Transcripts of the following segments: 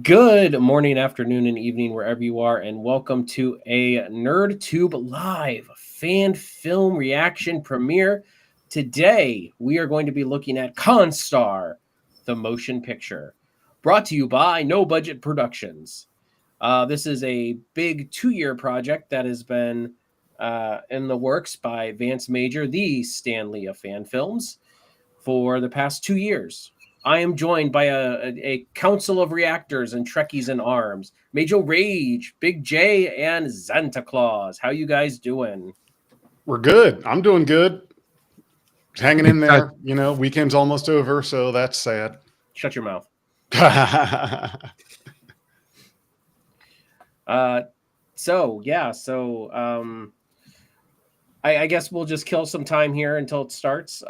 Good morning, afternoon, and evening, wherever you are, and welcome to a NerdTube Live fan film reaction premiere. Today, we are going to be looking at Constar, the motion picture, brought to you by No Budget Productions. This is a big 2-year project that has been in the works by Vance Major, the Stan Lee of fan films, for the past 2 years. I am joined by a council of reactors and Trekkies in arms. Major Rage, Big J, and Santa Claus. How you guys doing? We're good. I'm doing good. Hanging in Excited. there. Weekend's almost over, so that's sad. Shut your mouth. uh, I guess we'll just kill some time here until it starts.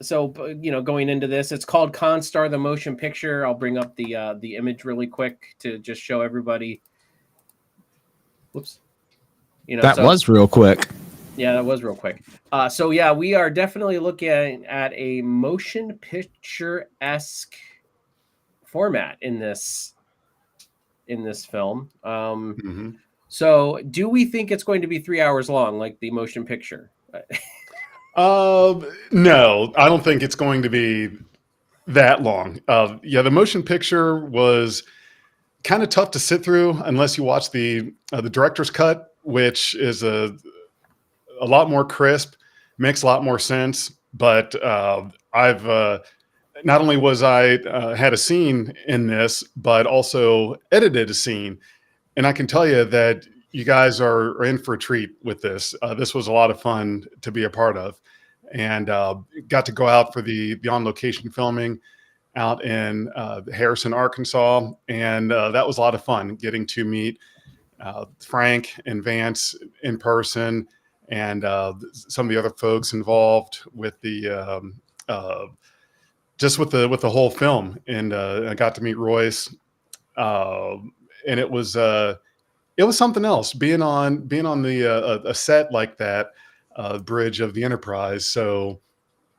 Going into this, it's called Constar, the motion picture. I'll bring up the image really quick to just show everybody. Whoops. That was real quick. Yeah, that was real quick. We are definitely looking at a motion picture-esque format in this film. So do we think it's going to be 3 hours long, like the motion picture? no, I don't think it's going to be that long. The motion picture was kind of tough to sit through unless you watch the director's cut, which is a lot more crisp, makes a lot more sense. But I've not only was I had a scene in this, but also edited a scene, and I can tell you that you guys are in for a treat with this. This was a lot of fun to be a part of, and got to go out for the on-location filming out in Harrison, Arkansas, and that was a lot of fun getting to meet Frank and Vance in person, and some of the other folks involved with the just with the whole film. And I got to meet Royce, and it was something else being on a set like that, bridge of the Enterprise. So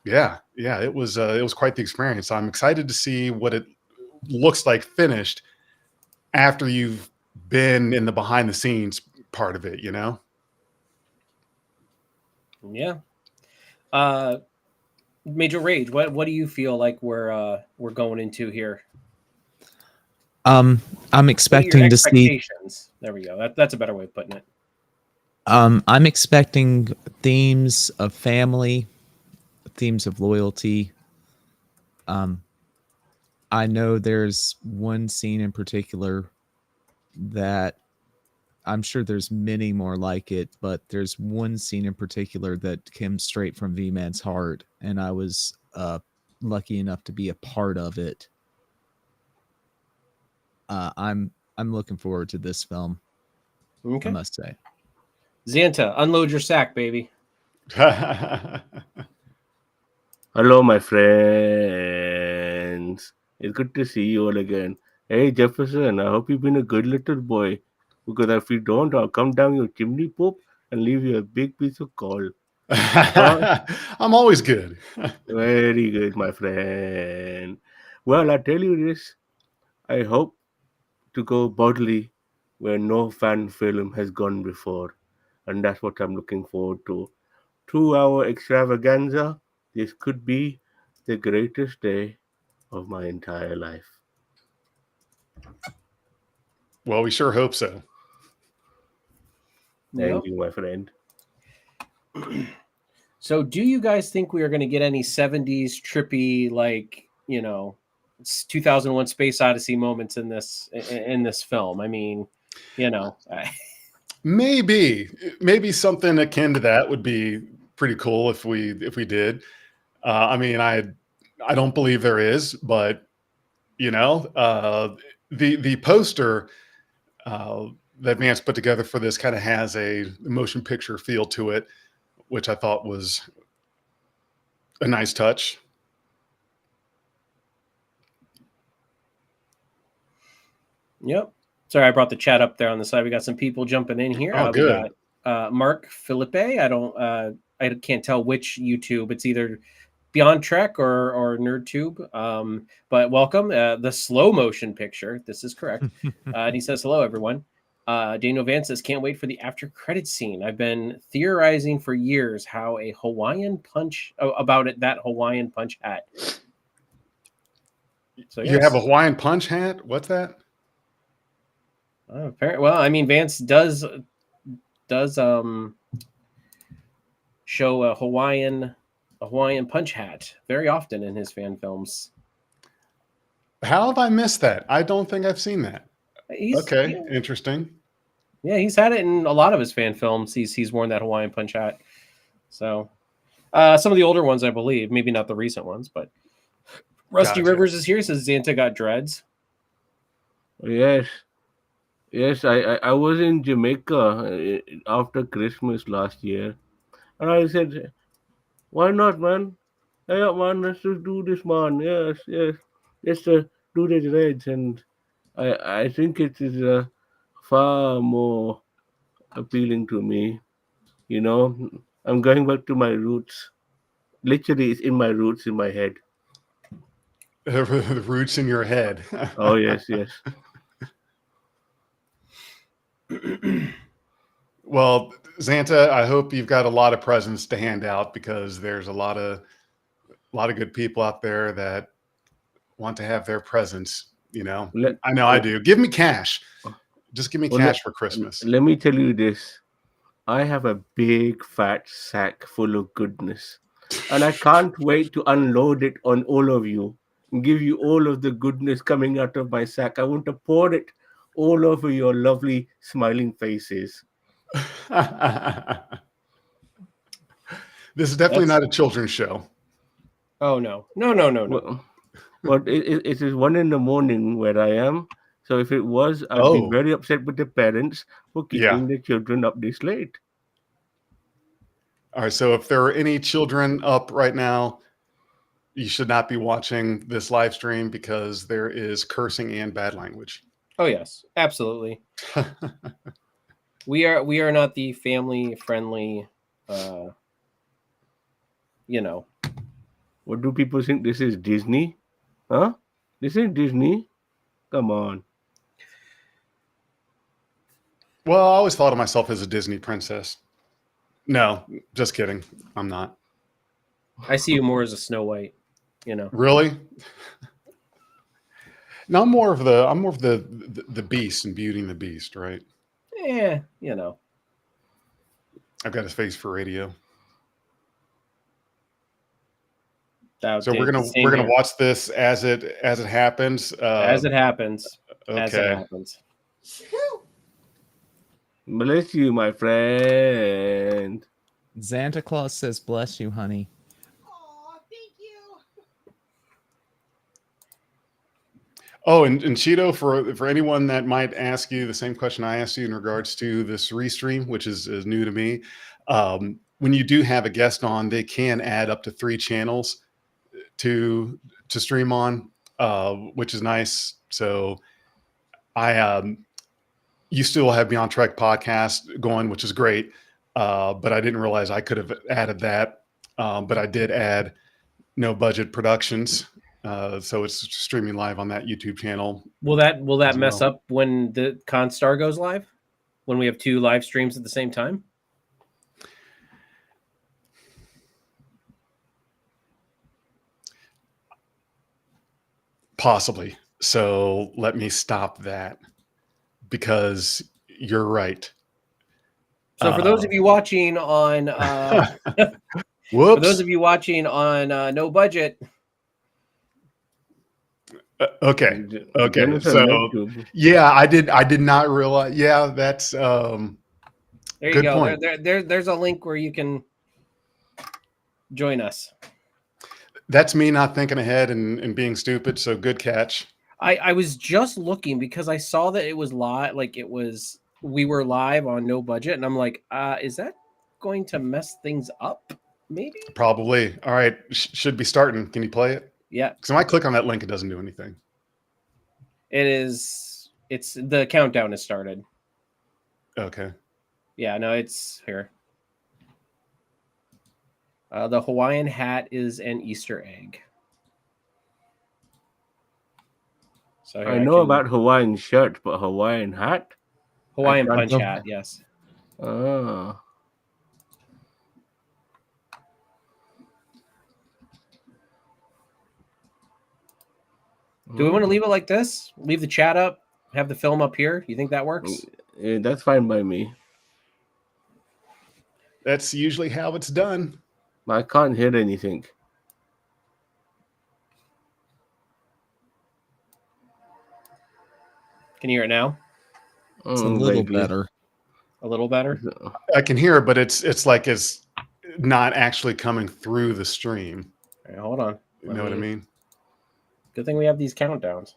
yeah, it was quite the experience. I'm excited to see what it looks like finished after you've been in the behind the scenes part of it, Yeah. Major Rage, what do you feel like we're going into here? I'm expecting to see. There we go. That's a better way of putting it. I'm expecting themes of family, themes of loyalty. I know there's one scene in particular that I'm sure there's many more like it, but there's one scene in particular that came straight from V-Man's heart, and I was lucky enough to be a part of it. I'm looking forward to this film. Okay. I must say. Xanta, unload your sack, baby. Hello, my friends. It's good to see you all again. Hey, Jefferson, I hope you've been a good little boy. Because if you don't, I'll come down your chimney poop and leave you a big piece of coal. I'm always good. Very good, my friend. Well, I tell you this. I hope to go bodily where no fan film has gone before. And that's what I'm looking forward to. 2-hour extravaganza. This could be the greatest day of my entire life. Well, we sure hope so. Thank you, my friend. So do you guys think we are going to get any 70s trippy, 2001 Space Odyssey moments in this film? I mean, maybe something akin to that would be pretty cool if we did. I mean, I don't believe there is, but the poster that Vance put together for this kind of has a motion picture feel to it, which I thought was a nice touch. Yep. Sorry, I brought the chat up there on the side. We got some people jumping in here. Oh, good. We got Mark Felipe. I can't tell which YouTube. It's either Beyond Trek or NerdTube. But welcome. The slow motion picture. This is correct. And he says, hello, everyone. Daniel Vance says, can't wait for the after credit scene. I've been theorizing for years how a Hawaiian punch about it, that Hawaiian punch hat. So You have a Hawaiian punch hat? What's that? Well, I mean, Vance does show a Hawaiian punch hat very often in his fan films. How have I missed that? I don't think I've seen that. Interesting. Yeah, he's had it in a lot of his fan films. He's worn that Hawaiian punch hat. So some of the older ones, I believe, maybe not the recent ones, but Rusty Rivers is here. Says Xanta got dreads. Yes. I was in Jamaica after Christmas last year, and I said, "Why not, man? Yeah, man, let's just do this, man. Yes, let's do the dreads." And I think it is far more appealing to me. You know, I'm going back to my roots. Literally, it's in my roots in my head. The roots in your head. Oh yes. Well, Xanta, I hope you've got a lot of presents to hand out, because there's a lot of good people out there that want to have their presents. You know, I know I do. Give me cash. Just give me cash for Christmas. Let me tell you this. I have a big fat sack full of goodness, and I can't wait to unload it on all of you and give you all of the goodness coming out of my sack. I want to pour it all over your lovely smiling faces. This is definitely not a children's show. Oh no. Well, it is 1 a.m. where I am. So if it was, I'd be very upset with the parents for keeping the children up this late. All right. So if there are any children up right now, you should not be watching this live stream, because there is cursing and bad language. Oh yes, absolutely. We are not the family friendly. What do people think this is, Disney? Huh? This ain't Disney. Come on. Well, I always thought of myself as a Disney princess. No, just kidding. I'm not. I see you more as a Snow White. Really? No, I'm more of the Beast and Beauty and the Beast, right? Yeah, I've got his face for radio. So we're gonna watch this as it happens. As it happens. Okay. As it happens. Bless you, my friend. Santa Claus says, "Bless you, honey." Oh, thank you. Oh, and Cheeto, for anyone that might ask you the same question I asked you in regards to this restream, which is new to me, when you do have a guest on, they can add up to 3 channels to stream on, which is nice. So you still have Beyond Trek podcast going, which is great. But I didn't realize I could have added that. But I did add No Budget Productions. So it's streaming live on that YouTube channel. Will that mess up when the Constar goes live? When we have 2 live streams at the same time? Possibly. So let me stop that, because you're right. So for those of you watching on whoops. For those of you watching on No Budget. Okay. So yeah, I did not realize. Yeah, that's there you good go. Point. There's a link where you can join us. That's me not thinking ahead and being stupid. So good catch. I was just looking because I saw that it was live, we were live on No Budget, and I'm like, is that going to mess things up? Maybe. Probably. All right, should be starting. Can you play it? Yeah. Because when I click on that link, it doesn't do anything. It's the countdown has started. Okay. Yeah, no, it's here. The Hawaiian hat is an Easter egg. So here I know about Hawaiian shirt, but Hawaiian hat? Hawaiian I punch can't- hat, yes. Ah. Do we want to leave it like this? Leave the chat up, have the film up here? You think that works? Yeah, that's fine by me. That's usually how it's done. I can't hear anything. Can you hear it now? It's a little Vaguely. better. A little better? I can hear it, but it's like it's not actually coming through the stream. All right, hold on. You know what I mean? Good thing we have these countdowns.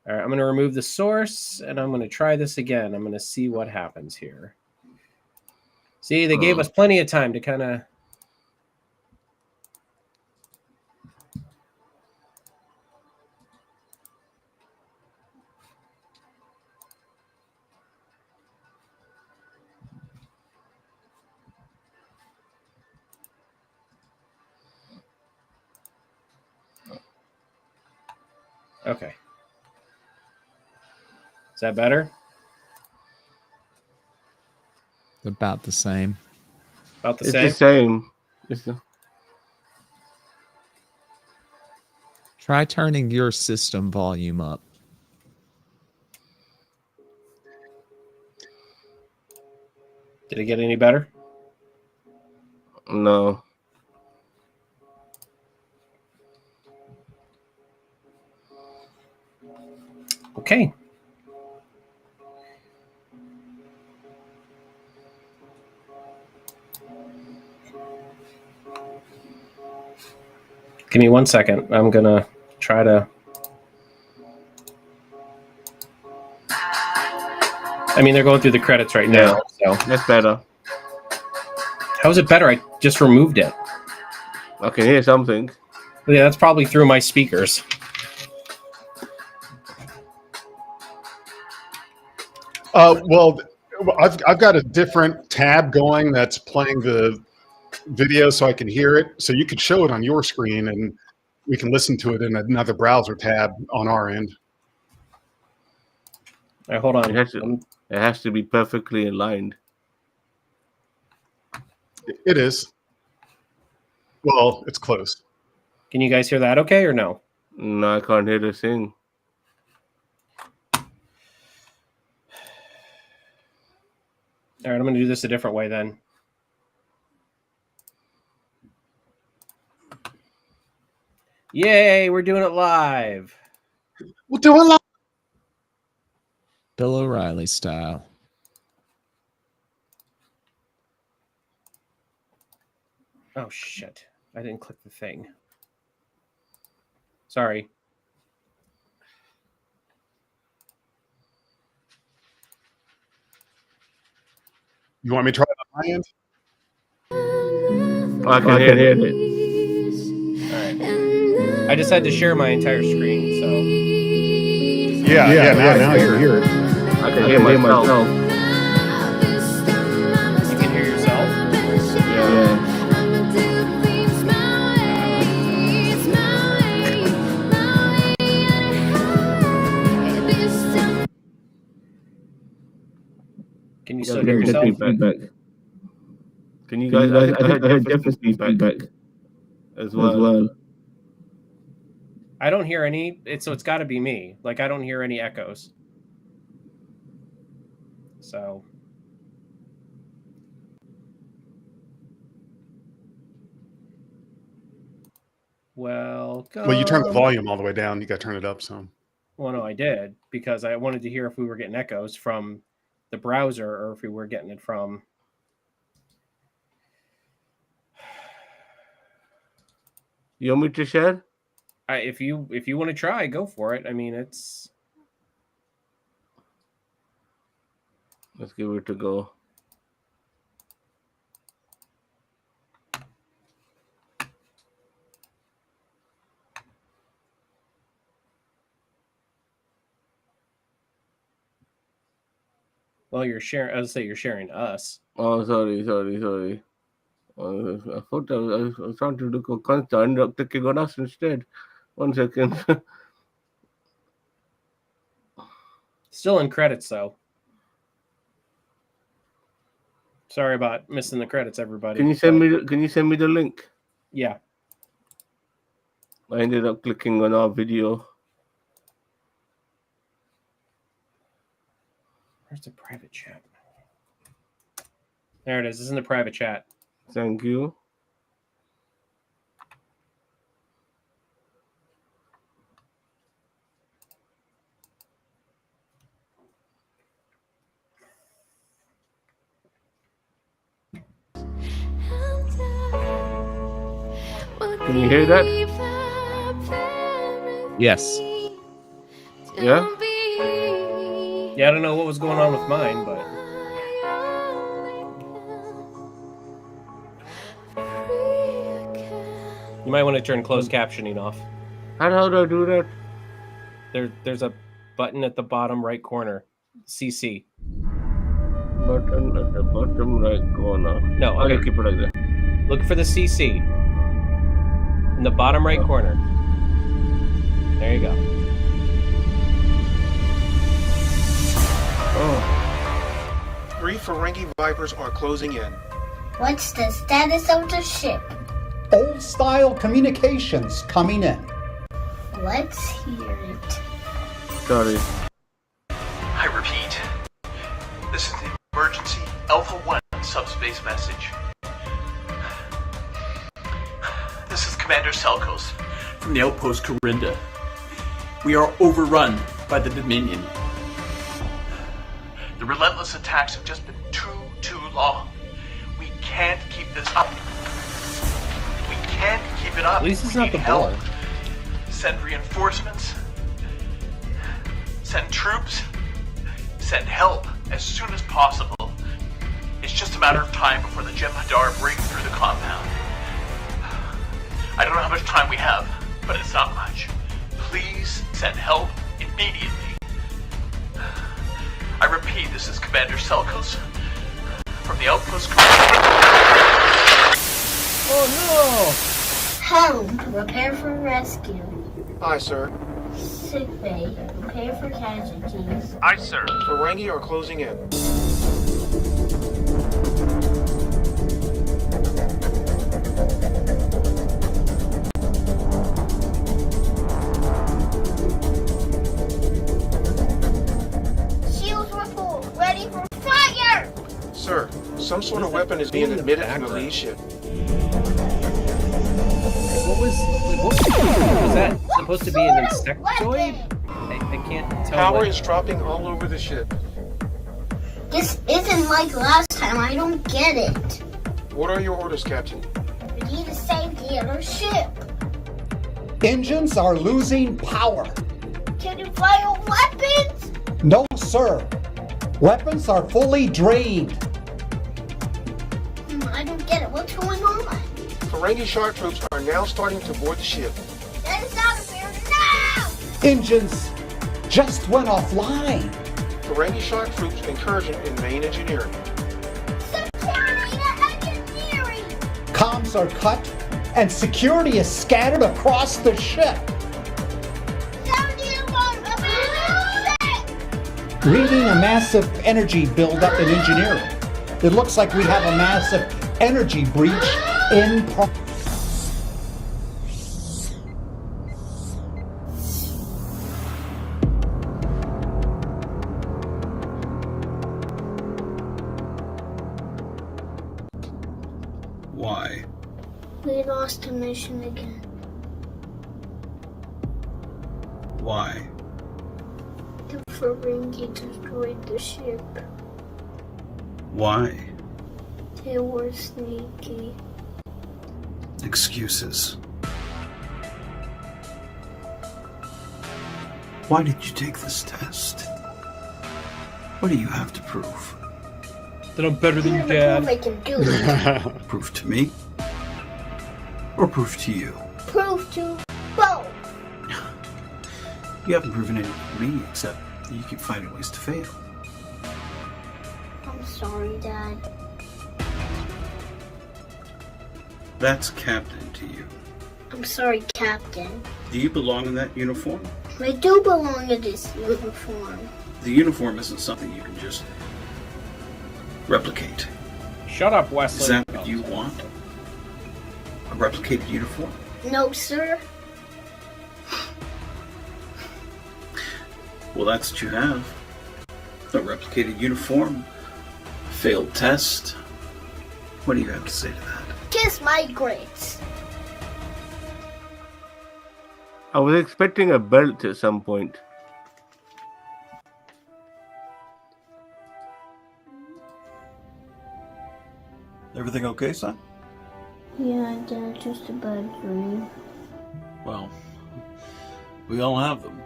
All right, I'm going to remove the source, and I'm going to try this again. I'm going to see what happens here. See, they gave us plenty of time to kind of... Okay. Is that better? About the same. About the It's same? the same. It's the... Try turning your system volume up. Did it get any better? No. Okay. Give me 1 second. I'm going to try to... I mean, they're going through the credits right now. So That's better. how is it better? I just removed it. I can hear something. Yeah, that's probably through my speakers. Well, I've got a different tab going that's playing the video so I can hear it. So you could show it on your screen and we can listen to it in another browser tab on our end. All right, hold on. It has to be perfectly aligned. It is. Well, it's close. Can you guys hear that okay or no? No, I can't hear the thing. All right, I'm going to do this a different way then. Yay, we're doing it live. We'll do it live. Bill O'Reilly style. Oh, shit. I didn't click the thing. Sorry. You want me to try it on my end? I can hear it. All right. I just had to share my entire screen, so... Yeah, now you can hear it. I can hear myself. You can hear yourself? Yeah. Can you still hear yourself? Feedback. Can you guys? I heard different feedback as well. I don't hear any. So it's got to be me. Like, I don't hear any echoes. So... Welcome. Well, you turned the volume all the way down. You got to turn it up some. Well, no, I did, because I wanted to hear if we were getting echoes from the browser or if we were getting it from... You want me to share? If you want to try, go for it. I mean, it's... Let's give it a go. Well, you're sharing. I would say you're sharing us. Oh, sorry. I thought I was trying to look on Constar. I ended up clicking on us instead. 1 second. Still in credits though. Sorry about missing the credits, everybody. Can you send me the link? Yeah. I ended up clicking on our video. Where's the private chat? There it is. It's in the private chat. Thank you. Can you hear that? Yes. Yeah? Yeah, I don't know what was going on with mine, but you might want to turn closed captioning off. How do I do that? There's a button at the bottom right corner. CC. Button at the bottom right corner. No, I'll okay. keep it like that. Look for the CC in the bottom right corner. There you go. Oh. 3 Ferengi Vipers are closing in. What's the status of the ship? Old-style communications coming in. Let's hear it. Sorry. I repeat, this is the emergency Alpha 1 subspace message. This is Commander Selkos from the outpost Corinda. We are overrun by the Dominion. The relentless attacks have just been too long. We can't keep this up. We can't keep it up. At least it's We not need the help. board. Send reinforcements. Send troops. Send help as soon as possible. It's just a matter of time before the Jem'Hadar break through the compound. I don't know how much time we have, but it's not much. Please send help immediately. I repeat, this is Commander Selkos from the outpost. Oh Home, prepare for rescue. Aye, sir. Sick bay, prepare for casualties. Aye, sir. Ferengi are closing in. Shields report, ready for fire! Sir, some sort of weapon is being admitted to the lead ship. what was that supposed to be an insectoid? I can't tell. Power what- is dropping all over the ship. This isn't like last time, I don't get it. What are your orders, Captain? We need to save the other ship. Engines are losing power. Can you fire weapons? No, sir. Weapons are fully drained. I don't get it, what's going on? Ferengi shark troops are now starting to board the ship. Get us out of here now! Engines just went offline. Ferengi shark troops incursion in main engineering. Security to engineering! Comms are cut and security is scattered across the ship. Sound the alarm! Abandon Reading a massive energy buildup in engineering. It looks like we have a massive energy breach in Why? We lost a mission again. Why? The Ferengi destroyed the ship. Why? They were sneaky. Excuses. Why did you take this test? What do you have to prove? That I'm better than You're your gonna prove dad. I can do it. Prove to me? Or prove to you? Prove to both. You haven't proven anything to me except that you keep finding ways to fail. sorry, Dad. That's Captain to you. I'm sorry, Captain. Do you belong in that uniform? I do belong in this uniform. The uniform isn't something you can just replicate. Shut up, Wesley. Is that what you want? A replicated uniform? No, sir. Well, that's what you have. A replicated uniform. A failed test. What do you have to say to that? Kiss my grades. I was expecting a belt at some point. Everything okay, son? Yeah, Dad, just a bad dream. Well, we all have them.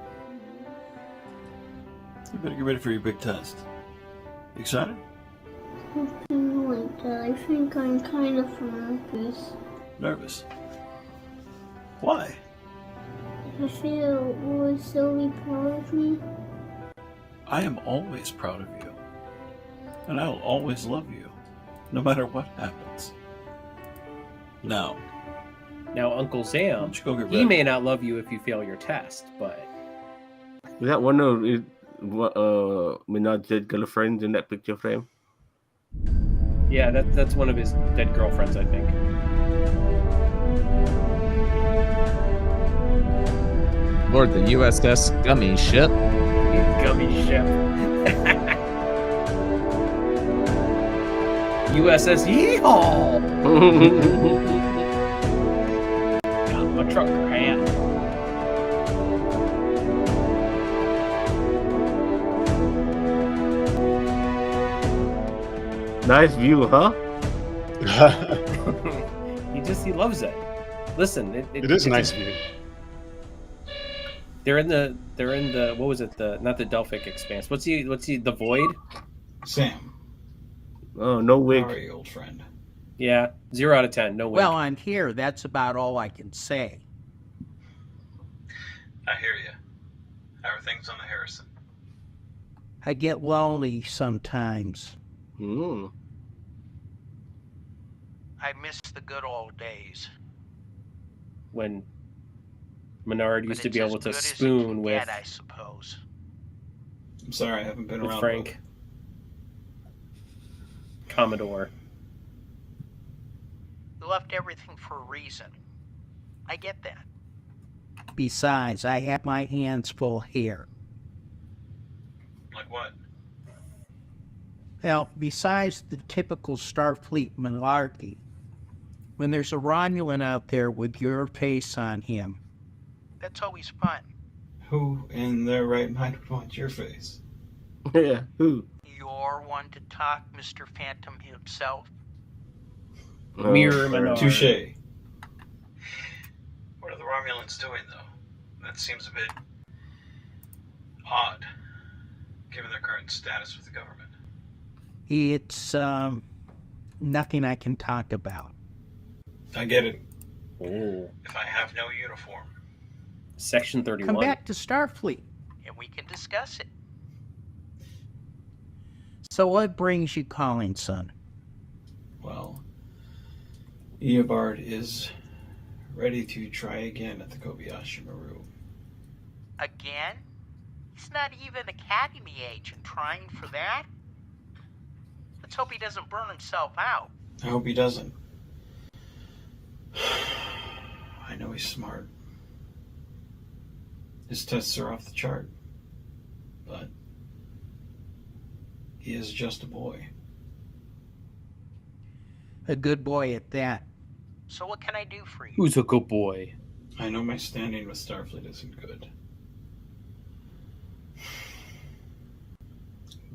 You better get ready for your big test. You excited? Something like that. I think I'm kind of nervous. Nervous? Why? I feel will still be proud of me. I am always proud of you. And I will always love you, no matter what happens. Now, Uncle why Sam, don't you go get he ready? may not love you if you fail your test, but Is that one of Minaj's dead girlfriends in that picture frame? yeah, that's one of his dead girlfriends, I think. Lord, the USS Gummy ship. Gummy ship. USS Yeehaw! I'm a trucker, man. Nice view, huh? He loves it. Listen, It is a nice view. They're in the what was it, not the Delphic Expanse. What's the Void? Sam, Oh, no how wig. are you, old friend? Yeah, 0 out of 10. No way. Well, I'm here. That's about all I can say. I hear you. How are things on the Harrison? I get lonely sometimes. Hmm. I miss the good old days. When Menard But used to it's be as able to good as it spoon can with get, I suppose. I'm sorry, I haven't been around. Frank Commodore. You left everything for a reason. I get that. Besides, I have my hands full here. Like what? Well, besides the typical Starfleet malarkey, when there's a Romulan out there with your face on him, that's always fun. Who in their right mind would want your face? Yeah, who? You're one to talk, Mr. Phantom himself. Mirror Menard. Touche. What are the Romulans doing, though? That seems a bit odd, given their current status with the government. It's, nothing I can talk about. I get it. Oh, If I have no uniform, Section 31. Come back to Starfleet, and we can discuss it. So what brings you calling, son? well, Eobard is ready to try again at the Kobayashi Maru. Again? He's not even Academy age and trying for that? Let's hope he doesn't burn himself out. I hope he doesn't. I know he's smart. His tests are off the chart. But he is just a boy. A good boy at that. So what can I do for you? Who's a good boy? I know my standing with Starfleet isn't good.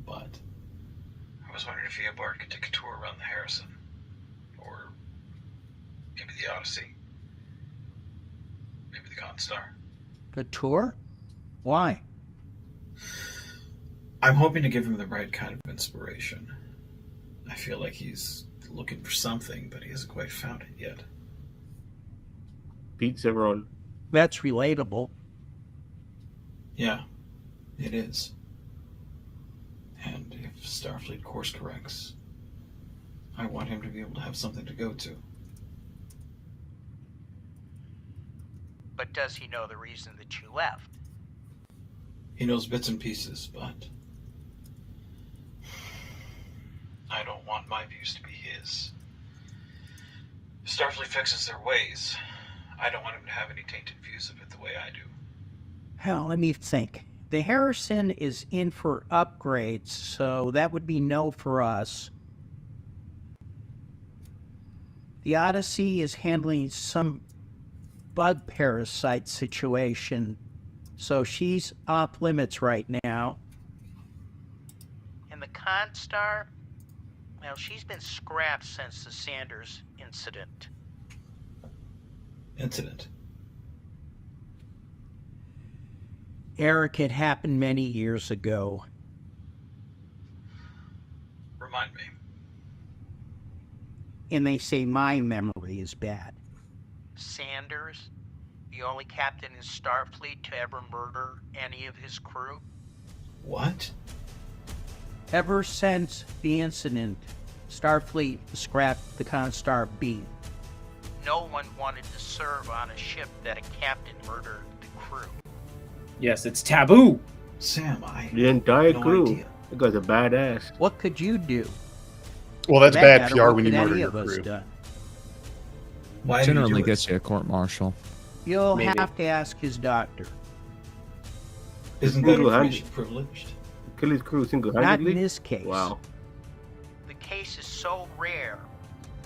But I was wondering if Eobard could take a tour around the Harrison. Or maybe the Odyssey. Maybe the Constar. A tour? Why? I'm hoping to give him the right kind of inspiration. I feel like he's looking for something, but he hasn't quite found it yet. Pizza roll. That's relatable. Yeah, it is. And if Starfleet course corrects, I want him to be able to have something to go to. But does he know the reason that you left? He knows bits and pieces, but I don't want my views to be his. If Starfleet fixes their ways, I don't want him to have any tainted views of it the way I do. Hell, let me think. The Harrison is in for upgrades, so that would be no for us. The Odyssey is handling some bug parasite situation, so she's off limits right now. And the Constar, well, she's been scrapped since the Sanders incident. Eric, it happened many years ago. Remind me. And they say my memory is bad. Sanders, the only captain in Starfleet to ever murder any of his crew. What? Ever since the incident, Starfleet scrapped the Constar B. No one wanted to serve on a ship that a captain murdered the crew. Yes, it's taboo. Sam, The entire no crew. idea. You guys are badass. What could you do? Well, that's For that bad matter, PR what when you could murder any your of us crew. done? Why do you Generally do it? gets you a court-martial. You'll Maybe. have to ask his doctor. Isn't that Single-handed. information privileged? Kill his crew Not single-handedly? in this case. Wow. The case is so rare,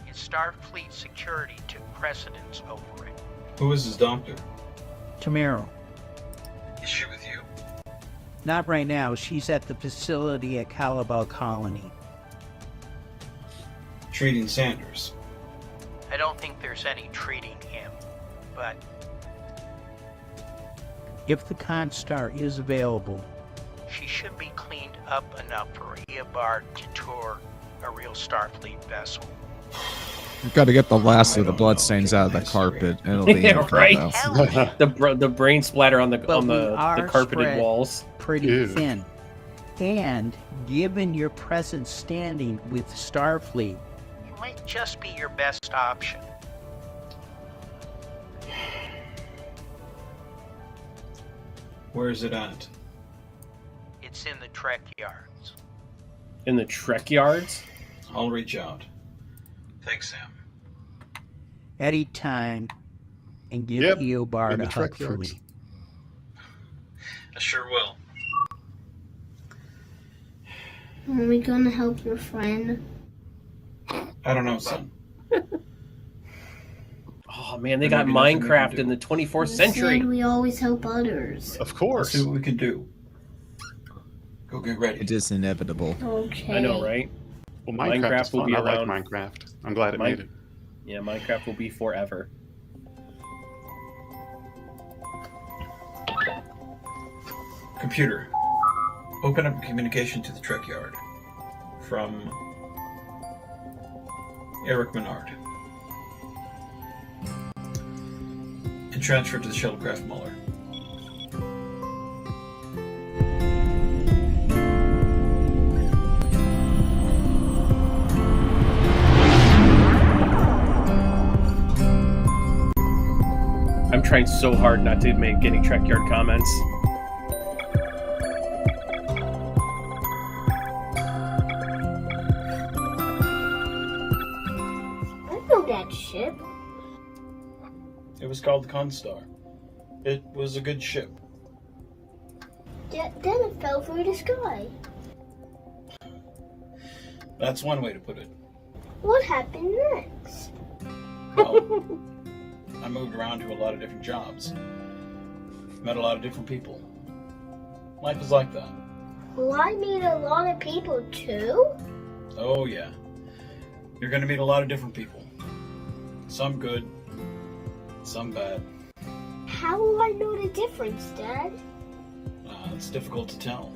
and Starfleet security took precedence over it. Who is his doctor? Tamara. Is she with you? Not right now. She's at the facility at Caliban Colony. Treating Sanders. I don't think there's any treating him, but if the Constar is available, she should be cleaned up enough for Eobard to tour a real Starfleet vessel. You've got to get the last of the bloodstains out of the carpet. It'll be Yeah, right. though. The brain splatter on the But we the are carpeted spread walls. pretty Ew. thin. And given your present standing with Starfleet, it might just be your best option. Where is it at? It's in the Trek yards. In the Trek yards? I'll reach out. Thanks, Sam. Any time, and give Yep, in Eobard the a Trek hug for yards. me. I sure will. Are we gonna help your friend? I don't know, son. Oh man, they There got may be nothing we can Minecraft do. in the 24th You century. said we always help others. Of Let's course. see what we can do. Go get ready. It is inevitable. Okay. I know, right? Well, Minecraft, Minecraft is will fun. be I like around. Minecraft. I'm glad it Min- made it. Yeah, Minecraft will be forever. Computer, open up communication to the Trek yard. From Eric Menard. And transfer to the shuttlecraft Muller. I'm trying so hard not to make any Trek yard comments. I know that ship. It was called the Constar. It was a good ship. Then it fell through the sky. That's one way to put it. What happened next? Well, I moved around to a lot of different jobs. Met a lot of different people. Life is like that. Well, I meet a lot of people too. Oh, yeah. You're going to meet a lot of different people. Some good, some bad. How will I know the difference, Dad? It's difficult to tell.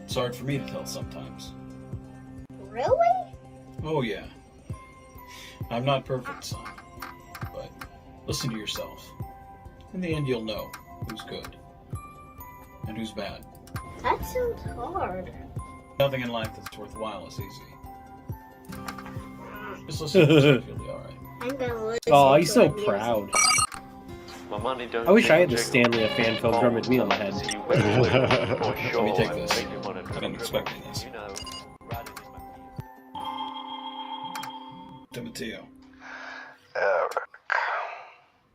It's hard for me to tell sometimes. Really? Oh, yeah. I'm not perfect, son. But listen to yourself. In the end, you'll know who's good and who's bad. That sounds hard. Nothing in life that's worthwhile is easy. Just listen to this, you'll be alright. I'm gonna listen Oh, he's to so our music. proud. My money don't I wish I had jingle the Stanley of fan film drum at me on the head. See you when you win, for Let me sure. take this. Make you wanna I didn't expect this. You know, Timoteo, Eric,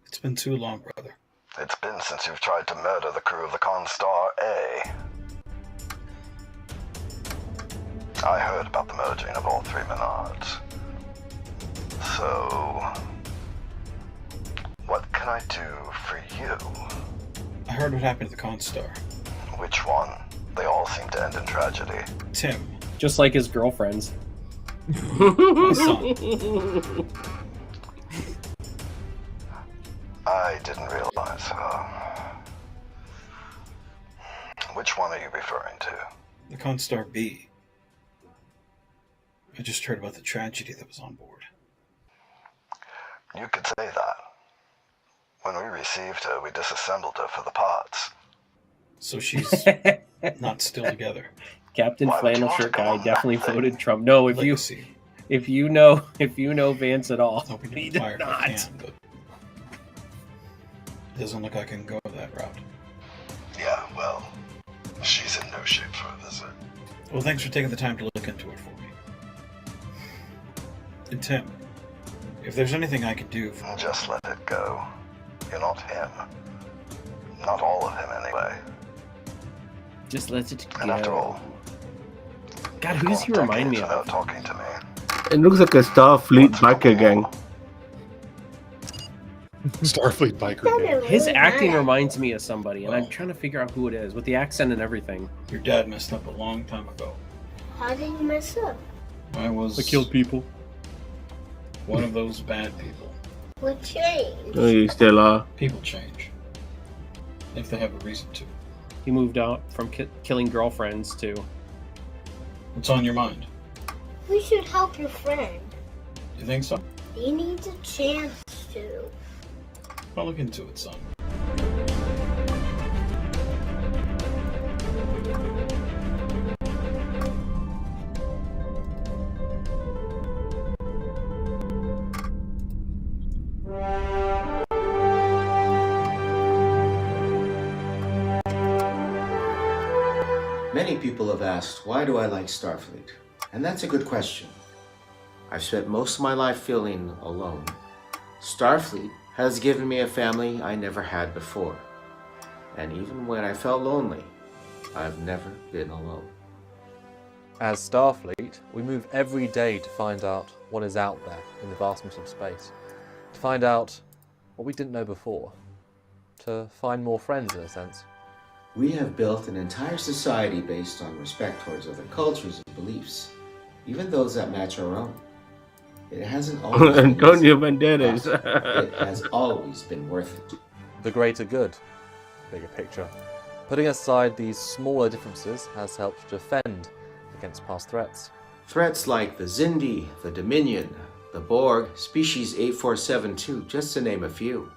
it's been too long, brother. it's been since you've tried to murder the crew of the Constar A. I heard about the merging of all three Menards. So, what can I do for you? I heard what happened to the Constar. Which one? They all seem to end in tragedy. Tim. Just like his girlfriends. My son. I didn't realize. Which one are you referring to? The Constar B. I just heard about the tragedy that was on board. You could say that. When we received her, we disassembled her for the parts. So she's not still together. Captain Why would you Flannel want to Shirt go Guy on that definitely thing? voted Trump. No, if you know Vance at all, Hoping he to did fire if I not. can, but it doesn't look like I can go that route. Yeah, well, she's in no shape for a visit. Well, thanks for taking the time to look into it for me. And Tim, if there's anything I can do for... Just let it go. You're not him. Not all of him, anyway. Just let it And after go. all, God, who does he remind me without of? talking to me. It looks like a Starfleet biker gang. Starfleet biker gang. His acting reminds me of somebody, and I'm trying to figure out who it is with the accent and everything. Your dad messed up a long time ago. How did you mess up? I was... I killed people. one of those bad people. What changed? Oh, you still are. People change. If they have a reason to. He moved out from killing girlfriends to... What's on your mind? We should help your friend. You think so? He needs a chance to. I'll look into it, son. Many people have asked, why do I like Starfleet? And that's a good question. I've spent most of my life feeling alone. Starfleet has given me a family I never had before. And even when I felt lonely, I've never been alone. As Starfleet, we move every day to find out what is out there in the vastness of space. To find out what we didn't know before. To find more friends, in a sense. We have built an entire society based on respect towards other cultures and beliefs, even those that match our own. It hasn't always been Antonio easy, Banderas. but it has always been worth it. The greater good, bigger picture. Putting aside these smaller differences has helped to defend against past threats. Threats like the Xindi, the Dominion, the Borg, Species 8472, just to name a few.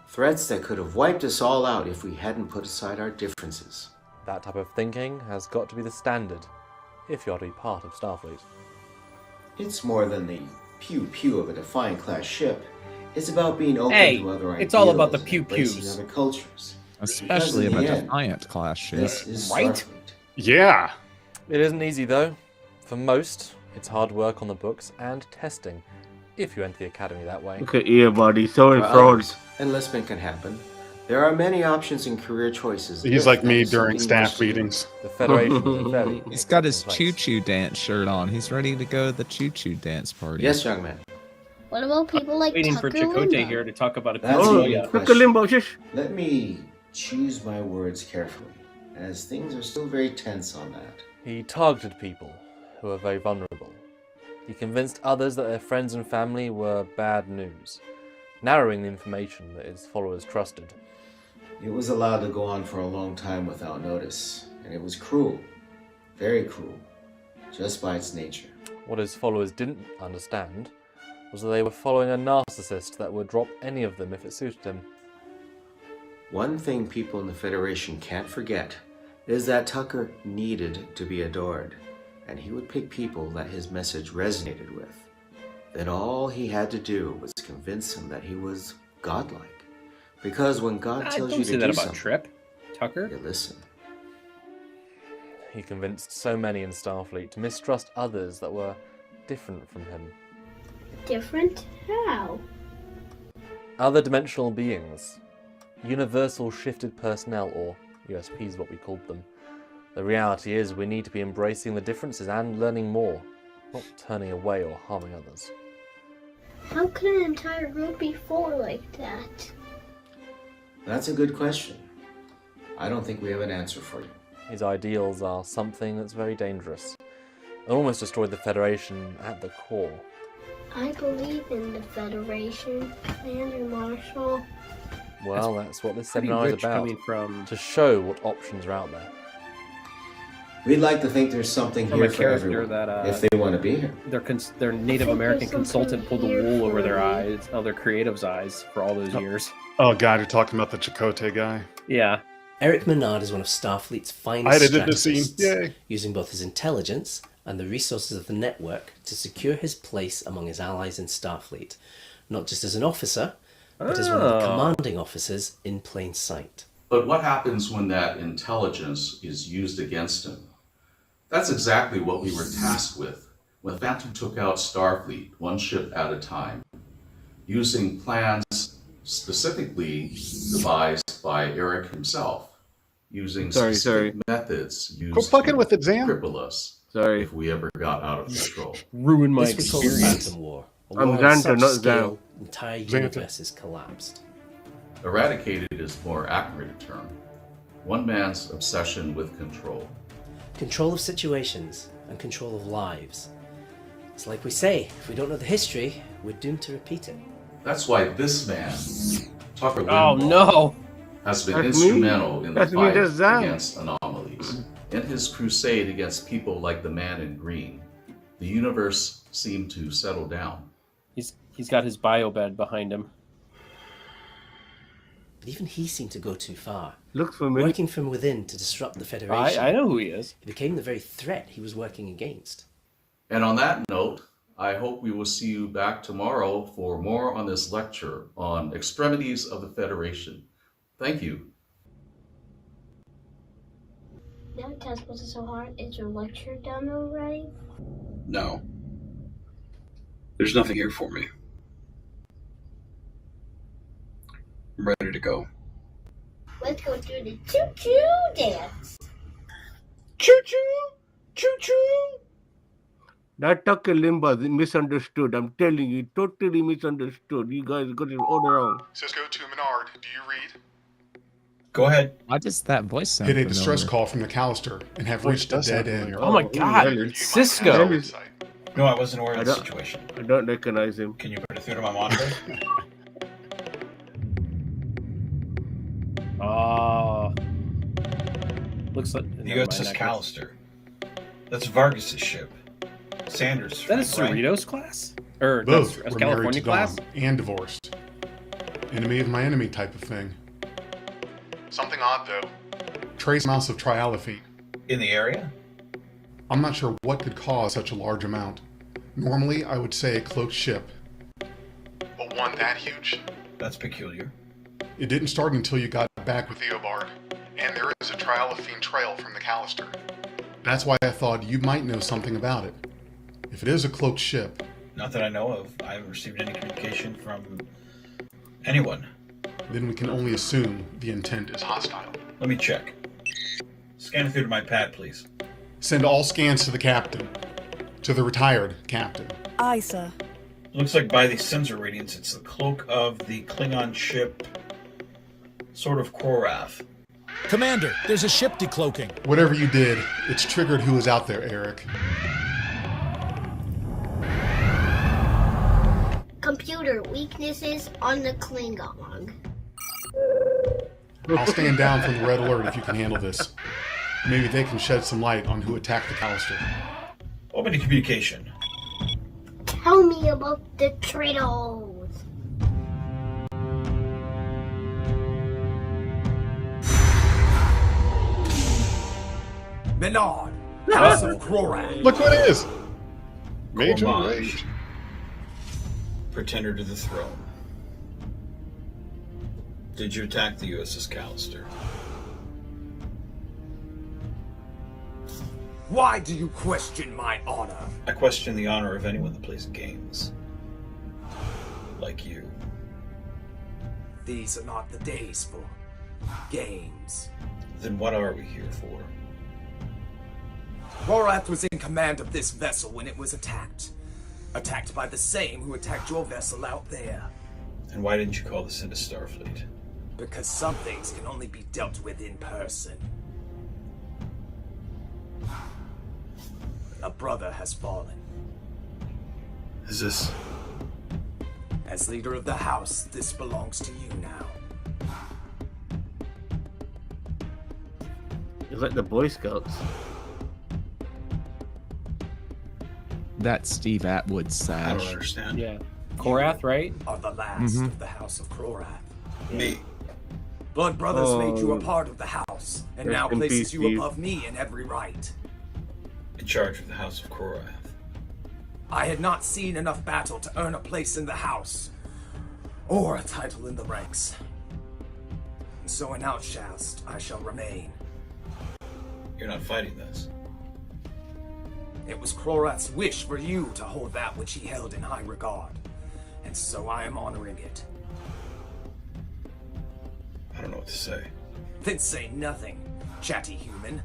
Threats that could have wiped us all out if we hadn't put aside our differences. That type of thinking has got to be the standard, if you are to be part of Starfleet. It's more than the pew-pew of a Defiant-class ship. It's about being open Hey, to other ideas it's all about the and pew-pews. embracing other cultures. Especially Because in of a the end, Defiant class ship. This is Right? Starfleet. Yeah. It isn't easy though. For most, it's hard work on the books and testing, if you enter the academy that way. Look at Earbody, so For enthralled. others, enlistment can happen. There are many options in career choices. He's if like that me is during something staff you wish to do. meetings. The Federation is very... He's got his in place. choo-choo dance shirt on. He's ready to go to the choo-choo dance party. Yes, young man. What about people like Waiting for Tucker Chakotay Limbo? here to talk about a That's Oh, a good yeah. look at question. Limbo, shush. Let me choose my words carefully, as things are still very tense on that. He targeted people who are very vulnerable. He convinced others that their friends and family were bad news, narrowing the information that his followers trusted. It was allowed to go on for a long time without notice, and it was cruel. Very cruel. Just by its nature. What his followers didn't understand was that they were following a narcissist that would drop any of them if it suited him. One thing people in the Federation can't forget is that Tucker needed to be adored, and he would pick people that his message resonated with. Then all he had to do was convince him that he was godlike. Because when God tells you to do something, Trip, Tucker. You listen. He convinced so many in Starfleet to mistrust others that were different from him. Different? How? Other dimensional beings. Universal shifted personnel, or USPs, what we called them. The reality is we need to be embracing the differences and learning more, not turning away or harming others. How could an entire group be full like that? That's a good question. I don't think we have an answer for you. His ideals are something that's very dangerous. It almost destroyed the Federation at the core. I believe in the Federation, Commander Marshall. Well, that's what this seminar is about. From... To show what options are out there. We'd like to think there's something here for everyone, if they want to be here. Their Native American consultant pulled the wool over their eyes, their creative's eyes, for all those years. Oh, God, you're talking about the Chakotay guy. Yeah. Eric Menard is one of Starfleet's finest strategists, using both his intelligence and the resources of the network to secure his place among his allies in Starfleet, not just as an officer, but as one of the commanding officers in plain sight. But what happens when that intelligence is used against him? That's exactly what we were tasked with when Phantom took out Starfleet, one ship at a time, using plans specifically devised by Eric himself, using specific methods used to cripple us if we ever got out of control. Ruin my This was called the Phantom War. A war on such scale, entire universes collapsed. Eradicated is a more accurate term. One man's obsession with control. Control of situations and control of lives. It's like we say, if we don't know the history, we're doomed to repeat it. That's why this man, Tucker Oh no! has been instrumental in the fight against anomalies. In his crusade against people like the man in green, the universe seemed to settle down. He's got his biobed behind him. But even he seemed to go too far. Look for me. Working from within to disrupt the Federation. I know who he is. He became the very threat he was working against. And on that note, I hope we will see you back tomorrow for more on this lecture on extremities of the Federation. Thank you. Now test wasn't so hard. Is your lecture done already? No. There's nothing here for me. I'm ready to go. Let's go do the choo-choo dance. Choo-choo! Choo-choo! That Tucker Limbaugh is misunderstood. I'm telling you, totally misunderstood. You guys got it all wrong. Cisco to Menard, do you read? Go ahead. Why does that voice sound Hit a familiar? distress call from the Callister and have reached a dead end. Oh my God, Cisco! No, I wasn't aware of the situation. I don't recognize him. Can you put it through to my monitor? Looks like the USS Callister. That's Vargas's ship. Sanders. That is Cerritos class? Or both that's were California married to class? Dawn and divorced. Enemy of my enemy type of thing. Something odd though. Trace amounts of trialophy. In the area? I'm not sure what could cause such a large amount. Normally, I would say a cloaked ship. But one that huge? That's peculiar. It didn't start until you got back with Eobard. And there is a trialophene trail from the Callister. That's why I thought you might know something about it. If it is a cloaked ship... Not that I know of. I haven't received any communication from anyone. Then we can only assume the intent is hostile. Let me check. Scan it through to my pad, please. Send all scans to the captain. To the retired captain. Aye, sir. Looks like by the sensor readings, it's the cloak of the Klingon ship, sort of Korath. Commander, there's a ship decloaking. Whatever you did, it's triggered who was out there, Eric. Computer weaknesses on the Klingon. I'll stand down from the red alert if you can handle this. Maybe they can shed some light on who attacked the Callister. Open to communication. Tell me about the Tritos. Menard, House of Krorak. Look what it is. Major Homage. Rage. Pretender to the throne. Did you attack the USS Callister? Why do you question my honor? I question the honor of anyone that plays games. Like you. These are not the days for games. Then what are we here for? Rorath was in command of this vessel when it was attacked. Attacked by the same who attacked your vessel out there. And why didn't you call this into Starfleet? Because some things can only be dealt with in person. A brother has fallen. Is this... As leader of the house, this belongs to you now. It's like the Boy Scouts. That's Steve Atwood's I don't sash. understand. Yeah. Korath, right? Are the last Mhm. of the House of Krorath. Me. Blood Brothers made you a Oh. part of the house, and Rest now in places peace, you Steve. above me in every right. In charge of the House of Korath. I had not seen enough battle to earn a place in the house, or a title in the ranks. And so in Outcast, I shall remain. You're not fighting this. It was Krorath's wish for you to hold that which he held in high regard, and so I am honoring it. I don't know what to say. Then say nothing, chatty human.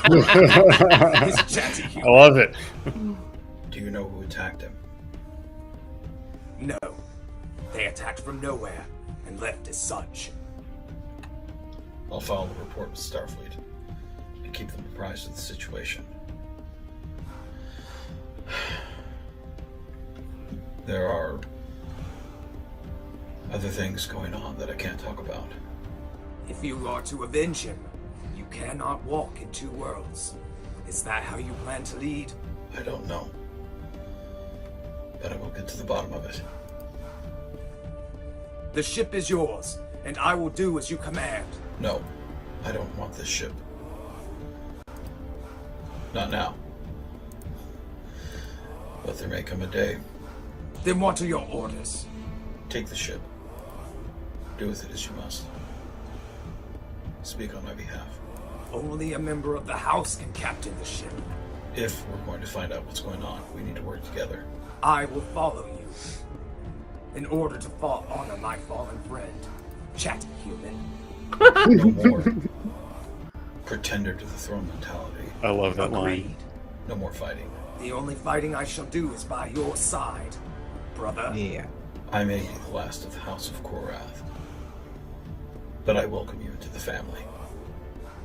It's chatty I human. love it. Do you know who attacked him? No. They attacked from nowhere and left as such. I'll file the report with Starfleet and keep them apprised of the situation. There are other things going on that I can't talk about. If you are to avenge him, you cannot walk in two worlds. Is that how you plan to lead? I don't know. But I will get to the bottom of it. The ship is yours, and I will do as you command. No, I don't want this ship. Not now. But there may come a day. Then what are your orders? Take the ship. Do with it as you must. Speak on my behalf. Only a member of the house can captain the ship. If we're going to find out what's going on, we need to work together. I will follow you. In order to honor my fallen friend, chatty human. No more pretender to the throne mentality. I love that Agreed. line. No more fighting. The only fighting I shall do is by your side, brother. Yeah. I may be the last of the House of Korath, but I welcome you into the family.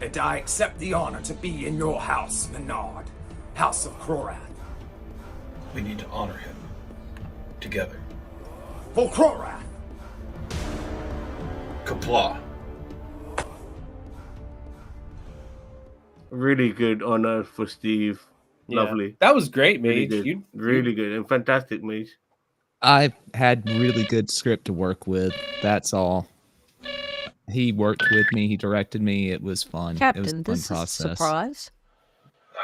And I accept the honor to be in your house, Menard. House of Krorath. We need to honor him. Together. For Krorath! Kapla. Really good honor for Steve. Yeah. Lovely. That was great, Really Mage. good. Really good and fantastic, Mage. I've had really good script to work with. That's all. He worked with me. He directed me. It was fun. It was Captain, a fun this is a process. surprise.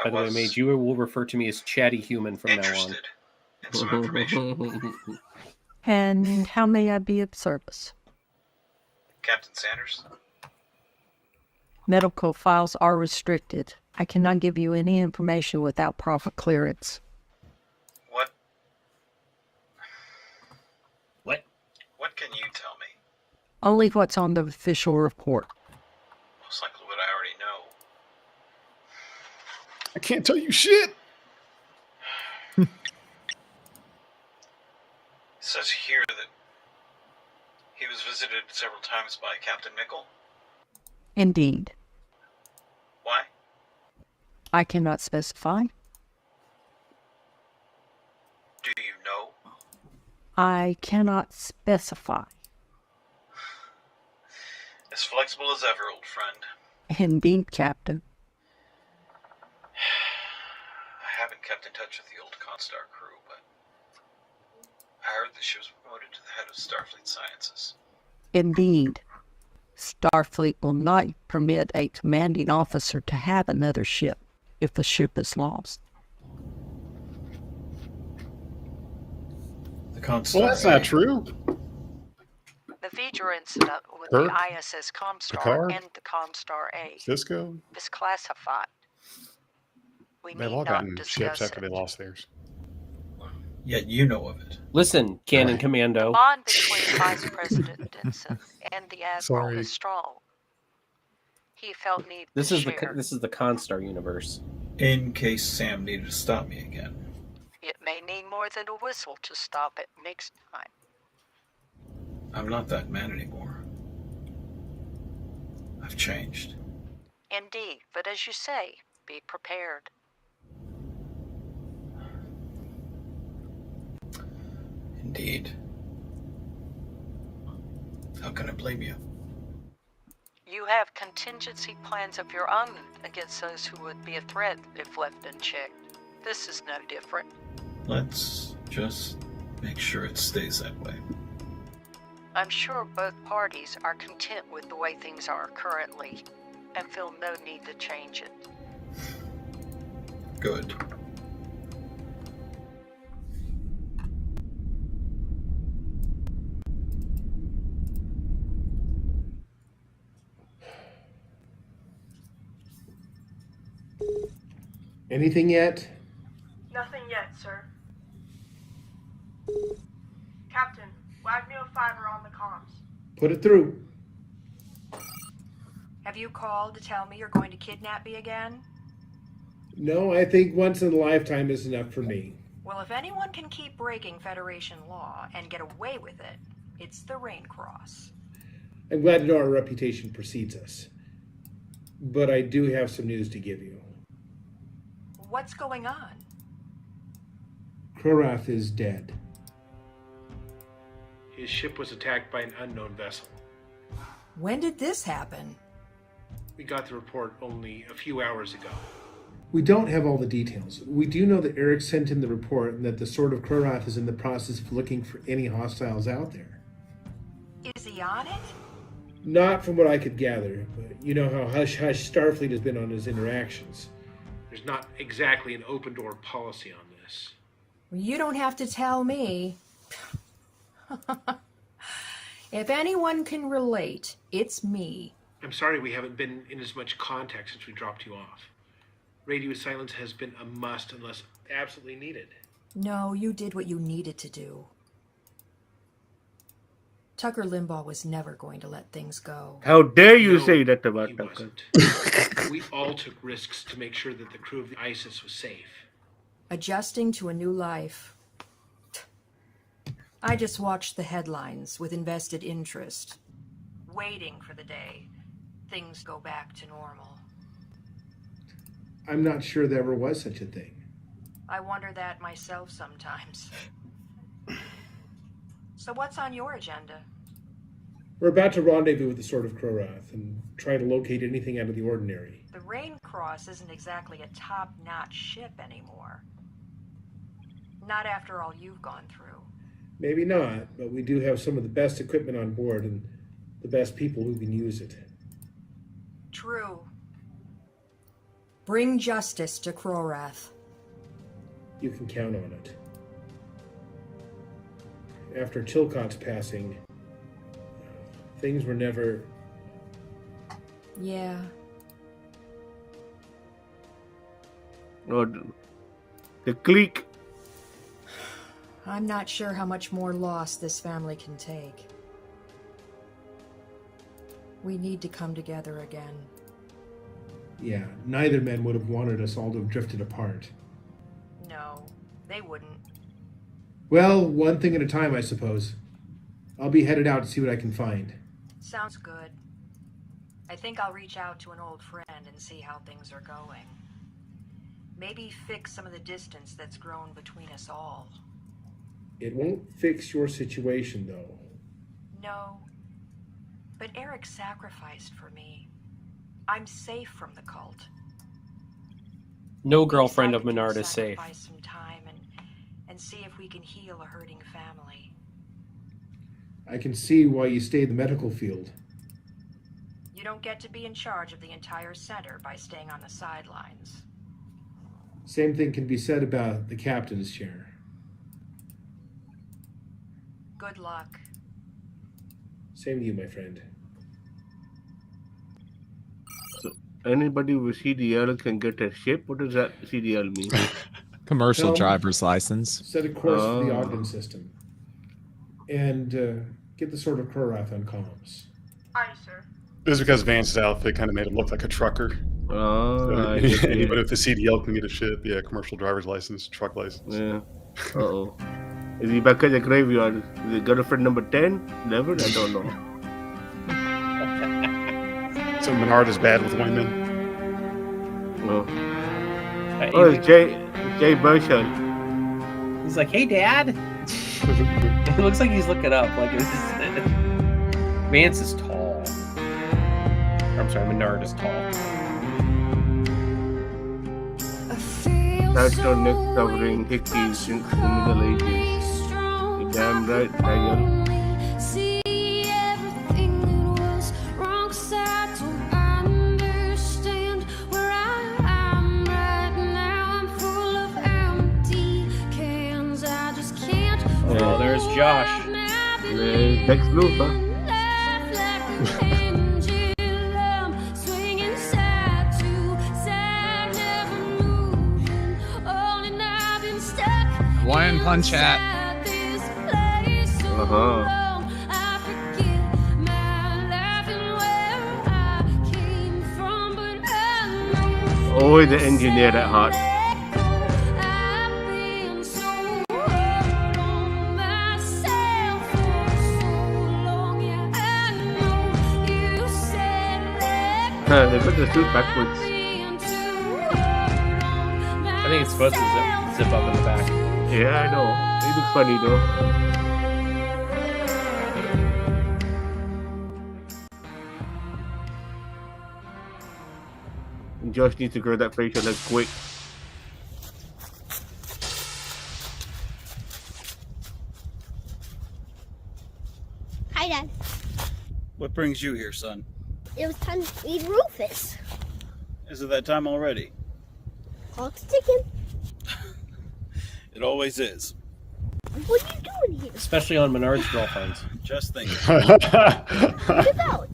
By the way, Mage, you will refer to me as chatty human from now on. In some information. And how may I be of service? Captain Sanders? Medical files are restricted. I cannot give you any information without proper clearance. What? What can you tell me? Only what's on the official report. Most likely what I already know. I can't tell you shit. It says here that he was visited several times by Captain Mickle. Indeed. Why? I cannot specify. Do you know? I cannot specify. As flexible as ever, old friend. Indeed, Captain. I haven't kept in touch with the old Constar crew, but I heard that she was promoted to the head of Starfleet Sciences. Indeed. Starfleet will not permit a commanding officer to have another ship if the ship is lost. The Constar. Well, that's not true. The V'ger incident with Kirk, the ISS Constar Picard, and the Constar A Cisco. is classified. We They've need all not gotten ships discuss after it. they lost theirs. Yet you know of it. Listen, Canon The Commando. bond between Vice President Denson and the Admiral Sorry. is strong. He felt need This to is share. this is the Constar universe. In case Sam needed to stop me again. It may need more than a whistle to stop it next time. I'm not that man anymore. I've changed. Indeed, but as you say, be prepared. Indeed. How can I blame you? You have contingency plans of your own against those who would be a threat if left unchecked. This is no different. Let's just make sure it stays that way. I'm sure both parties are content with the way things are currently and feel no need to change it. Good. Anything yet? Nothing yet, sir. Captain, Wagner 5 are on the comms. Put it through. Have you called to tell me you're going to kidnap me again? No, I think once in a lifetime is enough for me. Well, if anyone can keep breaking Federation law and get away with it, it's the Rain Cross. I'm glad to know our reputation precedes us. But I do have some news to give you. What's going on? Krorath is dead. His ship was attacked by an unknown vessel. When did this happen? We got the report only a few hours ago. We don't have all the details. We do know that Eric sent in the report and that the Sword of Krorath is in the process of looking for any hostiles out there. Is he on it? Not from what I could gather, but you know how hush-hush Starfleet has been on his interactions. There's not exactly an open-door policy on this. You don't have to tell me. If anyone can relate, it's me. I'm sorry we haven't been in as much contact since we dropped you off. Radio silence has been a must unless absolutely needed. No, you did what you needed to do. Tucker Limbaugh was never going to let things go. How dare you No, say that about he Tucker? wasn't. We all took risks to make sure that the crew of the ISIS was safe. Adjusting to a new life. I just watched the headlines with invested interest, waiting for the day things go back to normal. I'm not sure there ever was such a thing. I wonder that myself sometimes. So what's on your agenda? We're about to rendezvous with the Sword of Krorath and try to locate anything out of the ordinary. The Rain Cross isn't exactly a top-notch ship anymore. Not after all you've gone through. Maybe not, but we do have some of the best equipment on board and the best people who can use it. True. Bring justice to Krorath. You can count on it. After Chilcott's passing, things were never... Yeah. Oh, the clique. I'm not sure how much more loss this family can take. We need to come together again. Yeah, neither men would have wanted us all to have drifted apart. No, they wouldn't. Well, one thing at a time, I suppose. I'll be headed out to see what I can find. Sounds good. I think I'll reach out to an old friend and see how things are going. Maybe fix some of the distance that's grown between us all. It won't fix your situation, though. No, but Eric sacrificed for me. I'm safe from the cult. No girlfriend of Menard is safe. Sacrifice some time and see if we can heal a hurting family. I can see why you stayed in the medical field. don't get to be in charge of the entire center by staying on the sidelines. Same thing can be said about the captain's chair. Good luck. Same to you, my friend. So anybody with CDL can get a ship? What does that CDL mean? Commercial Helm, driver's license. Set a course for the Oh. Ogden system. And get the Sword of Krorath on comms. Aye, sir. This is because Vance's outfit kind of made him look like a trucker. Oh, I So, see. anybody with the CDL can get a ship. Yeah, commercial driver's license, truck license. Yeah. Uh-oh. Is he back at the graveyard? Is it girlfriend number 10? 11? I don't know. So Menard is bad with women. No. Oh, it's Jay Burchell. He's like, hey, Dad. It looks like he's looking up. Like Vance is tall. I'm sorry, Menard is tall. That's your neck covering hickeys since the Middle Ages. You damn right, Daniel. Oh, there's Josh. There's Lex Luthor. One punch hat. Uh-huh. Always the engineer at heart. They put the suit backwards. I think it's supposed to zip up in the back. Yeah, I know. It looks funny though. Josh needs to grow that facial hair quick. Hi, Dad. What brings you here, son? It was time to feed Rufus. Is it that time already? Clock's ticking. It always is. What are you doing here? Especially on Menard's girlfriends. Just thinking. What about?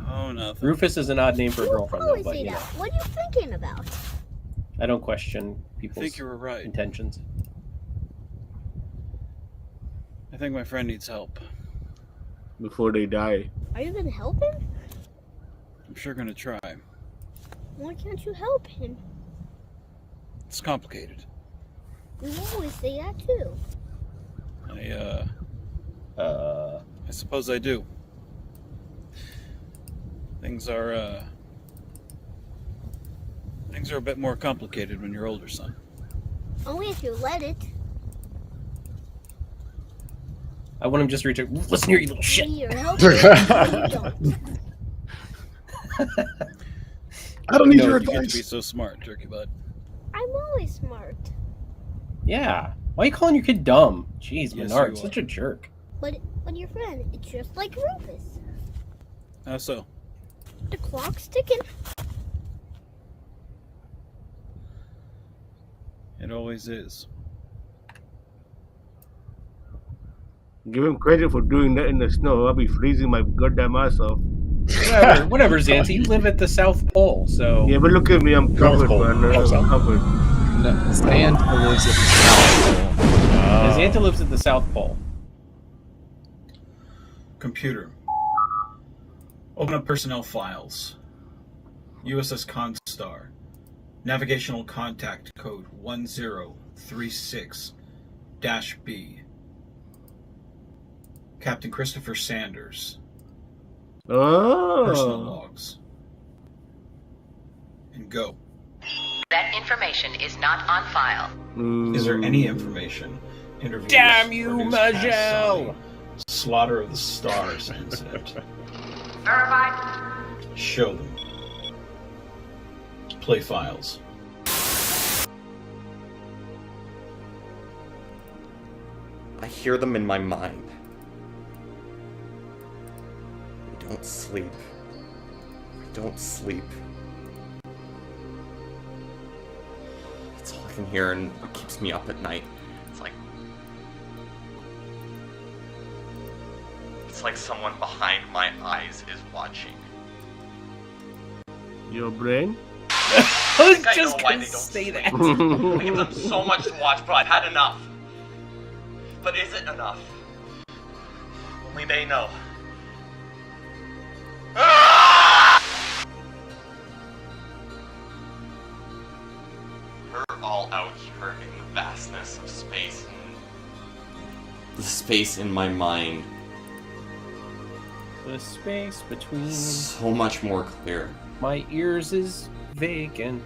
Oh, nothing. Rufus is an odd name for a girlfriend, though, Always but say you that. know, What are you thinking about? I don't question I people's think you were right. intentions. I think my friend needs help. Before they die. Are you gonna help him? I'm sure gonna try. Why can't you help him? It's complicated. You always say that too. I suppose I do. Things are a bit more complicated when you're older, son. Only if you let it. I want him just to reach out. Listen here, you little shit. You're helping him, but you don't. I don't need No, your you get to advice. be so smart, jerky butt. I'm always smart. Yeah. Why are you calling your kid dumb? Jeez, Yes, Menard, you such a jerk. But your friend, it's just like Rufus. How so? The clock's ticking. It always is. Give him credit for doing that in the snow. I'll be freezing my goddamn ass off. Whatever, Xanthi. You live at the South Pole, so. Yeah, but look at me. I'm covered, Pole. man. I'm covered. No, Xanta lives at the South Pole. Xantha lives at the South Pole. Computer. Open up personnel files. USS Constar. Navigational contact code 1036-B. Captain Christopher Sanders. Personal Oh. logs. And go. That information is not on file. Is there any information? Interviews, Damn you, reduced Majel! Cassani, Slaughter of the Stars incident. Verified. Show them. Play files. I hear them in my mind. We don't sleep. I don't sleep. It's all I can hear and it keeps me up at night. It's like someone behind my eyes is watching. Your brain? I was just gonna say that. I give them so much to watch, but I've had enough. But is it enough? Only they know. We're all out here in the vastness of space and the space in my mind. The space between so much more clear. My ears is vacant.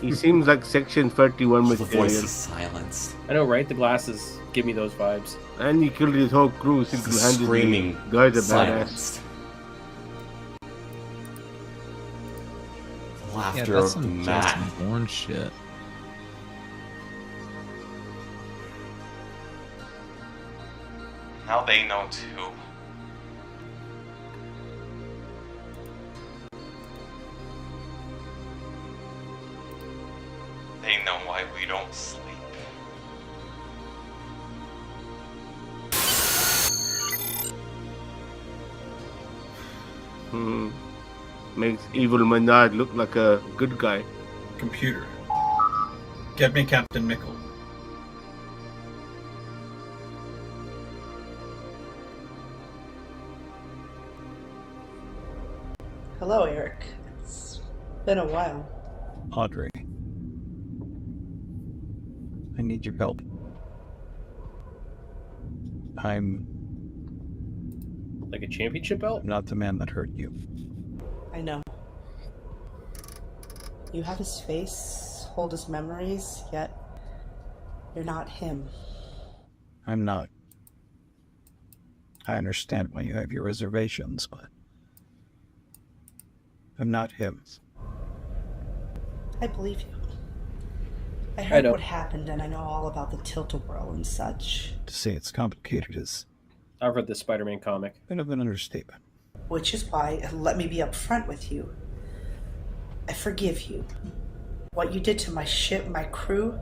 He seems like Section 31 The material. voice is silence. I know, right? The glasses give me those vibes. And he killed his whole crew single-handedly. Screaming Guys are silence. badass. Laughter that's of some Matt. Jason Bourne shit. Now they know too. They know why we don't sleep. Makes evil Menard look like a good guy. Computer. Get me Captain Mickle. Hello, Eric. It's been a while. Audrey. I need your help. I'm Like a championship belt? not the man that hurt you. I know. You have his face, hold his memories, yet you're not him. I'm not. I understand why you have your reservations, but I'm not him. I believe you. I I heard know. what happened, and I know all about the tilt-a-whirl and such. To say it's complicated is I've read the Spider-Man comic. a bit of an understatement. Which is why, let me be upfront with you. I forgive you. What you did to my ship, my crew,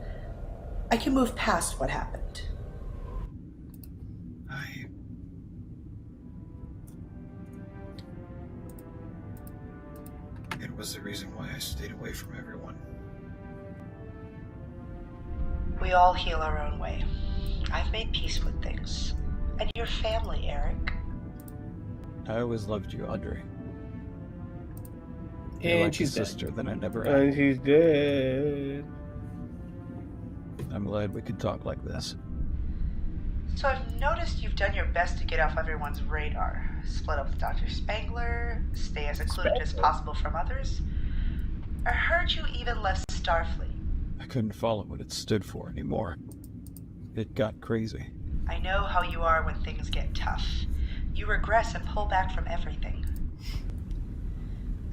I can move past what happened. It was the reason why I stayed away from everyone. We all heal our own way. I've made peace with things. And your family, Eric. I always loved you, Audrey. And You're like she's a dead. sister that I never had. And she's dead. I'm glad we could talk like this. So I've noticed you've done your best to get off everyone's radar. Split up with Dr. Spangler, stay as secluded as possible from others. I heard you even left Starfleet. I couldn't follow what it stood for anymore. It got crazy. I know how you are when things get tough. You regress and pull back from everything.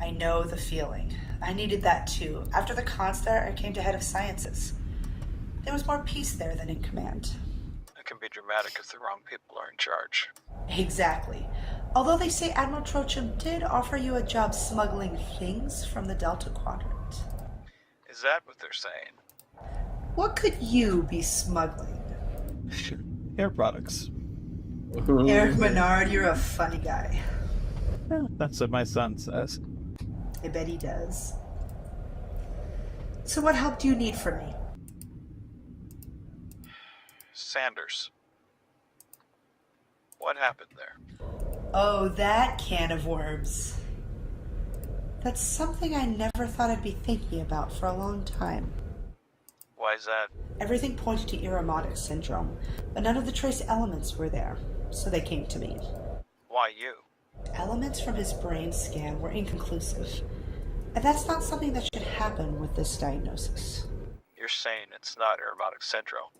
I know the feeling. I needed that too. After the Constar, I came to head of sciences. There was more peace there than in command. It can be dramatic if the wrong people are in charge. Exactly. Although they say Admiral Trochum did offer you a job smuggling things from the Delta Quadrant. Is that what they're saying? What could you be smuggling? Air products. Eric Menard, you're a funny guy. That's what my son says. I bet he does. So what help do you need from me? Sanders. What happened there? Oh, that can of worms. That's something I never thought I'd be thinking about for a long time. Why is that? Everything pointed to Irremotic syndrome, but none of the trace elements were there, so they came to me. Why you? Elements from his brain scan were inconclusive, and that's not something that should happen with this diagnosis. You're saying it's not aerobotic syndrome.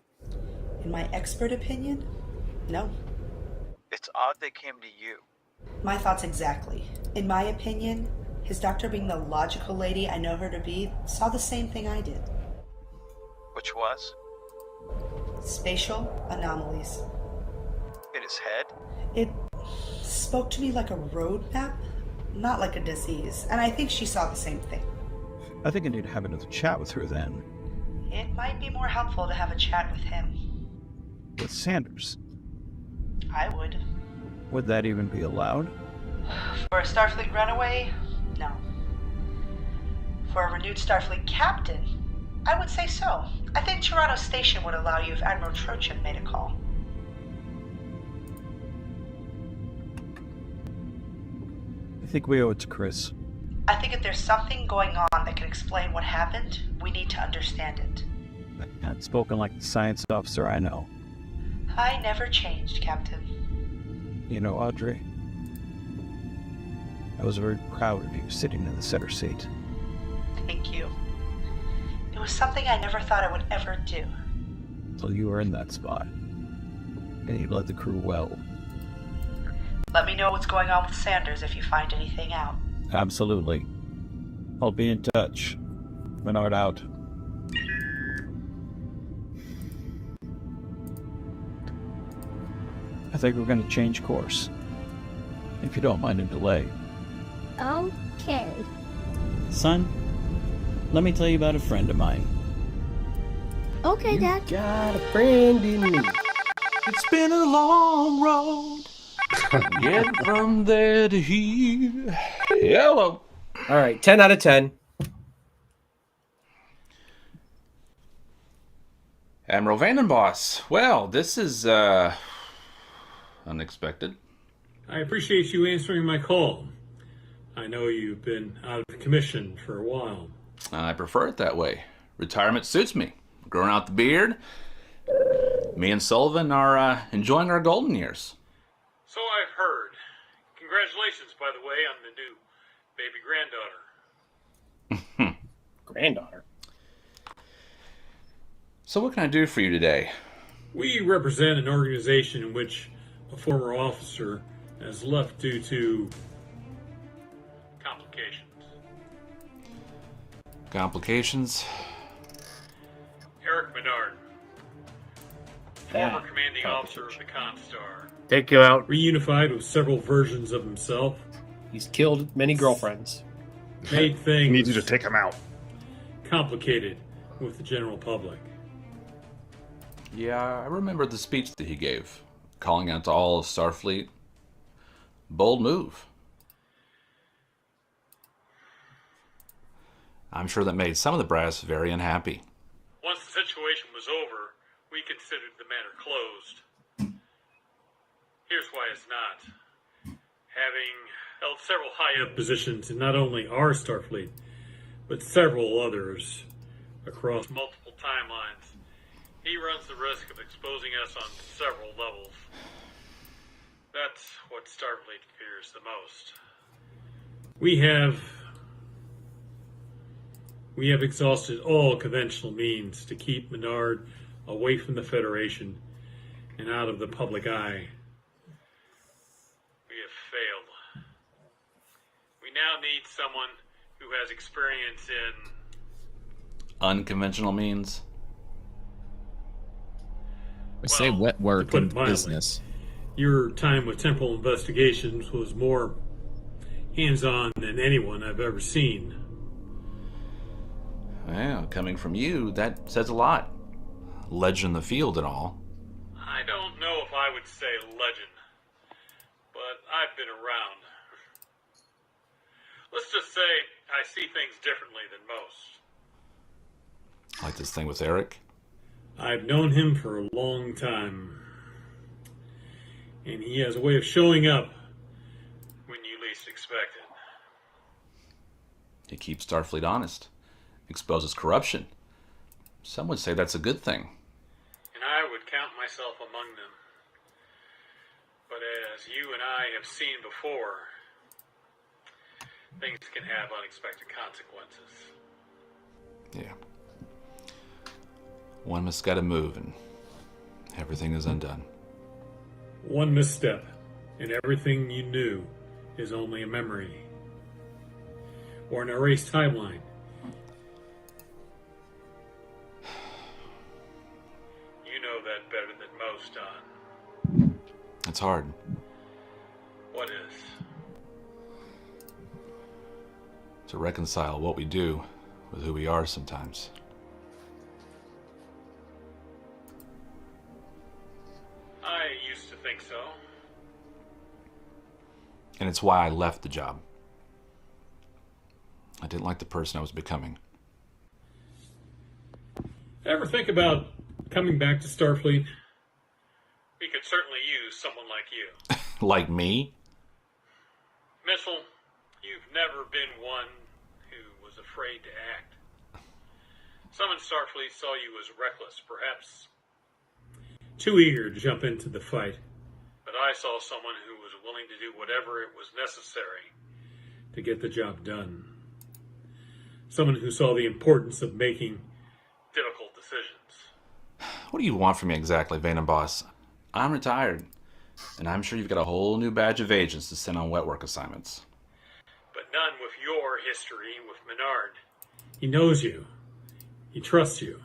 In my expert opinion, no. It's odd they came to you. My thoughts exactly. In my opinion, his doctor, being the logical lady I know her to be, saw the same thing I did. Which was? Spatial anomalies. It his head? It spoke to me like a roadmap, not like a disease. And I think she saw the same thing. I think I need to have another chat with her then. It might be more helpful to have a chat with him. With Sanders. I would. Would that even be allowed? For a Starfleet runaway? No. For a renewed Starfleet captain? I would say so. I think Toronto Station would allow you if Admiral Trochen made a call. I think we owe it to Chris. I think if there's something going on that can explain what happened, we need to understand it. Not spoken like the science officer I know. I never changed, Captain. You know, Audrey, I was very proud of you sitting in the center seat. Thank you. It was something I never thought I would ever do. Till you were in that spot. And you led the crew well. Let me know what's going on with Sanders if you find anything out. Absolutely. I'll be in touch. Menard out. I think we're going to change course. If you don't mind a delay. Okay. Son, let me tell you about a friend of mine. Okay, Dad. Got a friend in me. It's been a long road. Get from there to here. Hello. All right, 10 out of 10. Admiral Vandenboss. Well, this is unexpected. I appreciate you answering my call. I know you've been out of commission for a while. I prefer it that way. Retirement suits me. Growing out the beard. Me and Sullivan are enjoying our golden years. So I've heard. Congratulations, by the way, on the new baby granddaughter. Granddaughter? So what can I do for you today? We represent an organization in which a former officer has left due to complications. Complications? Eric Menard, former commanding officer of the Constar. Take you out. Reunified with several versions of himself. He's killed many girlfriends. Made things Need you to take him out. complicated with the general public. Yeah, I remember the speech that he gave, calling out to all of Starfleet. Bold move. I'm sure that made some of the brass very unhappy. Once the situation was over, we considered the matter closed. Here's why it's not. Having held several high-up positions in not only our Starfleet, but several others across multiple timelines, he runs the risk of exposing us on several levels. That's what Starfleet fears the most. We have exhausted all conventional means to keep Menard away from the Federation and out of the public eye. We have failed. We now need someone who has experience in Unconventional means? I say wet work put in it mildly. business. Your time with Temple Investigations was more hands-on than anyone I've ever seen. Well, coming from you, that says a lot. Legend in the field and all. I don't know if I would say legend, but I've been around. Let's just say I see things differently than most. Like this thing with Eric? I've known him for a long time, and he has a way of showing up when you least expect it. He keeps Starfleet honest. Exposes corruption. Some would say that's a good thing. And I would count myself among them. But as you and I have seen before, things can have unexpected consequences. Yeah. One misguided move and everything is undone. One misstep, and everything you knew is only a memory. Or an erased timeline. You know that better than most, Don. It's hard. What is? To reconcile what we do with who we are sometimes. I used to think so. And it's why I left the job. I didn't like the person I was becoming. Ever think about coming back to Starfleet? We could certainly use someone like you. Like me? Mitchell, you've never been one who was afraid to act. Some in Starfleet saw you as reckless, perhaps too eager to jump into the fight. But I saw someone who was willing to do whatever it was necessary to get the job done. Someone who saw the importance of making difficult decisions. What do you want from me exactly, Vayner Boss? I'm retired, and I'm sure you've got a whole new batch of agents to send on wet work assignments. But none with your history with Menard. He knows you. He trusts you.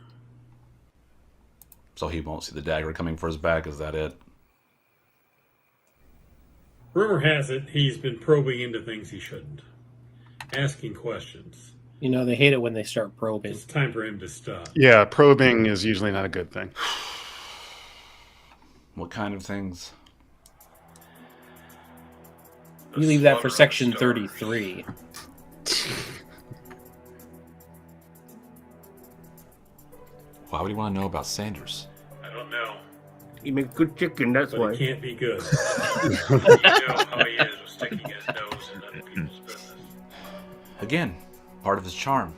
So he won't see the dagger coming for his back, is that it? Rumor has it he's been probing into things he shouldn't. Asking questions. You know, they hate it when they start probing. It's time for him to stop. Yeah, probing is usually not a good thing. What kind of things? You leave that for section 33. Why would you want to know about Sanders? I don't know. He makes good chicken, that's But why. it can't be good. You know how he is with sticking his nose in other people's business. Again, part of his charm.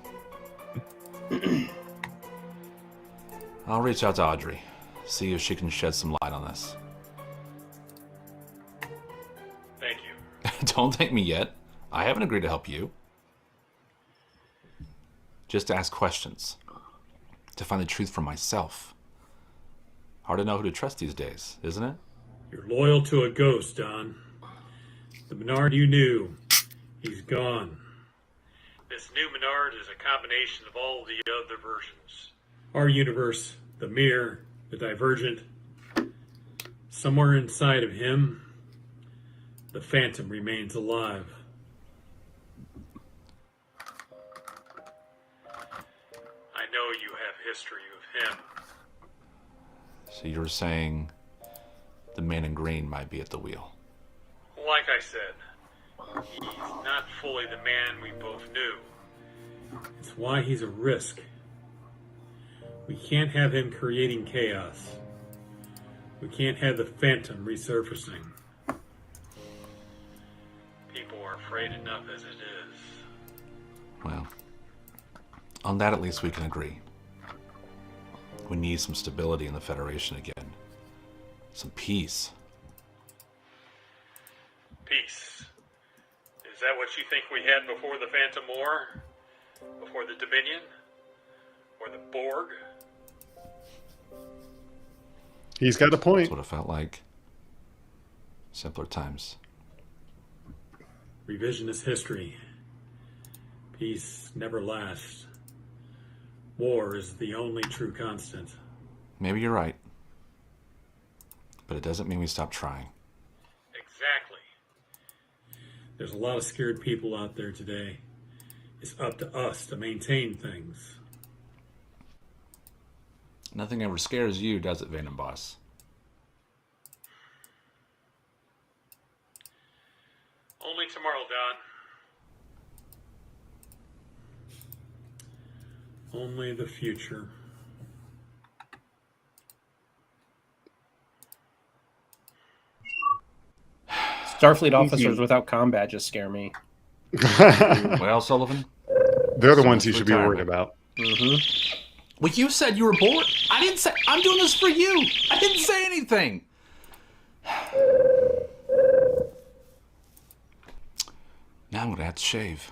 I'll reach out to Audrey, see if she can shed some light on this. Thank you. Don't thank me yet. I haven't agreed to help you. Just to ask questions. To find the truth for myself. Hard to know who to trust these days, isn't it? You're loyal to a ghost, Don. The Menard you knew, he's gone. This new Menard is a combination of all the other versions. Our universe, the mirror, the divergent. Somewhere inside of him, the Phantom remains alive. I know you have history with him. So you're saying the man in green might be at the wheel. Like I said, he's not fully the man we both knew. It's why he's a risk. We can't have him creating chaos. We can't have the Phantom resurfacing. People are afraid enough as it is. Well, on that at least we can agree. We need some stability in the Federation again. Some peace. Peace. Is that what you think we had before the Phantom War? Before the Dominion? Or the Borg? He's got a point. That's what it felt like. Simpler times. Revisionist history. Peace never lasts. War is the only true constant. Maybe you're right. But it doesn't mean we stop trying. Exactly. There's a lot of scared people out there today. It's up to us to maintain things. Nothing ever scares you, does it, Vayner Boss? Only tomorrow, Don. Only the future. Starfleet officers without comm badges scare me. Well, Sullivan? They're the ones you should be worried about. Mm-hmm. Well, you said you were bored. I didn't say... I'm doing this for you. I didn't say anything. Now I'm going to have to shave.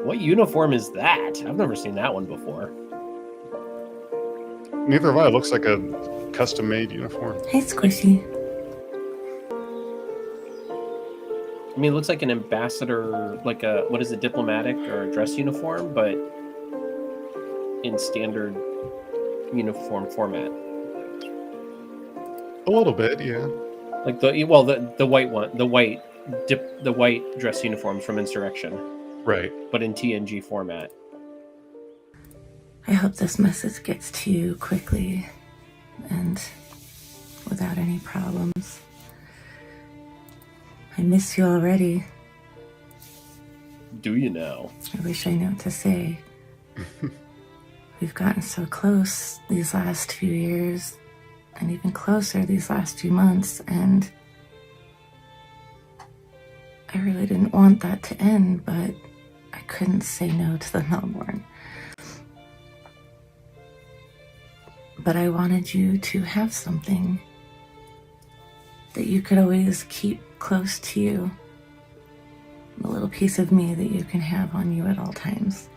What uniform is that? I've never seen that one before. Neither have I. It looks like a custom-made uniform. Hey, Squishy. I mean, it looks like an ambassador, like a, what is it, diplomatic or a dress uniform, but in standard uniform format. A little bit, yeah. Like the white one, the white dress uniforms from Insurrection. Right. But in TNG format. I hope this message gets to you quickly and without any problems. I miss you already. Do you now? I wish I knew what to say. We've gotten so close these last few years, and even closer these last few months, and I really didn't want that to end, but I couldn't say no to the Melbourne. But I wanted you to have something that you could always keep close to you. A little piece of me that you can have on you at all times.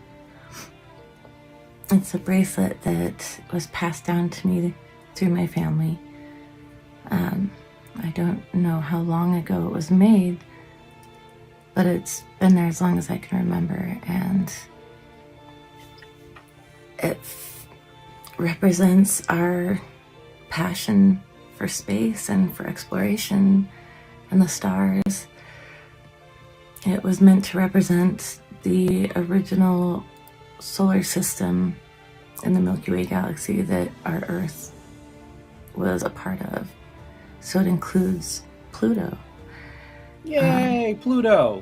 It's a bracelet that was passed down to me through my family. I don't know how long ago it was made, but it's been there as long as I can remember, and it represents our passion for space and for exploration and the stars. It was meant to represent the original solar system in the Milky Way galaxy that our Earth was a part of. So it includes Pluto. Yay, Pluto!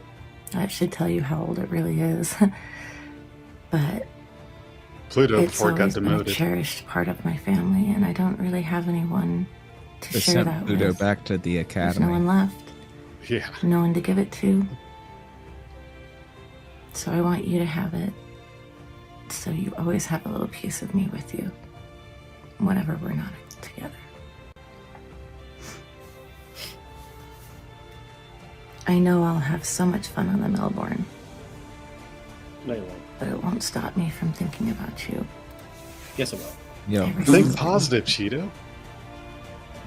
That should tell you how old it really is. But Pluto it's before it got always been a demoted. cherished part of my family, and I don't really have anyone to They share sent that Pluto with. back to the There's academy. no one left. Yeah. No one to give it to. So I want you to have it, so you always have a little piece of me with you whenever we're not together. I know I'll have so much fun on the Melbourne, No, you won't. but it won't stop me from thinking about you. Yes, it will. Yo, Every Think single day. positive, Cheeto.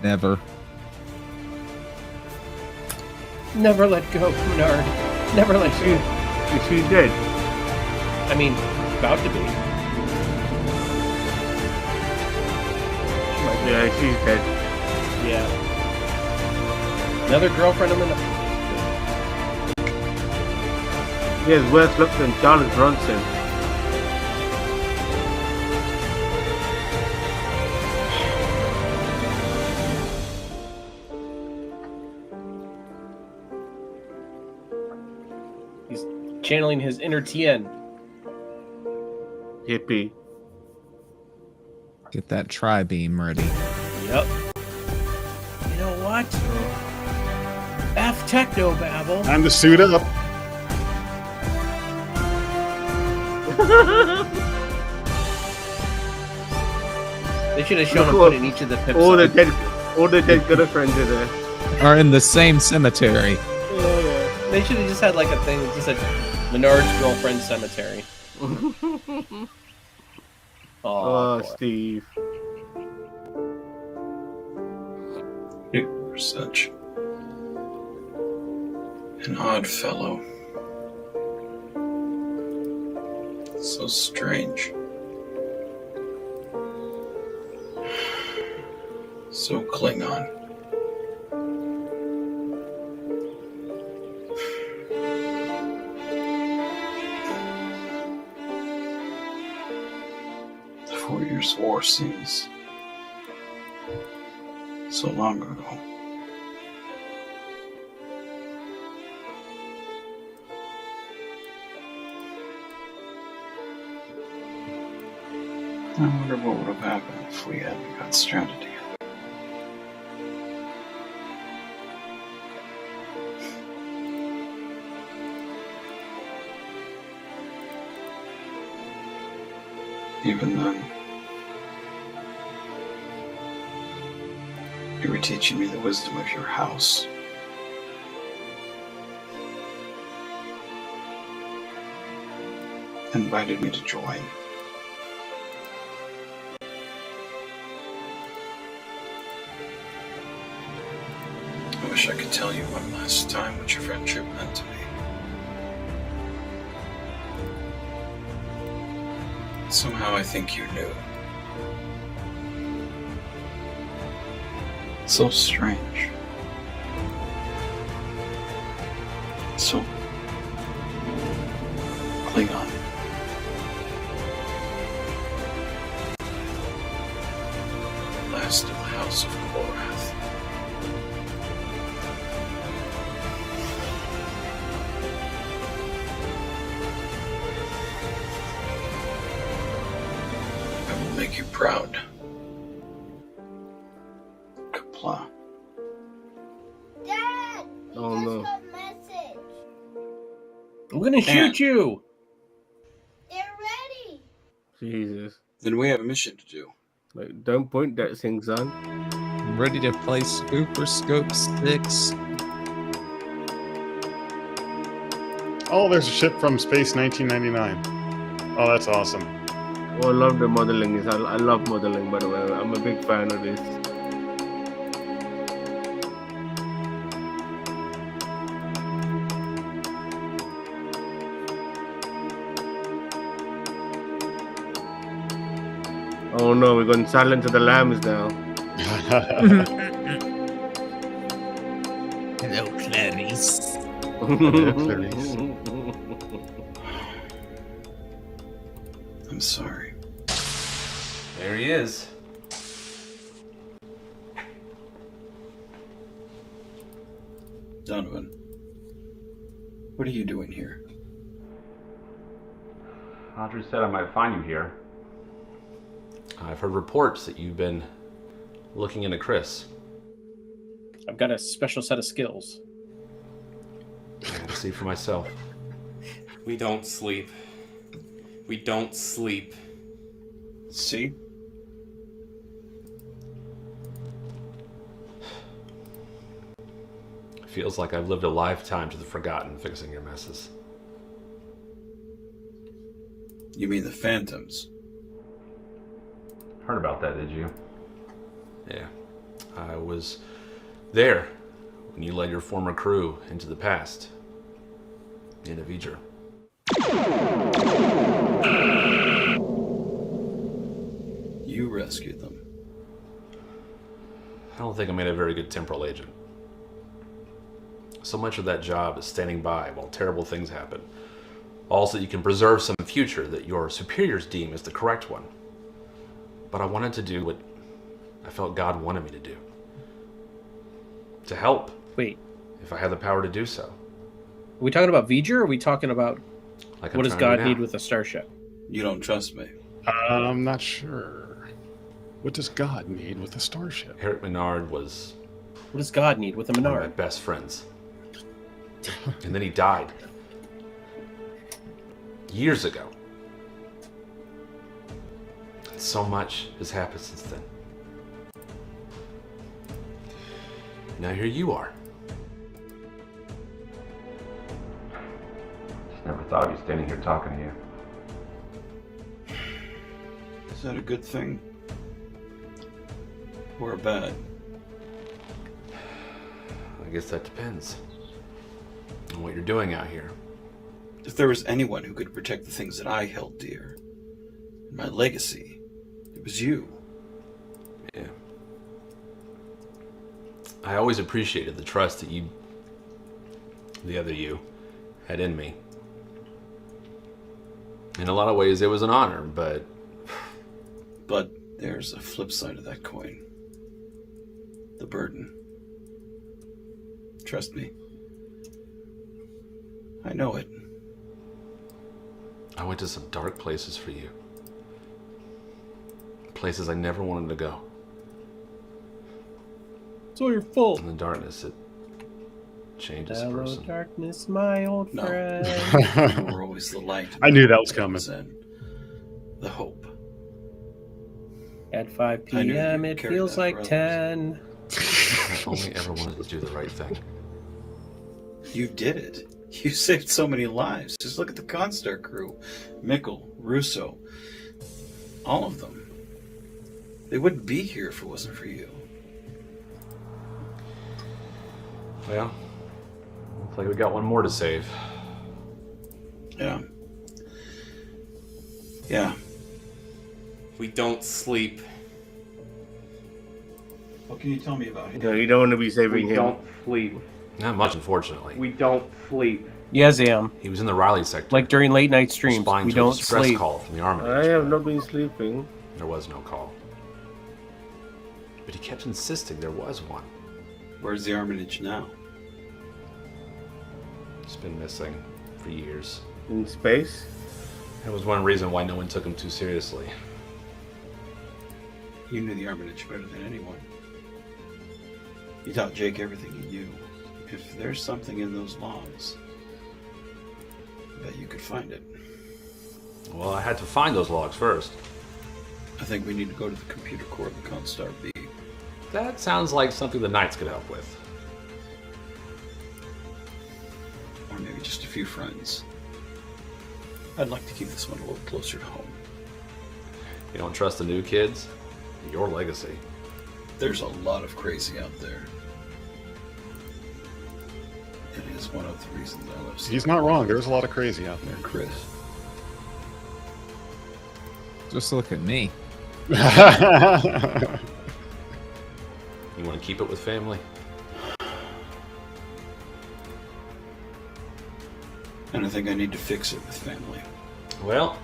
never. Never let go, Bernard. Never let go. Is she dead? I mean, about to be. Yeah, she's dead. Yeah. Another girlfriend in the... He has worse looks than Charles Bronson. He's channeling his inner Tien. Hippie. Get that tri-beam ready. Yep. You know what? F Technobabble. Time to suit up. They should have shown him Look, putting each of the pips all on. the dead girlfriends are there. Are in the same cemetery. Yeah. They should have just had like a thing that just said Menard's girlfriend cemetery. Oh, Steve. You were such an odd fellow. So strange. So Klingon. The 4 Years' War seems so long ago. I wonder what would have happened if we hadn't got stranded together. Even then, you were teaching me the wisdom of your house. Invited me to join. I was wish I could tell you one last time what your friendship meant to me. Somehow I think you knew. It's so strange. So Klingon. Last of the House of Korath. I will make you proud. Kapla. Dad, we Oh, just no. got a message. I'm gonna shoot you. They're ready. Jesus. Then we have a mission to do. Like, don't point that thing, son. I'm ready to play Super Scope 6. Oh, there's a ship from Space 1999. Oh, that's awesome. Oh, I love the modeling. I love modeling, by the way. I'm a big fan of this. Oh no, we're going silent to the lambs now. Hello, Clarice. I'm sorry. There he is. Donovan, what are you doing here? Audrey said I might find you here. I've heard reports that you've been looking into Chris. I've got a special set of skills. I gotta see for myself. We don't sleep. We don't sleep. See? Feels like I've lived a lifetime to the forgotten fixing your messes. You mean the Phantoms? Heard about that, did you? Yeah. I was there when you led your former crew into the past. In Avija. You rescued them. I don't think I made a very good temporal agent. So much of that job is standing by while terrible things happen. All so that you can preserve some future that your superiors deem as the correct one. But I wanted to do what I felt God wanted me to do. To help. Wait. If I had the power to do so. Are we talking about V'ger, or are we talking about Like what I'm does trying to God do now. need with a starship? You don't trust me. I'm not sure. What does God need with a starship? Eric Menard was... What does God need with a one of my Menard? best friends. And then he died. Years ago. And so much has happened since then. Now here you are. Just never thought I'd be standing here talking to you. Is that a good thing? Or bad? I guess that depends on what you're doing out here. If there was anyone who could protect the things that I held dear, my legacy, it was you. Yeah. I always appreciated the trust that you, the other you, had in me. In a lot of ways, it was an honor, but... But there's a flip side of that coin. The burden. Trust me. I know it. I went to some dark places for you. Places I never wanted to go. It's all your fault. In the darkness, it changes a Hello, person. darkness, my old No. friend. You were always the light. I knew that was coming. The hope. At 5 I knew p.m., you'd it carry feels that like for others. 10. I only ever wanted to do the right thing. You did it. You saved so many lives. Just look at the Constar crew. Mikkel, Russo. All of them. They wouldn't be here if it wasn't for you. Well, looks like we got one more to save. Yeah. Yeah. We don't sleep. What can you tell me about him? No, you don't want to be saving We him. don't sleep. Not much, unfortunately. We don't sleep. Yeah, Zam. He was in the Riley sector. Like during late night streams, responding we to a don't distress sleep. call from the Army. I have not been sleeping. There was no call. But he kept insisting there was one. Where's the Armitage now? It's been missing for years. In space? That was one reason why no one took him too seriously. You knew the Armitage better than anyone. You taught Jake everything he knew. If there's something in those logs, I bet you could find it. Well, I had to find those logs first. I think we need to go to the computer core of the Constar B. That sounds like something the Knights could help with. Or maybe just a few friends. I'd like to keep this one a little closer to home. You don't trust the new kids? Your legacy. There's a lot of crazy out there. It is one of the reasons I love He's not wrong. There's a lot of crazy out there. Chris. Just look at me. You want to keep it with family? And I think I need to fix it with family. Well,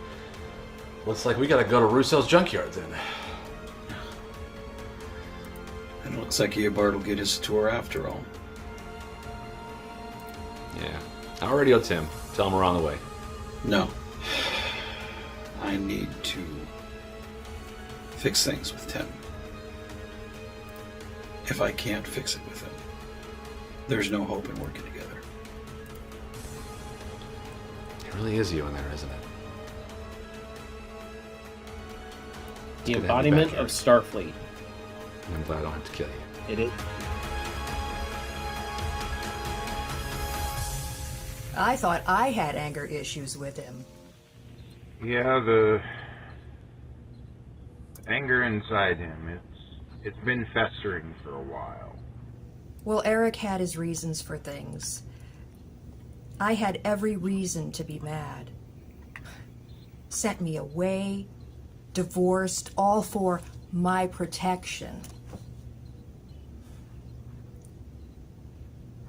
looks like we gotta go to Russo's junkyard then. And it looks like Eobard will get his tour after all. Yeah. I'll radio Tim. Tell him we're on the way. No. I need to fix things with Tim. If I can't fix it with him, there's no hope in working together. It really is you in there, isn't it? The embodiment of Starfleet. I'm glad I don't have to kill you. It is. I thought I had anger issues with him. Yeah, the anger inside him, it's been festering for a while. Well, Eric had his reasons for things. I had every reason to be mad. Sent me away, divorced, all for my protection.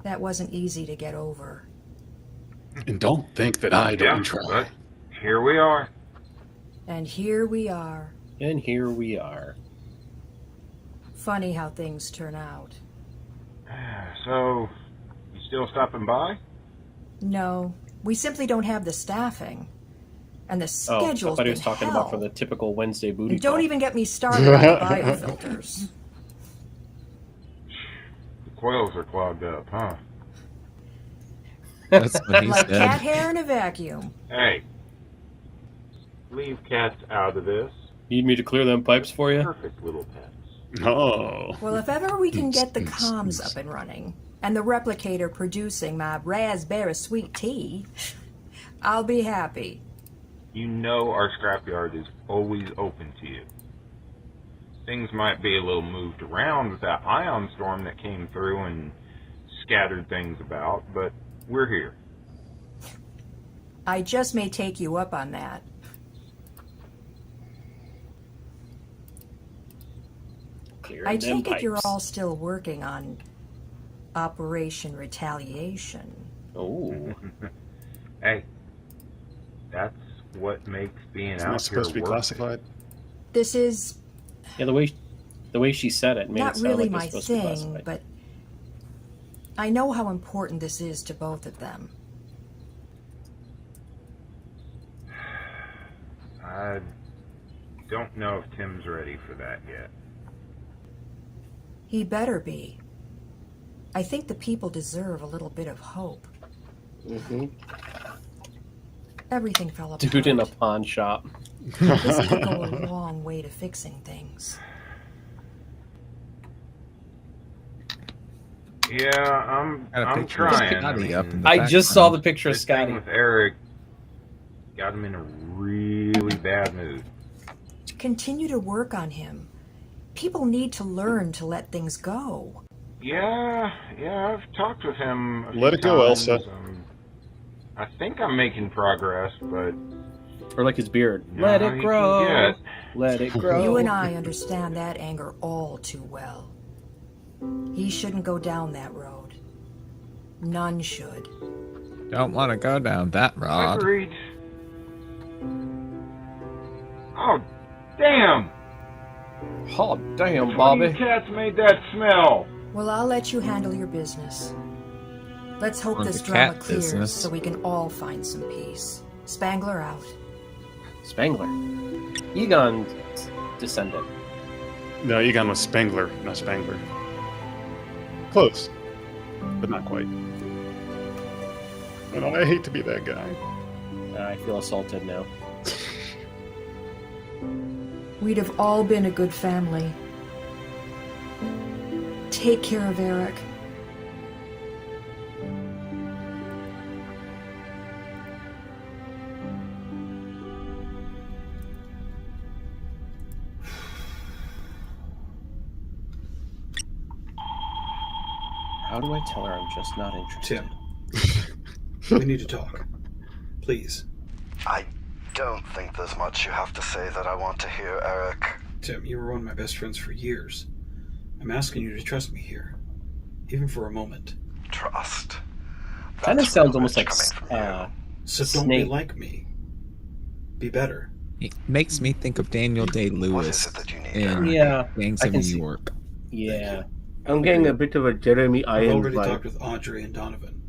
That wasn't easy to get over. And don't think that I don't try. But here we are. And here we are. And here we are. Funny how things turn out. So, you still stopping by? No, we simply don't have the staffing. And the I schedule's thought he been was talking hell. about for the typical Wednesday booty And don't call. even get me started on the biofilters. The coils are clogged up, huh? That's what he Like said. cat hair in a vacuum. Hey, leave cats out of this. Need me to clear them pipes for you? Perfect little pets. Oh. Well, if ever we can get the comms up and running, and the replicator producing my raspberry sweet tea, I'll be happy. You know our scrapyard is always open to you. Things might be a little moved around with that ion storm that came through and scattered things about, but we're here. I just may take you up on that. I take it you're all still working on Operation Retaliation. Oh. Hey, that's what makes being Isn't out that supposed to here be work. classified? This is Yeah, the way she said it made not it sound really like my it was supposed to be thing, classified. but I know how important this is to both of them. I don't know if Tim's ready for that yet. He better be. I think the people deserve a little bit of hope. Mm-hmm. Everything fell apart. Dude in a pawn shop. This could go a long way to fixing things. Yeah, I'm trying. I just saw the picture of This thing Scotty. with Eric got him in a really bad mood. Continue to work on him. People need to learn to let things go. Yeah, I've talked with him a few Let it go, times. Elsa. I think I'm making progress, but... Or like his beard. No, Let it you grow. can get. Let it grow. You and I understand that anger all too well. He shouldn't go down that road. None should. Don't want to go down that road. Agreed. Oh, damn! Oh, damn, Which one Bobby. of you cats made that smell? Well, I'll let you handle your business. Let's hope On this the drama cat clears business. so we can all find some peace. Spangler out. Spangler. Egon descendant. No, Egon was Spangler, not Spangler. Close, but not quite. I know, I hate to be that guy. I feel assaulted now. We'd have all been a good family. Take care of Eric. How do I tell her I'm just not interested? Tim, we need to talk. Please. I don't think there's much you have to say that I want to hear, Eric. Tim, you were one of my best friends for years. I'm asking you to trust me here. Even for a moment. Trust. Kind of sounds almost like So don't Snake. be like me. Be better. It makes me think of Daniel Day-Lewis in Yeah, Gangs I of can New see- York. Yeah. I'm getting a bit of a Jeremy I've Irons already vibe. talked with Audrey and Donovan.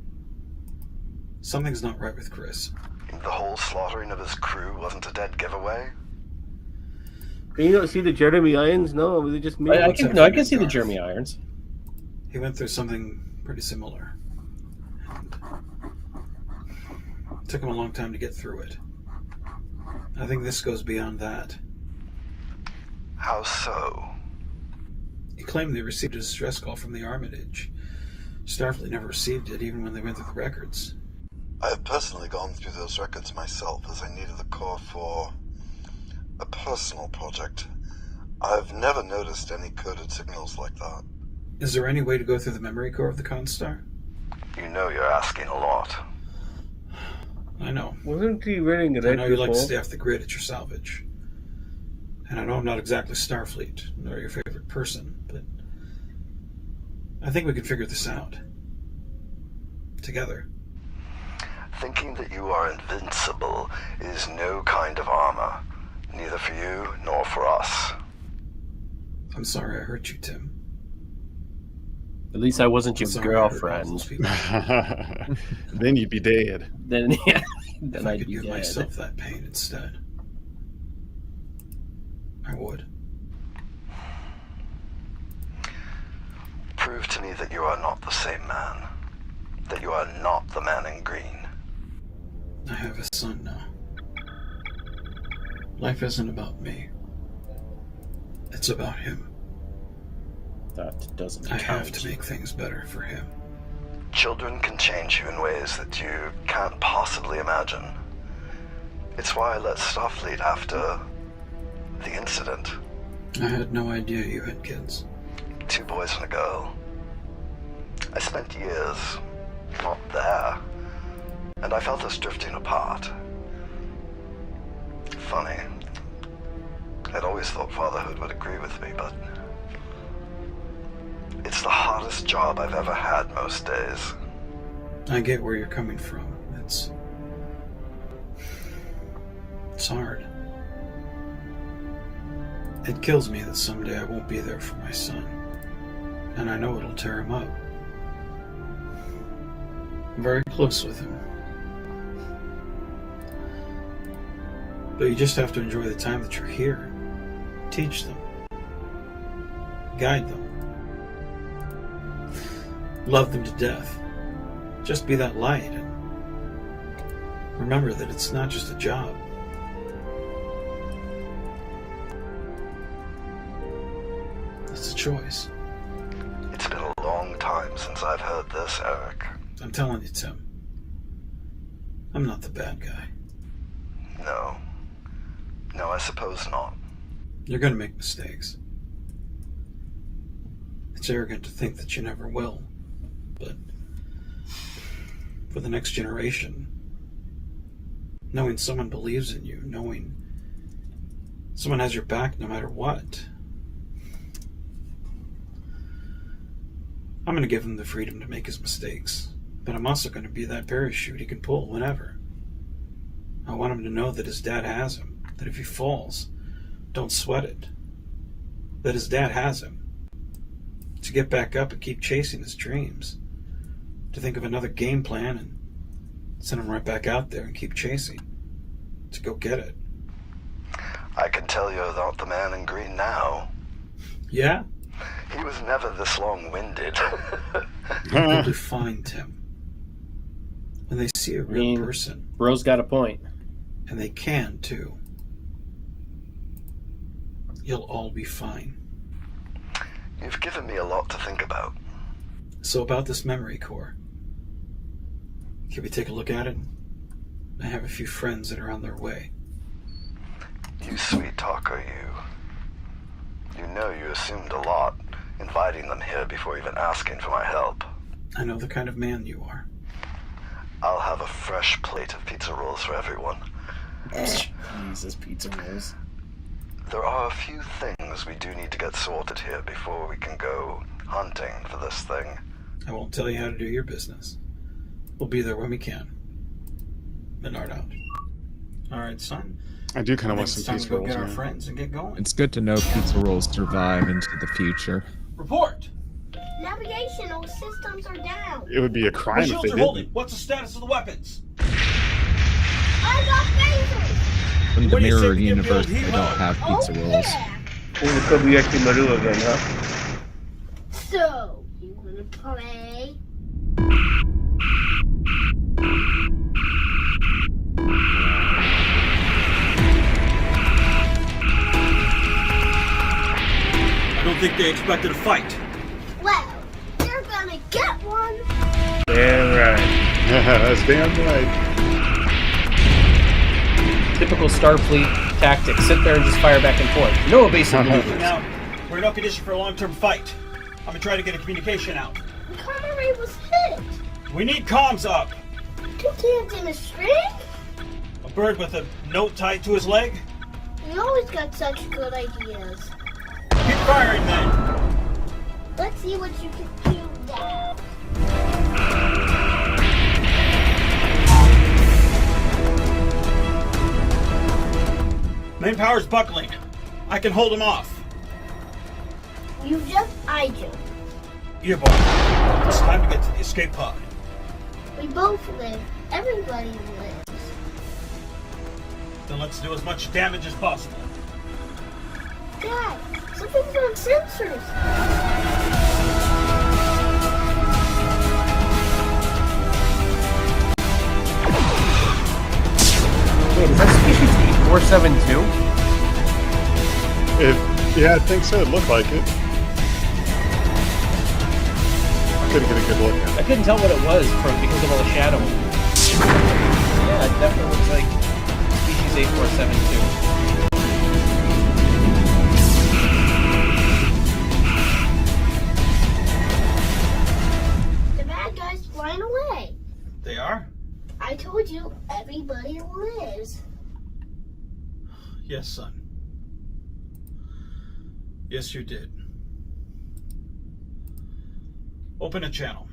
Something's not right with Chris. The whole slaughtering of his crew wasn't a dead giveaway? Can you not see the Jeremy Irons? No, was it just me? I can see the Jeremy Irons. He went through something pretty similar. It took him a long time to get through it. I think this goes beyond that. How so? He claimed they received a distress call from the Armitage. Starfleet never received it, even when they went through the records. I have personally gone through those records myself, as I needed the core for a personal project. I've never noticed any coded signals like that. Is there any way to go through the memory core of the Constar? You know you're asking a lot. I know. Wasn't he wearing I red know you like to before? stay off the grid at your salvage. And I know I'm not exactly Starfleet, nor your favorite person, but I think we can figure this out. Together. Thinking that you are invincible is no kind of armor, neither for you nor for us. I'm sorry I hurt you, Tim. At least I wasn't your Sorry I hurt all girlfriend. those people. Then you'd be dead. Then yeah, If then I I'd could be give dead. myself that pain instead, I would. Prove to me that you are not the same man. That you are not the man in green. I have a son now. Life isn't about me. It's about him. That doesn't I count. have to make things better for him. Children can change you in ways that you can't possibly imagine. It's why I let Starfleet after the incident. I had no idea you had kids. 2 boys and a girl. I spent years not there, and I felt us drifting apart. Funny. I'd always thought fatherhood would agree with me, but it's the hardest job I've ever had most days. I get where you're coming from. It's hard. It kills me that someday I won't be there for my son. And I know it'll tear him up. I'm very close with him. But you just have to enjoy the time that you're here. Teach them. Guide them. Love them to death. Just be that light. And remember that it's not just a job. It's a choice. It's been a long time since I've heard this, Eric. I'm telling you, Tim. I'm not the bad guy. No. No, I suppose not. You're gonna make mistakes. It's arrogant to think that you never will. But for the next generation, knowing someone believes in you, knowing someone has your back no matter what, I'm going to give him the freedom to make his mistakes. But I'm also going to be that parachute he can pull whenever. I want him to know that his dad has him. That if he falls, don't sweat it. That his dad has him. To get back up and keep chasing his dreams. To think of another game plan and send him right back out there and keep chasing. To go get it. I can tell you're not the man in green now. Yeah? He was never this long-winded. You'll be fine, Tim. When they see a real person. Bro's got a point. And they can, too. You'll all be fine. You've given me a lot to think about. So about this memory core. Can we take a look at it? I have a few friends that are on their way. You sweet talker, you. You know you assumed a lot, inviting them here before even asking for my help. I know the kind of man you are. I'll have a fresh plate of pizza rolls for everyone. Jesus, pizza rolls. There are a few things we do need to get sorted here before we can go hunting for this thing. I won't tell you how to do your business. We'll be there when we can. Menard out. All right, son. I do kind of want some pizza rolls. Get our friends and get going. It's good to know pizza rolls survive into the future. Report! Navigational systems are down. It would be a crime if they didn't. What's the status of the weapons? I got phasers. In the mirror universe, they don't have pizza rolls. It could be actually Maru again, huh? So, you wanna play? I don't think they expected a fight. Well, they're gonna get one. Damn right. That's damn right. Typical Starfleet tactic. Sit there and just fire back and forth. No evasive maneuvers. Now, we're in no condition for a long-term fight. I'm gonna try to get a communication out. The comm array was hit. We need comms up. 2 cans in a string? A bird with a note tied to his leg? You always got such good ideas. Keep firing then. Let's see what you can do now. Main power's buckling. I can hold him off. You jump, I jump. Earball. It's time to get to the escape pod. We both live. Everybody lives. Then let's do as much damage as possible. Dad, something's on sensors. Wait, is that species 8472? Yeah, I think so. It looked like it. I couldn't get a good look at it. I couldn't tell what it was because of all the shadowing. Yeah, it definitely looks like species 8472. The bad guys flying away. They are? I told you, everybody lives. Yes, son. Yes, you did. Open a channel.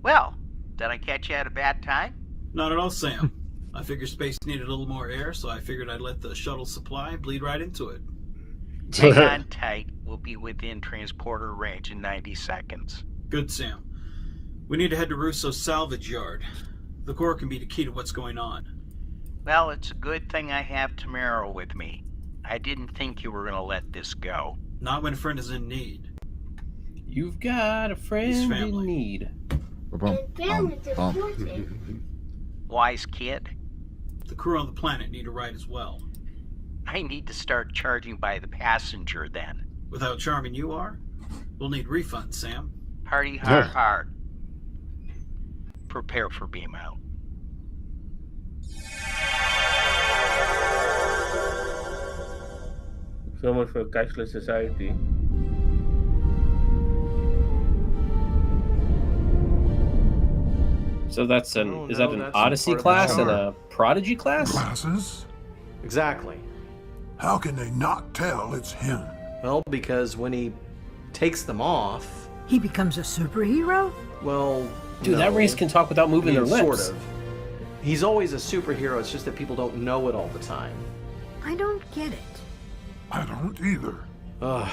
Well, did I catch you at a bad time? Not at all, Sam. I figured space needed a little more air, so I figured I'd let the shuttle supply bleed right into it. Hang on tight. We'll be within transporter range in 90 seconds. Good, Sam. We need to head to Russo's salvage yard. The core can be the key to what's going on. Well, it's a good thing I have Tamara with me. I didn't think you were going to let this go. Not when a friend is in need. You've got a friend in need. And family's important. Wise kid. The crew on the planet need a ride as well. I need to start charging by the passenger then. With how charming you are, we'll need refunds, Sam. Hardy hard hard. Prepare for beam out. So much for cashless society. So that's an is that an Odyssey class and a Prodigy class? Classes? Exactly. How can they not tell it's him? Well, because when he takes them off, he becomes a superhero? Well, dude, no. that race can talk without moving their lips. Sort of. He's always a superhero, it's just that people don't know it all the time. I don't get it. I don't either. Ugh,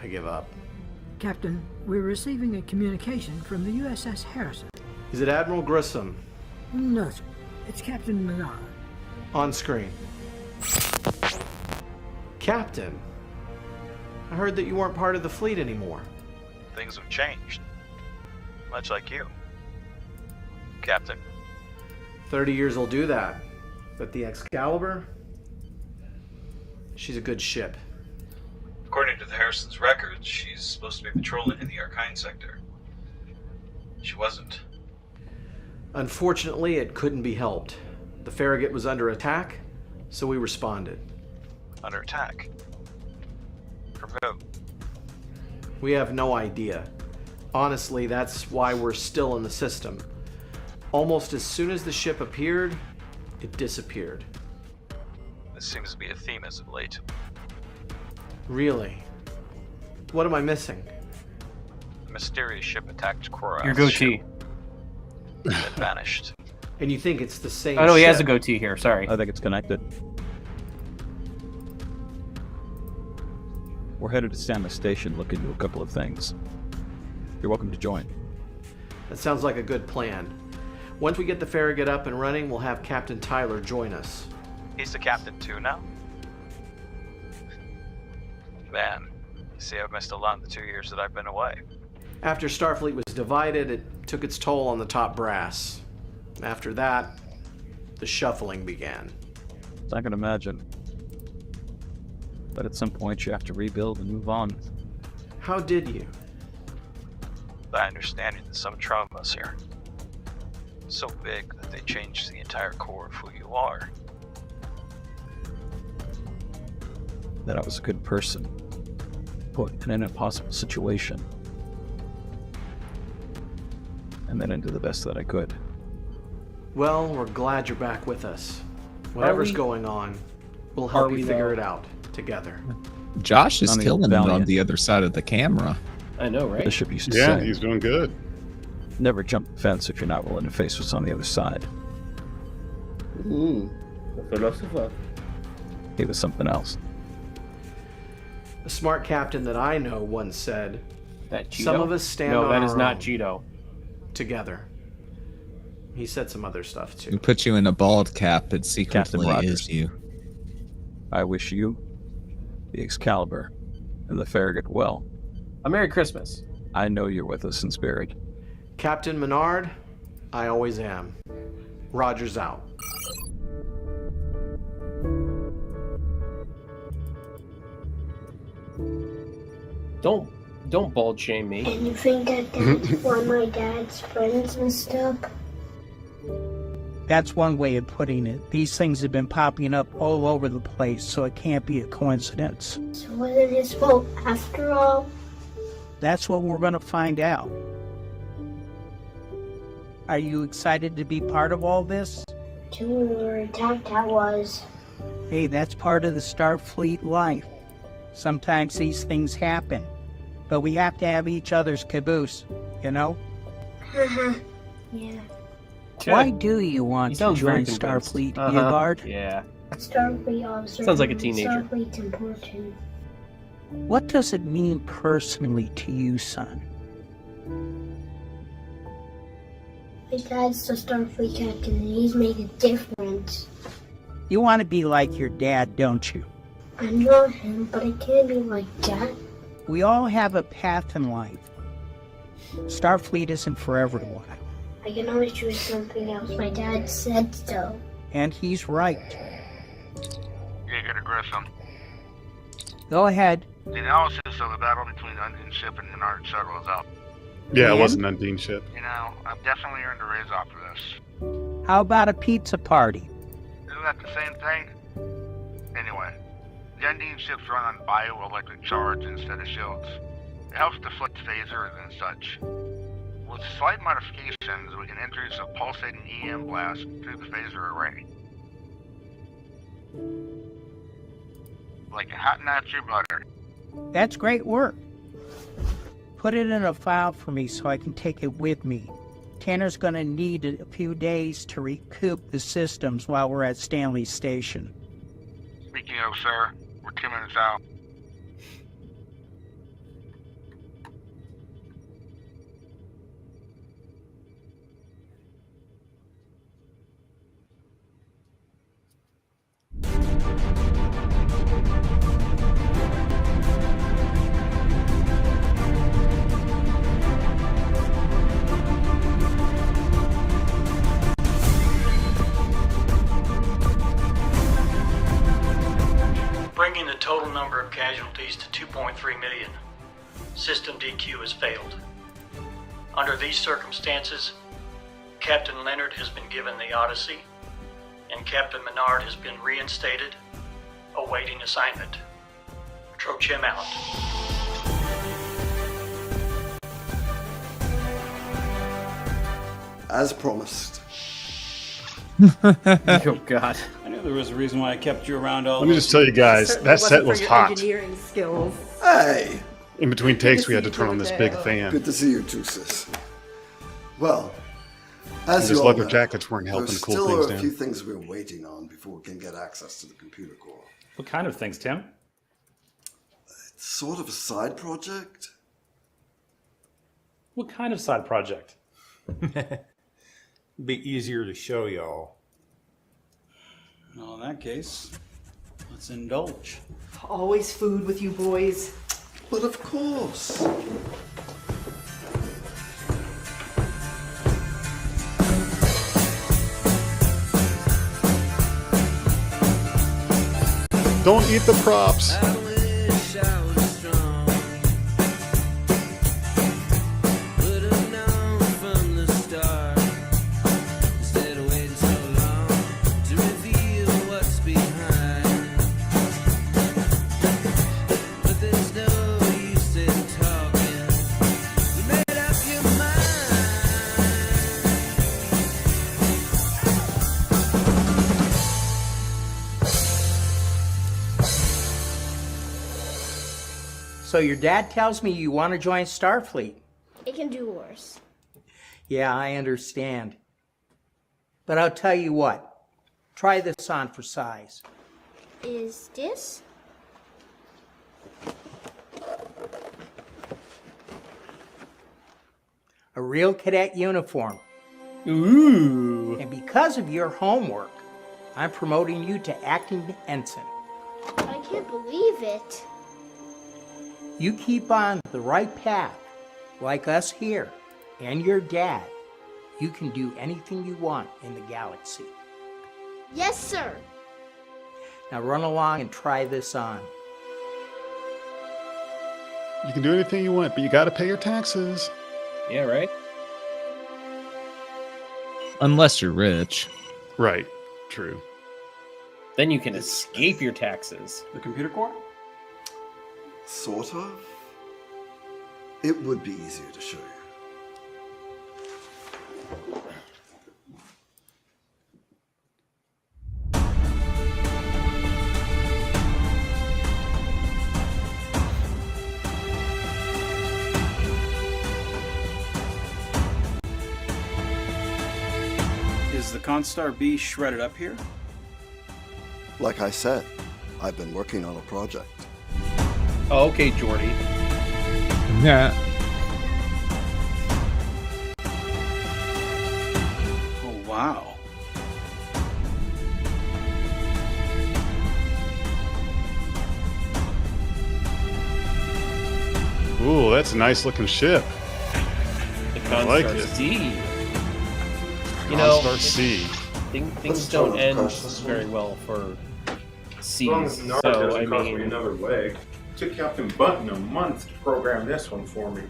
I give up. Captain, we're receiving a communication from the USS Harrison. Is it Admiral Grissom? No, sir. It's Captain Menard. On screen. Captain, I heard that you weren't part of the fleet anymore. Things have changed. Much like you, Captain. 30 years will do that. But the Excalibur? She's a good ship. According to the Harrison's records, she's supposed to be patrolling in the Arkine sector. She wasn't. Unfortunately, it couldn't be helped. The Farragut was under attack, so we responded. Under attack? From who? We have no idea. Honestly, that's why we're still in the system. Almost as soon as the ship appeared, it disappeared. This seems to be a theme as of late. Really? What am I missing? A mysterious ship attacked Korath's Your goatee. It vanished. And you think it's the same Oh no, he ship? has a goatee here, sorry. I think it's connected. We're headed to Samus Station looking into a couple of things. You're welcome to join. That sounds like a good plan. Once we get the Farragut up and running, we'll have Captain Tyler join us. He's the captain too now? Man, you see, I've missed a lot in the 2 years that I've been away. After Starfleet was divided, it took its toll on the top brass. After that, the shuffling began. I can imagine. But at some point you have to rebuild and move on. How did you? I understand that some traumas here. So big that they change the entire core of who you are. That I was a good person, put in an impossible situation, and then into the best that I could. Well, we're glad you're back with us. Whatever's going on, we'll help you figure it out together. Josh is killing it on the other side of the camera. I know, right? Bishop used to Yeah, say, he's doing good. never jump the fence if you're not willing to face what's on the other side. Ooh, a philosopher. He was something else. A smart captain that I know once said, That Cheeto? some of us stand no, on that is our not own, Cheeto. Together. He said some other stuff too. We put you in a bald cap, it Captain secretly Rogers. is you. I wish you, the Excalibur, and the Farragut well. A Merry Christmas. I know you're with us in spirit. Captain Menard, I always am. Rogers out. Don't bald shame me. And you think that that's why my dad's friends messed up? That's one way of putting it. These things have been popping up all over the place, so it can't be a coincidence. So was it his fault after all? That's what we're going to find out. Are you excited to be part of all this? Till we were attacked, I was. Hey, that's part of the Starfleet life. Sometimes these things happen, but we have to have each other's caboose, you know? Yeah. Why do you want to sounds very join convinced. Starfleet, Uh-huh. Bard? Yeah. Starfleet officer. Sounds like a teenager. Starfleet's important. What does it mean personally to you, son? My dad's the Starfleet captain, and he's made a difference. You want to be like your dad, don't you? I'm not him, but I can't be like that. We all have a path in life. Starfleet isn't for everyone, I can always choose something else. My dad said so. and he's right. Yeah, get a Grissom. Go ahead. The analysis of the battle between the Undine ship and the Menard shuttle is out. Yeah, it Man, wasn't Undine ship. You know, I've definitely earned a raise off of this. how about a pizza party? Isn't that the same thing? Anyway, the Undine ships run on bioelectric charge instead of shields. It helps deflect phasers and such. With slight modifications, we can introduce a pulsating EM blast through the phaser array. Like a hot knife through butter. That's great work. Put it in a file for me so I can take it with me. Tanner's gonna need a few days to recoup the systems while we're at Stanley Station. Speaking of, sir, we're 2 minutes out. Bringing the total number of casualties to 2.3 million. System DQ has failed. Under these circumstances, Captain Leonard has been given the Odyssey, and Captain Menard has been reinstated, awaiting assignment. Trochim out. As promised. Oh God! I knew there was a reason why I kept you around all. Let me just tell you guys, that set was hot. Engineering skills. Hey! In between takes, we had to turn on this big fan. Good to see you too, sis. Well, And as those you all leather know, jackets weren't helping there to cool still things are a down. few things we're waiting on before we can get access to the computer core. What kind of things, Tim? It's sort of a side project. What kind of side project? Be easier to show y'all. Well, in that case, let's indulge. Always food with you boys. But of course. Don't eat the props. So your dad tells me you want to join Starfleet. It can do worse. Yeah, I understand. But I'll tell you what. Try this on for size. Is this? A real cadet uniform. Ooh. And because of your homework, I'm promoting you to acting ensign. I can't believe it. You keep on the right path, like us here, and your dad, you can do anything you want in the galaxy. Yes, sir. Now run along and try this on. You can do anything you want, but you got to pay your taxes. Yeah, right? Unless you're rich. Right. True. Then you can escape your taxes. The computer core? Sort of. It would be easier to show you. Is the Constar B shredded up here? Like I said, I've been working on a project. Oh, okay, Jordy. Yeah. Oh, wow. Ooh, that's a nice looking ship. The I like Constar it. C. You know, Constar C. Things don't end very well for C's. So, I mean, another leg. Took Captain Button a month to program this one for me.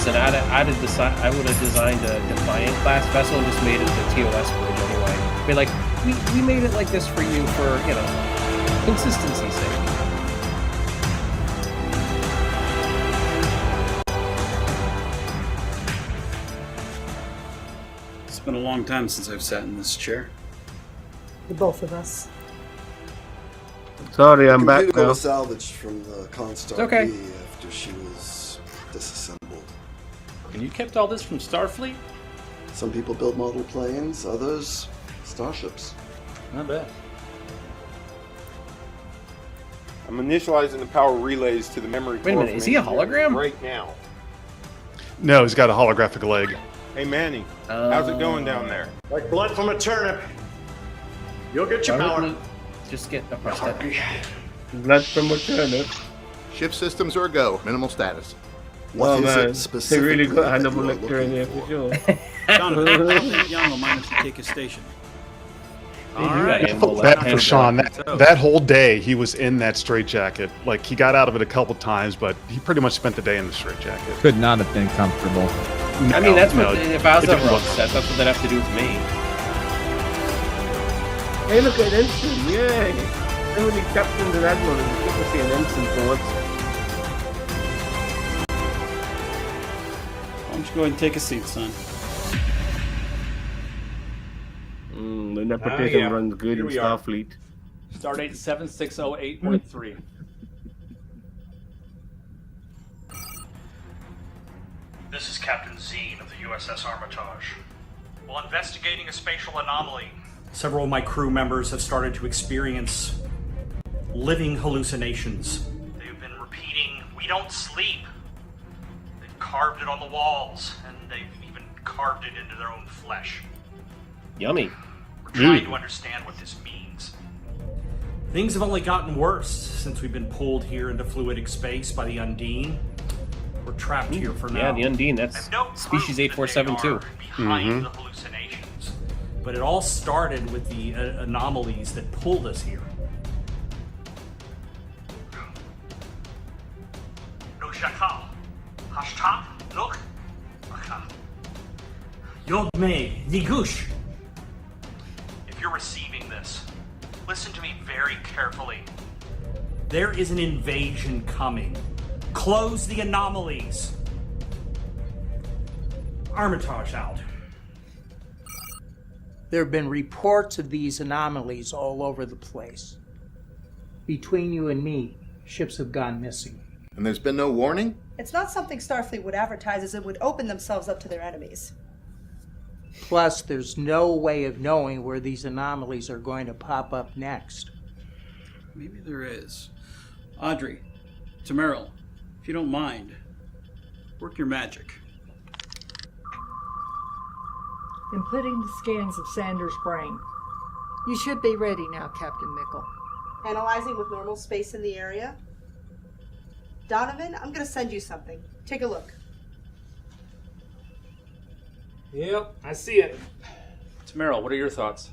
listen, I would have designed a Defiant class vessel and just made it the TOS bridge anyway. Be like, we made it like this for you for, you know, consistency's sake. It's been a long time since I've sat in this chair. The both of us. Sorry, I'm back Computer now. was salvaged from the Constar okay. B after she was disassembled. And you kept all this from Starfleet? Some people build model planes, others starships. Not bad. I'm initializing the power relays to the memory core. Wait a minute, is he a hologram? Right now. No, he's got a holographic leg. Hey, Manny, how's it going down there? Like blood from a turnip. You'll get your power. Just get a prosthetic. Blood from a turnip. Ship systems are a go. Minimal status. Oh man, they specifically really got that Hannibal you are Lecter in here looking for sure. John, I think Young will mind if you take his station. All right. I felt bad for Sean. That whole day he was in that straitjacket. Like, he got out of it a couple times, but he pretty much spent the day in the straitjacket. Could not have been comfortable. I mean, that's what if I was it a didn't rogue look- set, that's what they'd have to do with me. Hey, look at Ensign, yay! So many captains and admirals, it's good to see an ensign for once. Why don't you go ahead and take a seat, son? The nepotism runs good in Here we are. Starfleet. Stardate 7608.3. This is Captain Zine of the USS Armitage. While investigating a spatial anomaly, several of my crew members have started to experience living hallucinations. They've been repeating, "We don't sleep." They've carved it on the walls, and they've even carved it into their own flesh. Yummy. We're trying to understand what this means. Things have only gotten worse since we've been pulled here into fluidic space by the Undine. We're trapped here for now. Yeah, the Undine, that's species 8472. Behind the hallucinations. But it all started with the anomalies that pulled us here. No shakal. Hashtag, look. Yod me, nigush. If you're receiving this, listen to me very carefully. There is an invasion coming. Close the anomalies. Armitage out. There have been reports of these anomalies all over the place. Between you and me, ships have gone missing. And there's been no warning? It's not something Starfleet would advertise as it would open themselves up to their enemies. Plus, there's no way of knowing where these anomalies are going to pop up next. Maybe there is. Audrey, Tameril, if you don't mind, work your magic. Inputting the scans of Sanders' brain. You should be ready now, Captain Mickle. Analyzing with normal space in the area. Donovan, I'm going to send you something. Take a look. Yep, I see it. Tameril, what are your thoughts?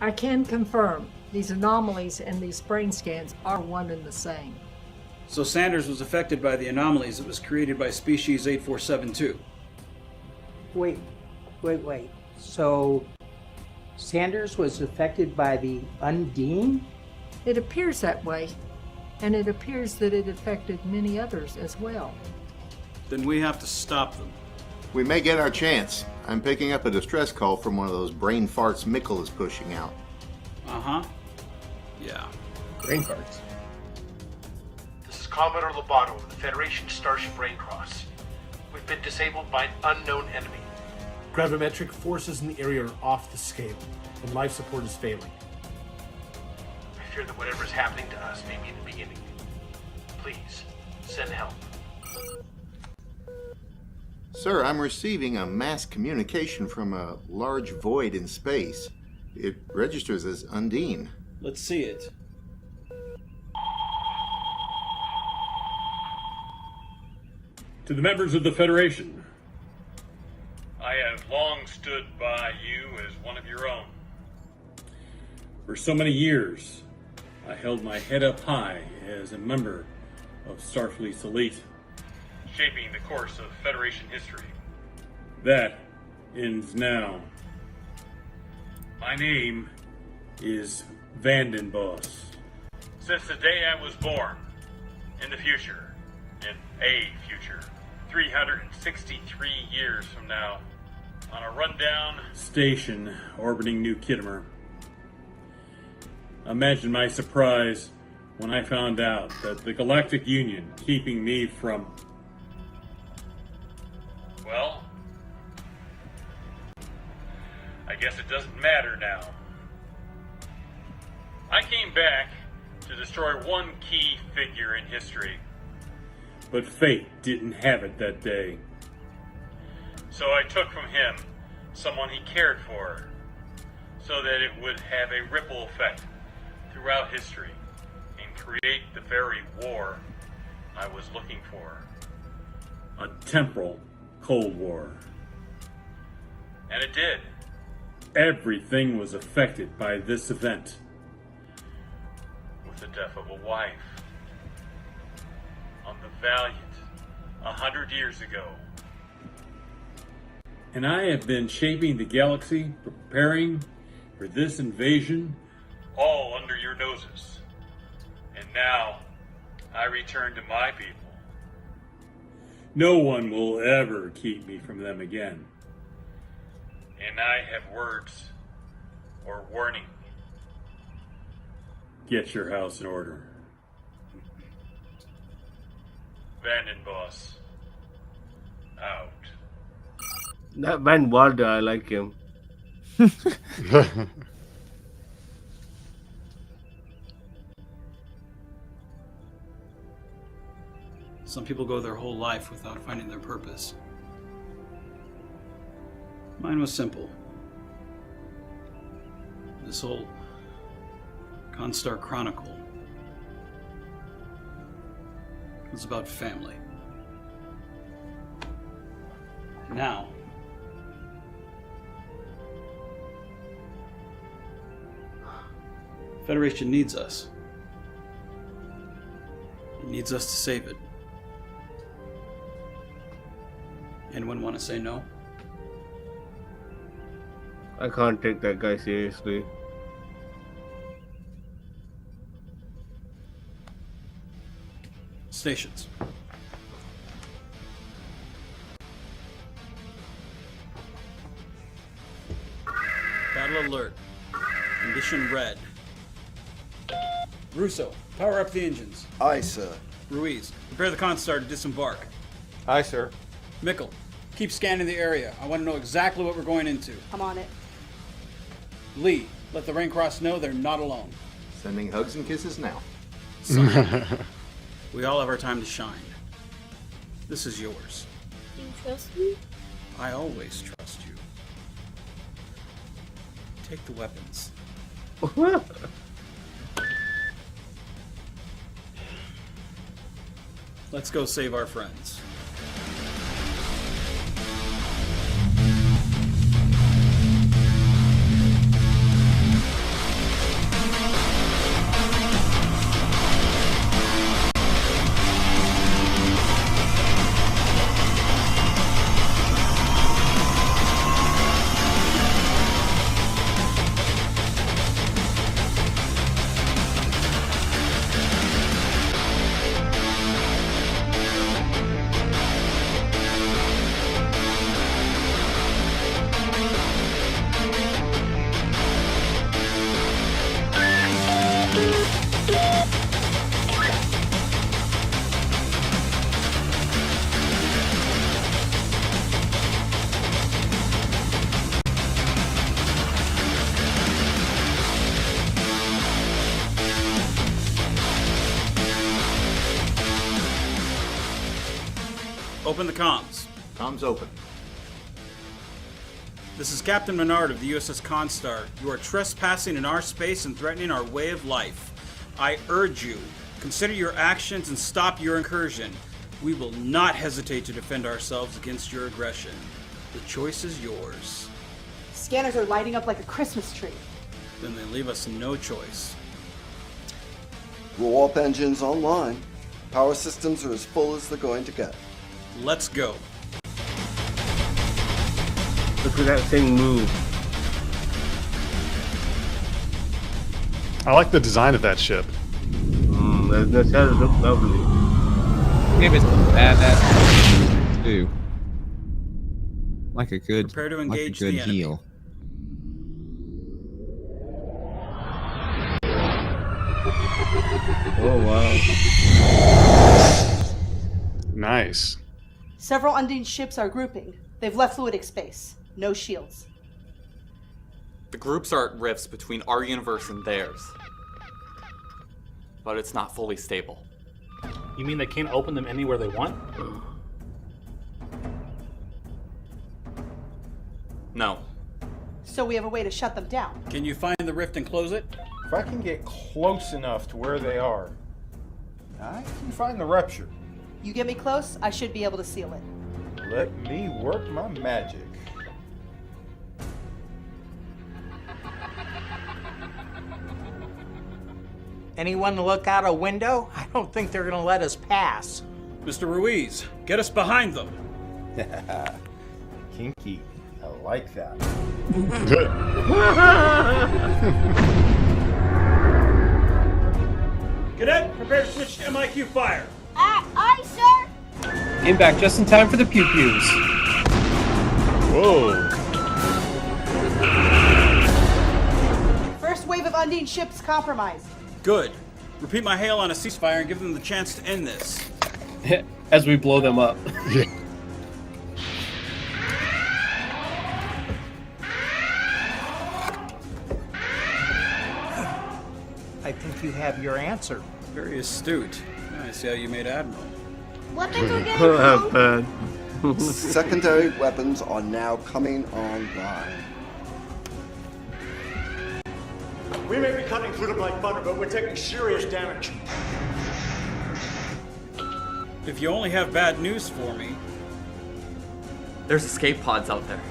I can confirm these anomalies and these brain scans are one and the same. So Sanders was affected by the anomalies that was created by species 8472. Wait. So, Sanders was affected by the Undine? It appears that way, and it appears that it affected many others as well. Then we have to stop them. We may get our chance. I'm picking up a distress call from one of those brain farts Mickle is pushing out. Uh-huh. Yeah. Brain farts. This is Commodore Lobato of the Federation Starship Raycross. We've been disabled by an unknown enemy. Gravimetric forces in the area are off the scale, and life support is failing. I fear that whatever is happening to us may be the beginning. Please, send help. Sir, I'm receiving a mass communication from a large void in space. It registers as Undine. Let's see it. To the members of the Federation, I have long stood by you as one of your own. For so many years, I held my head up high as a member of Starfleet's elite. shaping the course of Federation history. That ends now. My name is Vandenboss. Since the day I was born, in the future, in a future, 363 years from now, on a rundown station orbiting New Kittimer. Imagine my surprise when I found out that the Galactic Union keeping me from... Well, I guess it doesn't matter now. I came back to destroy one key figure in history. But fate didn't have it that day. So I took from him someone he cared for, so that it would have a ripple effect throughout history and create the very war I was looking for. A temporal Cold War. And it did. Everything was affected by this event. With the death of a wife. On the Valiant, 100 years ago. And I have been shaping the galaxy, preparing for this invasion, all under your noses. And now, I return to my people. No one will ever keep me from them again. And I have words, or warning. Get your house in order. Vandenboss. Out. That Van Wilder, I like him. Some people go their whole life without finding their purpose. Mine was simple. This whole Constar Chronicle was about family. Now, Federation needs us. It needs us to save it. Anyone want to say no? I can't take that guy seriously. Stations. Battle alert. Condition red. Russo, power up the engines. Aye, sir. Ruiz, prepare the Constar to disembark. Aye, sir. Mikkel, keep scanning the area. I want to know exactly what we're going into. I'm on it. Lee, let the Raincross know they're not alone. Sending hugs and kisses now. We all have our time to shine. This is yours. Do you trust me? I always trust you. Take the weapons. Let's go save our friends. Open the comms. Comms open. This is Captain Menard of the USS Constar. You are trespassing in our space and threatening our way of life. I urge you, consider your actions and stop your incursion. We will not hesitate to defend ourselves against your aggression. The choice is yours. Scanners are lighting up like a Christmas tree. Then they leave us no choice. Warp engines online. Power systems are as full as they're going to get. Let's go. Look at that thing move. I like the design of that ship. That does look lovely. Give it some badass too. Like a good, Prepare to like a engage good the enemy. heel. Oh wow. Nice. Several Undine ships are grouping. They've left fluidic space. No shields. The groups are at rifts between our universe and theirs. But it's not fully stable. You mean they can't open them anywhere they want? No. So we have a way to shut them down. Can you find the rift and close it? If I can get close enough to where they are, I can find the rupture. You get me close, I should be able to seal it. Let me work my magic. Anyone look out a window? I don't think they're gonna let us pass. Mr. Ruiz, get us behind them. Kinky. I like that. Cadet, prepare to switch to MIQ fire. Aye, sir. Came back just in time for the pew-pews. Whoa. First wave of Undine ships compromised. Good. Repeat my hail on a ceasefire and give them the chance to end this. As we blow them up. I think you have your answer. Very astute. I see how you made Admiral. Weapons are getting low. Secondary weapons are now coming online. We may be cutting through them like butter, but we're taking serious damage. If you only have bad news for me. There's escape pods out there.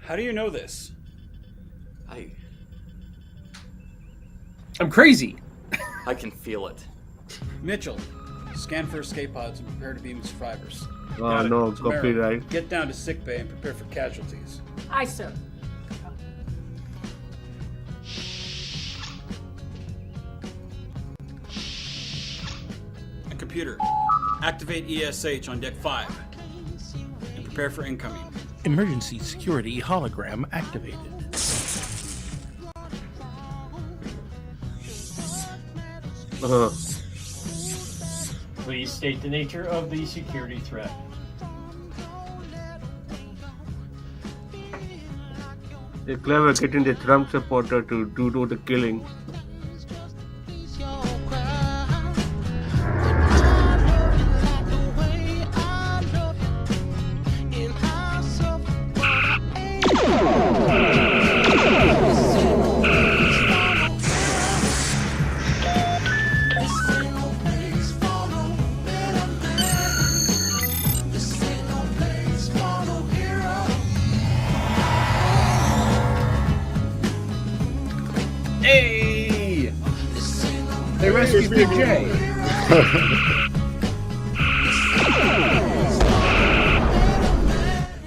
How do you know this? I'm crazy. I can feel it. Mitchell, scan for escape pods and prepare to beam survivors. Oh no, Tamara, copyright. Get down to sickbay and prepare for casualties. Aye, sir. And computer, activate ESH on deck 5 and prepare for incoming. Emergency security hologram activated. Please state the nature of the security threat. They're clever getting the Trump supporter to do the killing. Hey! They rescued Big J.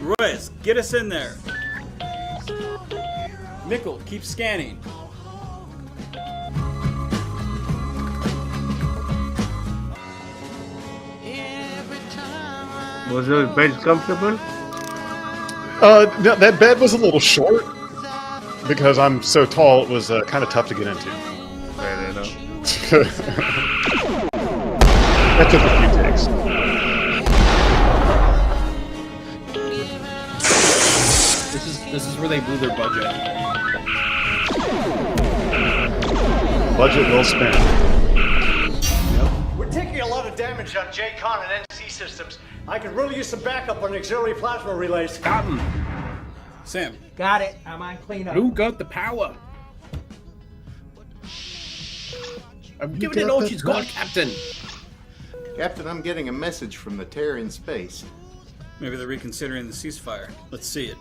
Ruiz, get us in there. Nickel, keep scanning. Was your bed comfortable? No, that bed was a little short because I'm so tall. It was kind of tough to get into. Fair enough. That took a few takes. This is where they blew their budget. Budget well spent. We're taking a lot of damage on JCON and NC systems. I could really use some backup on auxiliary plasma relays. Got him. Sam. Got it. I'm on cleanup. Who got the power? I'm giving it all she's got, Captain. Captain, I'm getting a message from the Terror in space. Maybe they're reconsidering the ceasefire. Let's see it.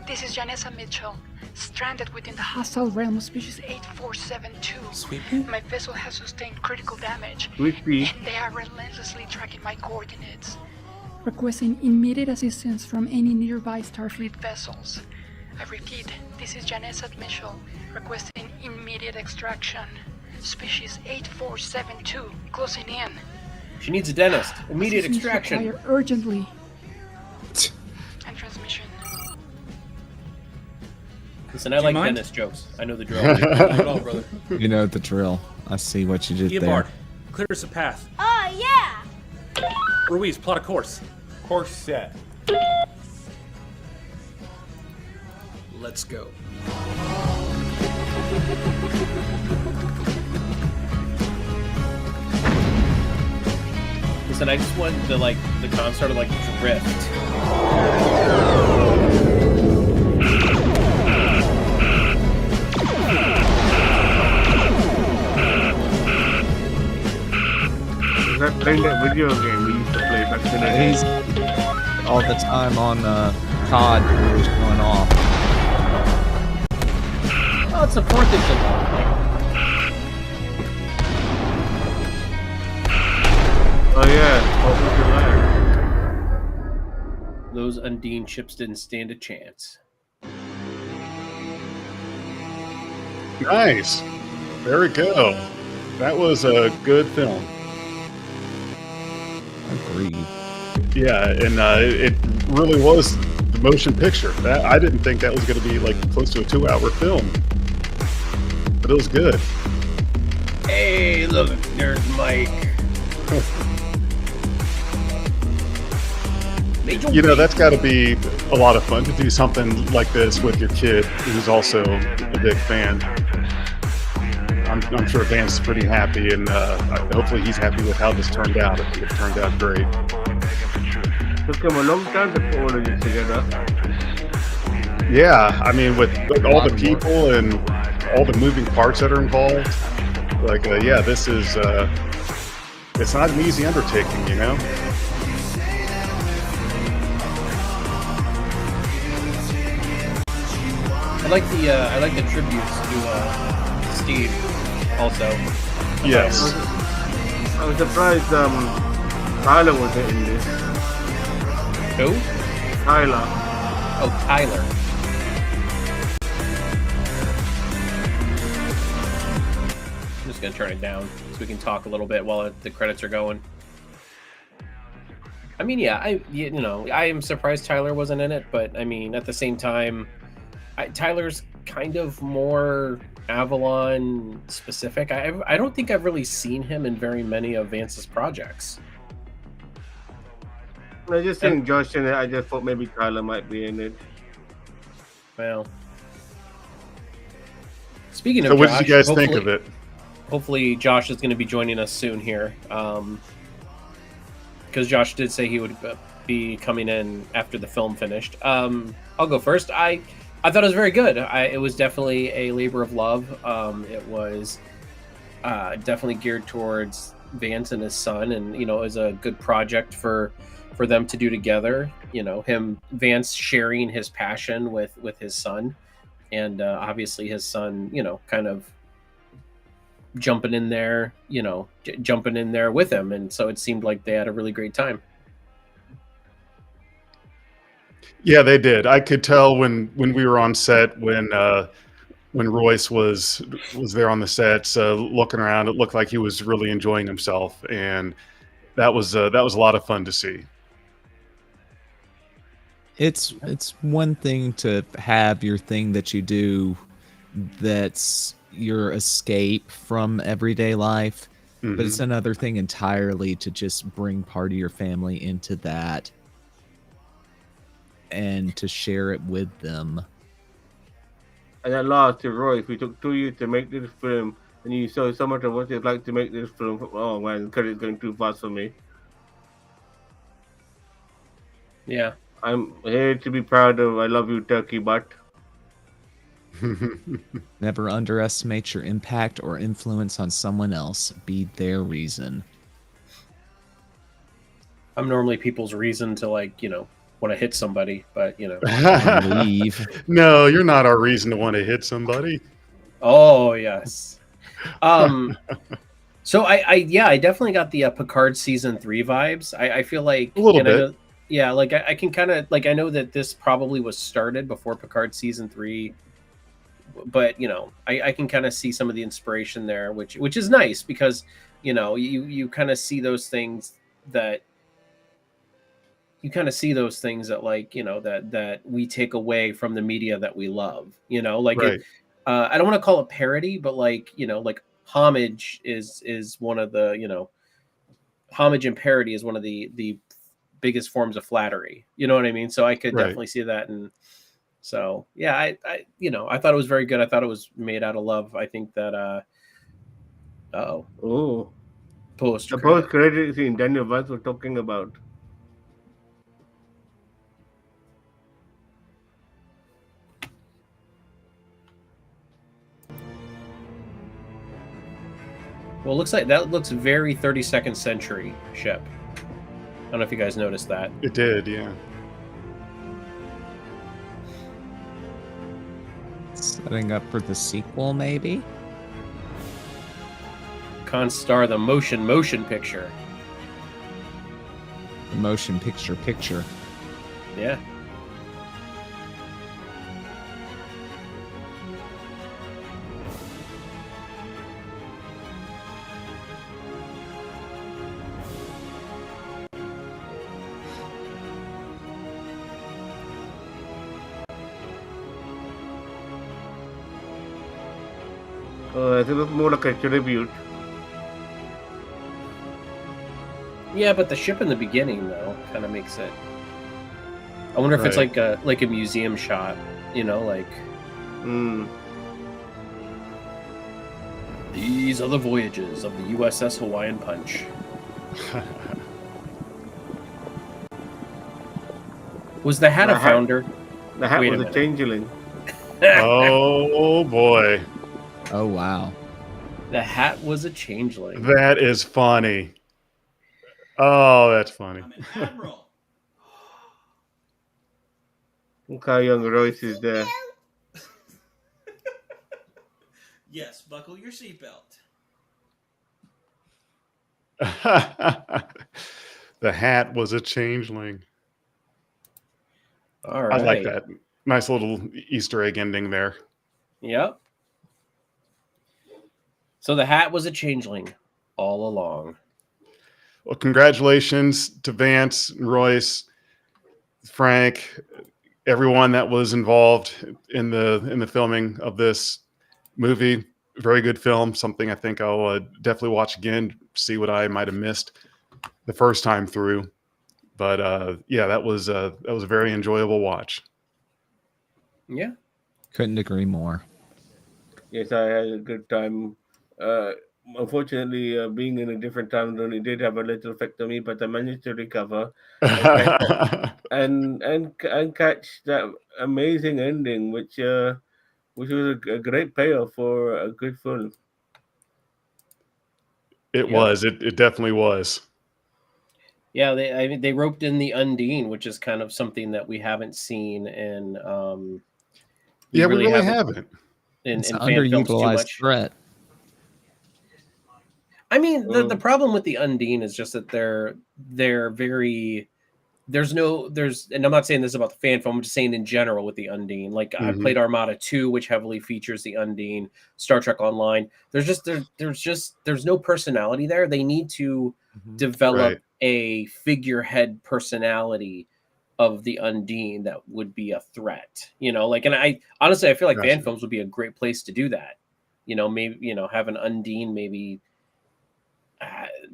This is Janessa Mitchell. stranded within the hostile realm of species 8472. Sweepy? My vessel has sustained critical damage, Sweepy. and they are relentlessly tracking my coordinates. Requesting immediate assistance from any nearby Starfleet vessels. I repeat, this is Janessa Mitchell, requesting immediate extraction. Species 8472, closing in. She needs a dentist. Immediate Assistance extraction. required urgently. And transmission. Listen, I Do you like mind? dentist jokes. I know the drill. Not at all, brother. You know the drill. I see what you did there. Eobard, clear us a path. Oh, yeah! Ruiz, plot a course. Course set. Let's go. Listen, I just want the Constar to drift. Is that playing that video game we used to play back in the day? He's all the time on COD was going off. Oh, it's the 4th of July. Oh yeah, 4th of July. Those Undine ships didn't stand a chance. Nice. There we go. That was a good film. Agreed. Yeah, and it really was the motion picture. I didn't think that was going to be close to a 2-hour film, but it was good. Hey, look, there's Mike. You know, that's got to be a lot of fun to do something like this with your kid, who's also a big fan. I'm sure Vance is pretty happy, and hopefully he's happy with how this turned out. I think it turned out great. Took him a long time to put all of it together. Yeah, I mean, with all the people and all the moving parts that are involved, yeah, this is, it's not an easy undertaking, you know? I like the tributes to Steve also. Yes. I was surprised Tyler was in this. Who? Tyler. Oh, Tyler. I'm just gonna turn it down so we can talk a little bit while the credits are going. I mean, yeah, I am surprised Tyler wasn't in it, but I mean, at the same time, Tyler's kind of more Avalon specific. I don't think I've really seen him in very many of Vance's projects. I just think Josh in it. I just thought maybe Tyler might be in it. Well, speaking of so what Josh, did you guys think of it? Hopefully Josh is going to be joining us soon here, because Josh did say he would be coming in after the film finished. I'll go first. I thought it was very good. It was definitely a labor of love. It was definitely geared towards Vance and his son, and it was a good project for them to do together. Vance sharing his passion with his son, and obviously his son, kind of jumping in there, jumping in there with him, and so it seemed like they had a really great time. Yeah, they did. I could tell when we were on set, when Royce was there on the sets, looking around. It looked like he was really enjoying himself, and that was a lot of fun to see. It's one thing to have your thing that you do that's your escape from everyday life, but it's another thing entirely to just bring part of your family into that and to share it with them. And at last, to Royce, we took 2 years to make this film, and you saw so much of what it's like to make this film. Oh man, the credit's going too fast for me. Yeah. I'm here to be proud of. I love you, Turkey Butt. Never underestimate your impact or influence on someone else. Be their reason. I'm normally people's reason to want to hit somebody, but you know. Leave. No, you're not our reason to want to hit somebody. Oh yes. So I definitely got the Picard season 3 vibes. I feel like A little and I bit. know, yeah, like I can kind of like I know that this probably was started before Picard season 3, but you know I can kind of see some of the inspiration there, which is nice because you know you kind of see those things that like you know that we take away from the media that we love, you know, like it. Right. I don't want to call it parody, but like you know like homage is one of the you know homage and parody is one of the biggest forms of flattery. You know what I mean? So I could Right. definitely see that. And so, yeah, I you know, I thought it was very good. I thought it was made out of love. I think that, Oh, post the post-credit scene Daniel was talking about. well, it looks like that looks very 32nd century ship. I don't know if you guys noticed that. It did, yeah. Setting up for the sequel, maybe? Constar, the motion picture. The motion picture. Yeah. It looks more like a tribute. Yeah, but the ship in the beginning though kind of makes it. I wonder if it's Right. like a museum shot, you know, like. These are the voyages of the USS Hawaiian Punch. Was the hat a founder? The hat Wait was a minute. changeling. Oh boy. Oh wow. The hat was a changeling. That is funny. Oh, that's funny. Look how young Royce is there. Yes, buckle your seatbelt. The hat was a changeling. All right. I like that. Nice little Easter egg ending there. Yep. So the hat was a changeling all along. Well, congratulations to Vance, Royce, Frank, everyone that was involved in the filming of this movie. Very good film. Something I think I'll definitely watch again, see what I might have missed the first time through. But yeah, that was a very enjoyable watch. Yeah. Couldn't agree more. Yes, I had a good time. Unfortunately, being in a different time zone, it did have a little effect on me, but I managed to recover and catch that amazing ending, which was a great payoff for a good film. It was. It definitely was. Yeah, they roped in the Undine, which is kind of something that we haven't seen in. We really haven't. In It's an fan films too underutilized much. threat. I mean, the problem with the Undine is just that they're very. And I'm not saying this about the fan film. I'm just saying in general with the Undine. Like I played Armada 2, which heavily features the Undine. Star Trek Online. There's no personality there. They need to develop a figurehead personality of the Undine that would be a threat. You know, like, and I honestly I feel like fan films would be a great place to do that. You know, maybe have an Undine maybe.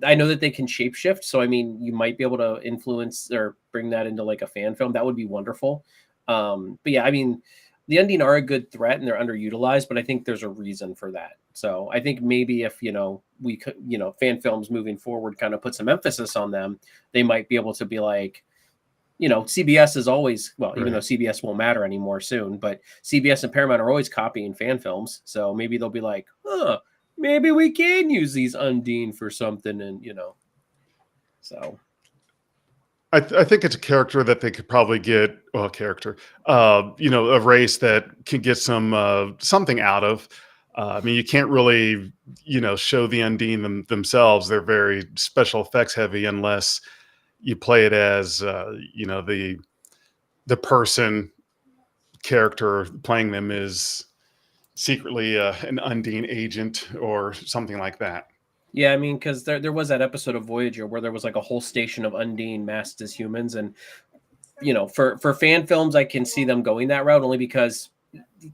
I know that they can shapeshift, so I mean, you might be able to influence or bring that into like a fan film. That would be wonderful. But yeah, I mean, the Undine are a good threat and they're underutilized, but I think there's a reason for that. So I think maybe if we could, fan films moving forward kind of put some emphasis on them, they might be able to be like, CBS is always even though CBS won't matter anymore soon, but CBS and Paramount are always copying fan films. So maybe they'll be like, maybe we can use these Undine for something, and so. I think it's a character that they could probably get, well, a race that can get some something out of. I mean, you can't really, show the Undine themselves. They're very special effects heavy unless you play it as, the person character playing them is secretly an Undine agent or something like that. Yeah, I mean, because there was that episode of Voyager where there was like a whole station of Undine masked as humans, and for fan films, I can see them going that route only because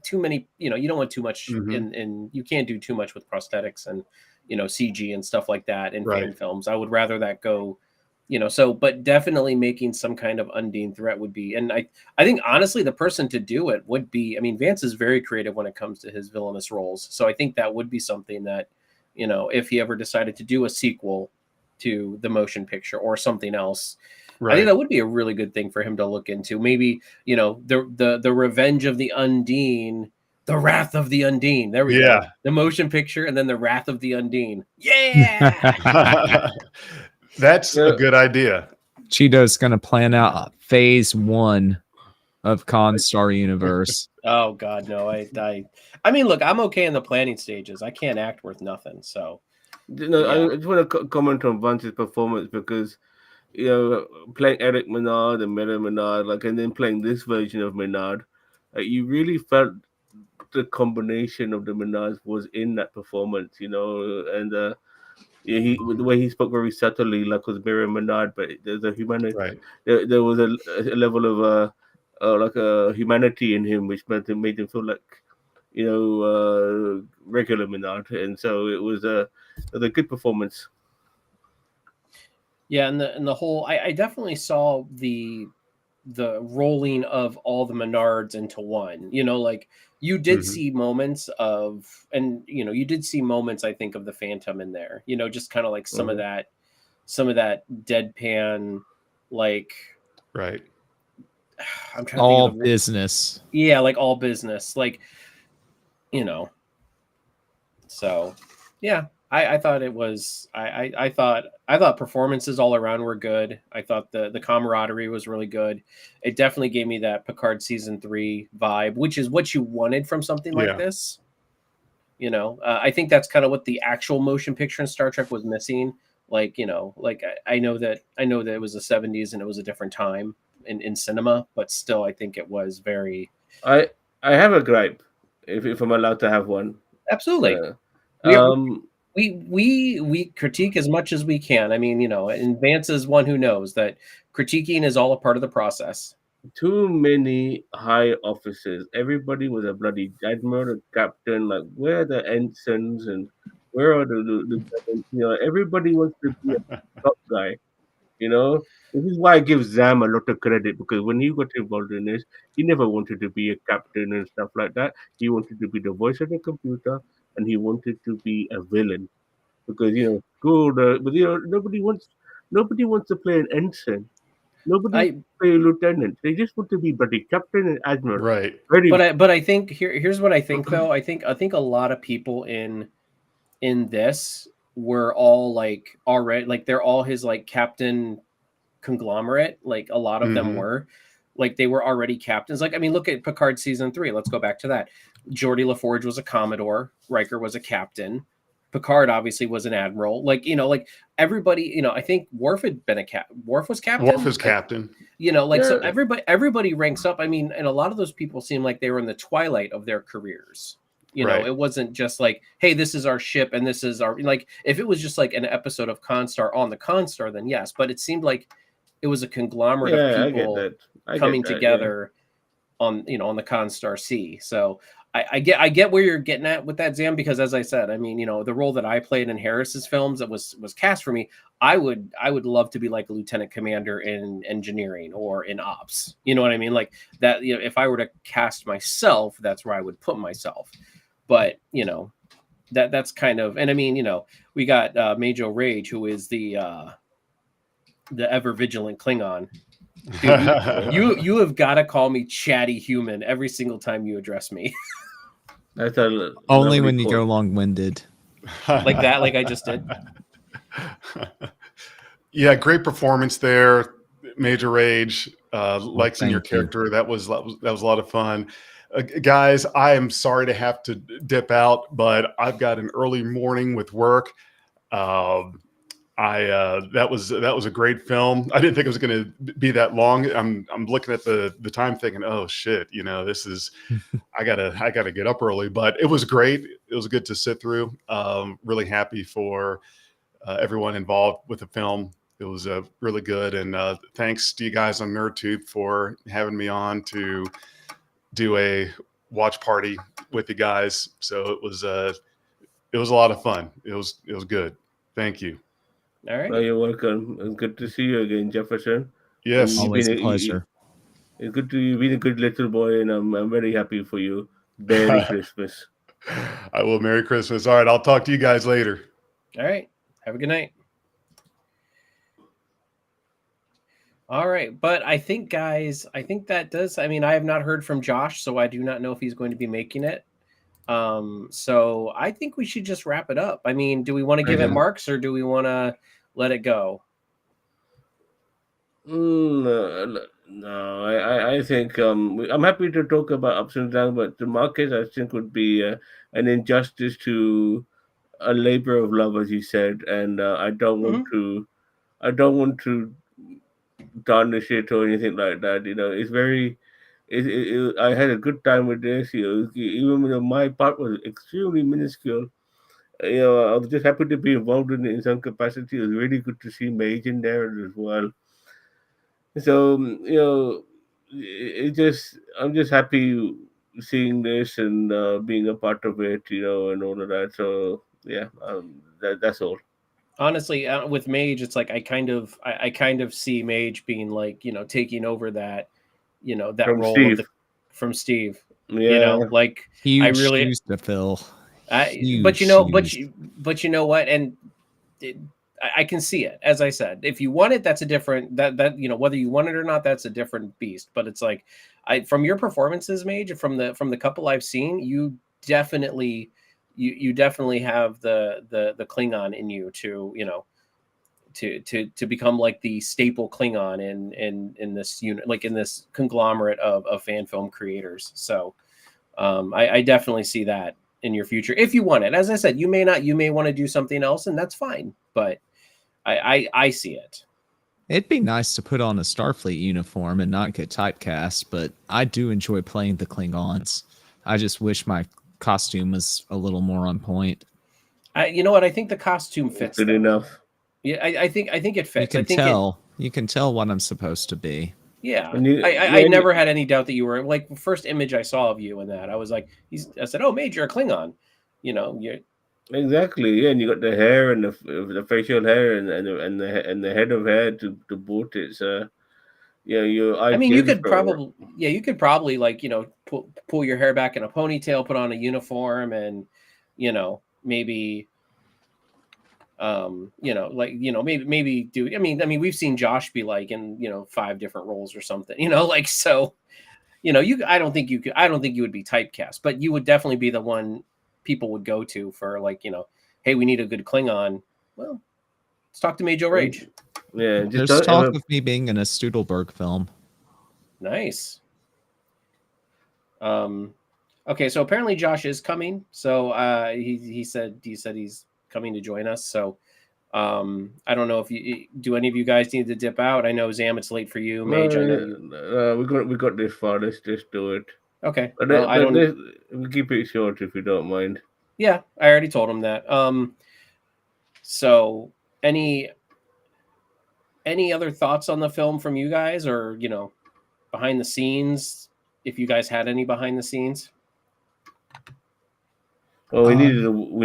too many, you don't want too much in you can't do too much with prosthetics and CG and stuff like that in fan films. I would rather that go, but definitely making some kind of Undine threat would be, and I think honestly the person to do it would be, I mean, Vance is very creative when it comes to his villainous roles, so I think that would be something that, if he ever decided to do a sequel to the motion picture or something else, I think that would be a really good thing for him to look into. Maybe, the Revenge of the Undine, the Wrath of the Undine. There we go. The motion picture and then the Wrath of the Undine. Yeah. That's a good idea. Cheeto's going to plan out phase 1 of Constar universe. Oh God, no! I mean, look, I'm okay in the planning stages. I can't act worth nothing. So, I just want to comment on Vance's performance because, playing Eric Menard and Miller Menard, and then playing this version of Menard, you really felt the combination of the Menards was in that performance, and the way he spoke very subtly, like was Mira Menard, but there's a humanity. There was a level of like a humanity in him, which made him feel like regular Menard, and so it was a good performance. Yeah, and the whole, I definitely saw the rolling of all the Menards into one. Like you did see moments of, and you did see moments, I think, of the Phantom in there. Just kind of like some of that deadpan, like I'm trying all to think of business. Yeah, like all business, like So, yeah. I thought it was. I thought performances all around were good. I thought the camaraderie was really good. It definitely gave me that Picard season 3 vibe, which is what you wanted from something like this. I think that's kind of what the actual motion picture in Star Trek was missing. Like I know that it was the 70s and it was a different time in cinema, but still, I think it was very. I have a gripe, if I'm allowed to have one. Absolutely. We critique as much as we can. I mean, and Vance is one who knows that critiquing is all a part of the process. Too many high officers. Everybody was a bloody admiral, a captain. Like, where are the ensigns and where are the everybody wants to be a top guy. This is why I give Zam a lot of credit, because when he got involved in this, he never wanted to be a captain and stuff like that. He wanted to be the voice of the computer, and he wanted to be a villain, because cool. But nobody wants to play an ensign. Nobody wants to play a lieutenant. They just want to be bloody captain and admiral. Right. But I think here's what I think though. I think a lot of people in this were all like already, like they're all his like captain conglomerate. Like a lot of them were, like they were already captains. Like, I mean, look at Picard season 3. Let's go back to that. Geordi LaForge was a Commodore. Riker was a captain. Picard obviously was an admiral. Like, like everybody, I think Worf had been Worf was captain. Worf was captain. So everybody ranks up. I mean, and a lot of those people seem like they were in the twilight of their careers. It wasn't just like, hey, this is our ship and this is our, like, if it was just like an episode of Constar on the Constar, then yes. But it seemed like it was a conglomerate of people coming together on, on the Constar C. So I get where you're getting at with that, Zam, because as I said, I mean, the role that I played in Harris's films that was cast for me, I would love to be like a lieutenant commander in engineering or in ops. You know what I mean? Like that, if I were to cast myself, that's where I would put myself. But, that's kind of, and I mean, we got Major Rage, who is the ever vigilant Klingon. Dude, you have got to call me chatty human every single time you address me. That's only when you go long-winded. Like that, like I just did. Yeah, great performance there. Major Rage, Lexing your thank you. character. That was a lot of fun. Guys, I am sorry to have to dip out, but I've got an early morning with work. That was a great film. I didn't think it was going to be that long. I'm looking at the time thinking, oh shit, this is I gotta get up early, but it was great. It was good to sit through. Really happy for everyone involved with the film. It was really good, and thanks to you guys on NerdTube for having me on to do a watch party with you guys. So it was a lot of fun. It was good. Thank you. All right. Oh, you're welcome. It's good to see you again, Jefferson. Yes, always a pleasure. It's good to you've been a good little boy, and I'm very happy for you. Merry Christmas. I will. Merry Christmas. All right, I'll talk to you guys later. All right. Have a good night. All right, but I think, guys, that does. I mean, I have not heard from Josh, so I do not know if he's going to be making it. So I think we should just wrap it up. I mean, do we want to give it marks or do we want to let it go? No, I think I'm happy to talk about ups and downs, but the market I think would be an injustice to a labor of love, as you said, and I don't want to tarnish it or anything like that. It's very. I had a good time with this. Even though my part was extremely minuscule. I was just happy to be involved in some capacity. It was really good to see Mage in there as well. So I'm just happy seeing this and being a part of it, and all of that. So yeah, that's all. Honestly, with Mage, it's like I kind of see Mage being like, taking over that, that From role Steve. From Steve. Yeah. Like Huge I really shoes to fill. but Huge you know, shoes. but you know what? And I can see it. As I said, if you want it, that's a different that whether you want it or not, that's a different beast. But it's like, from your performances, Mage, from the couple I've seen, you definitely have the Klingon in you to become like the staple Klingon in this unit, like in this conglomerate of fan film creators. So I definitely see that in your future if you want it. As I said, you may not. You may want to do something else, and that's fine. But I see it. It'd be nice to put on a Starfleet uniform and not get typecast, but I do enjoy playing the Klingons. I just wish my costume was a little more on point. You know what? I think the costume fits. Good enough. Yeah, I think it fits. You can tell what I'm supposed to be. Yeah, I never had any doubt that you were like the first image I saw of you in that. I was like, I said, "Oh, Mage, you're a Klingon." You're Exactly, yeah, and you got the hair and the facial hair and the head of hair to boot it. So, your I mean, you could probably like pull your hair back in a ponytail, put on a uniform, and maybe maybe do. I mean, we've seen Josh be like in 5 different roles or something. Like so. I don't think you would be typecast, but you would definitely be the one people would go to for like, hey, we need a good Klingon. Well, let's talk to Major Rage. Yeah, there's talk of me being in a Studelberg film. Nice. Okay, so apparently Josh is coming. So he said he's coming to join us. So I don't know if do any of you guys need to dip out. I know Zam, it's late for you. Mage, I know you. We got this far. Let's just do it. Okay. Well, we keep it short if you don't mind. Yeah, I already told him that. So any other thoughts on the film from you guys, or behind the scenes? If you guys had any behind the scenes. Well, we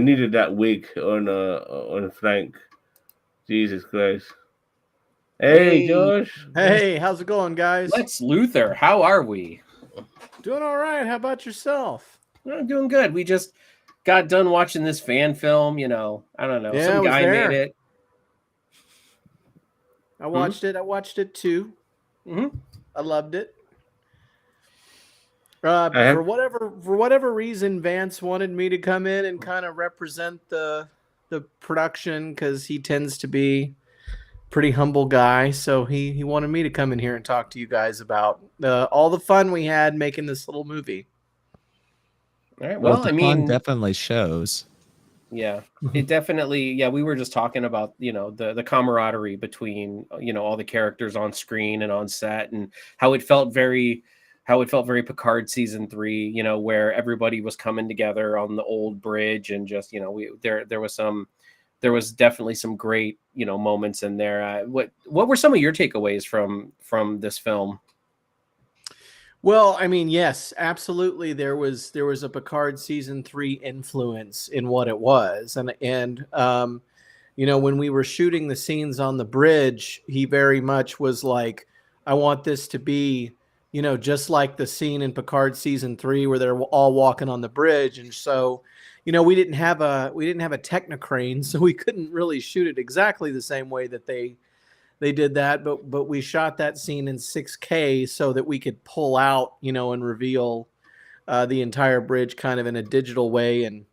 needed that wig on Frank. Jesus Christ. Hey, Josh. Hey, how's it going, guys? Lex Luthor, how are we? Doing all right. How about yourself? I'm doing good. We just got done watching this fan film. I don't know. Yeah, some guy made it. I watched it. I watched it too. Mm-hmm. I loved it. For whatever reason, Vance wanted me to come in and kind of represent the production because he tends to be pretty humble guy, so he wanted me to come in here and talk to you guys about all the fun we had making this little movie. All right. Well, Well, the I fun mean, definitely shows. yeah, it definitely. Yeah, we were just talking about the camaraderie between all the characters on screen and on set, and how it felt very Picard season 3. Where everybody was coming together on the old bridge, and just there was definitely some great moments in there. What were some of your takeaways from this film? Well, I mean, yes, absolutely. There was a Picard season 3 influence in what it was, and when we were shooting the scenes on the bridge, he very much was like, "I want this to be, just like the scene in Picard season 3 where they're all walking on the bridge." And so, we didn't have a Technocrane, so we couldn't really shoot it exactly the same way that they did that, but we shot that scene in 6K so that we could pull out, and reveal the entire bridge kind of in a digital way. And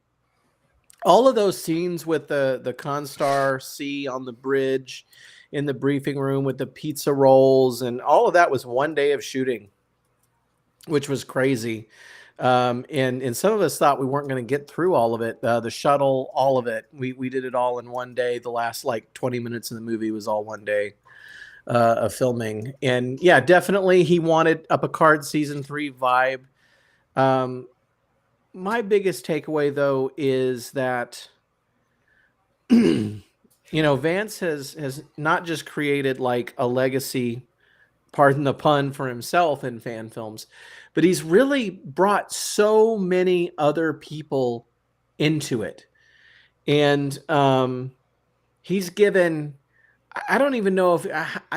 all of those scenes with the Constar C on the bridge, in the briefing room with the pizza rolls, and all of that was one day of shooting, which was crazy. And some of us thought we weren't going to get through all of it. The shuttle, all of it. We did it all in one day. The last like 20 minutes of the movie was all one day of filming. And yeah, definitely he wanted a Picard season 3 vibe. My biggest takeaway though is that Vance has not just created like a legacy, pardon the pun, for himself in fan films, but he's really brought so many other people into it. And he's given, I don't even know if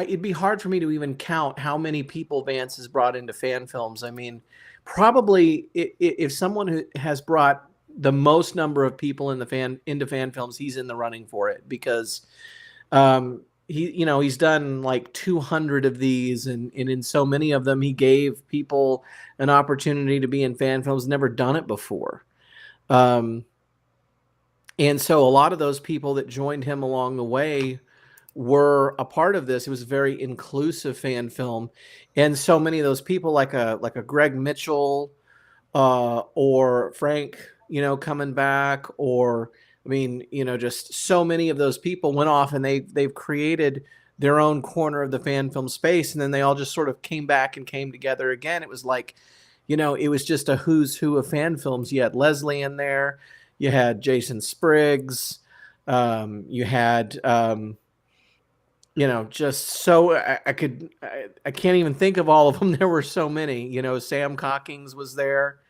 it'd be hard for me to even count how many people Vance has brought into fan films. I mean, probably if someone who has brought the most number of people into fan films, he's in the running for it, because he's done like 200 of these, and in so many of them he gave people an opportunity to be in fan films, never done it before. And so a lot of those people that joined him along the way were a part of this. It was a very inclusive fan film, and so many of those people, like a Greg Mitchell, or Frank, coming back, or I mean, just so many of those people went off and they've created their own corner of the fan film space, and then they all just sort of came back and came together again. It was like, it was just a who's who of fan films. You had Leslie in there, you had Jason Spriggs, you had just so I can't even think of all of them. There were so many. Sam Cockings was there.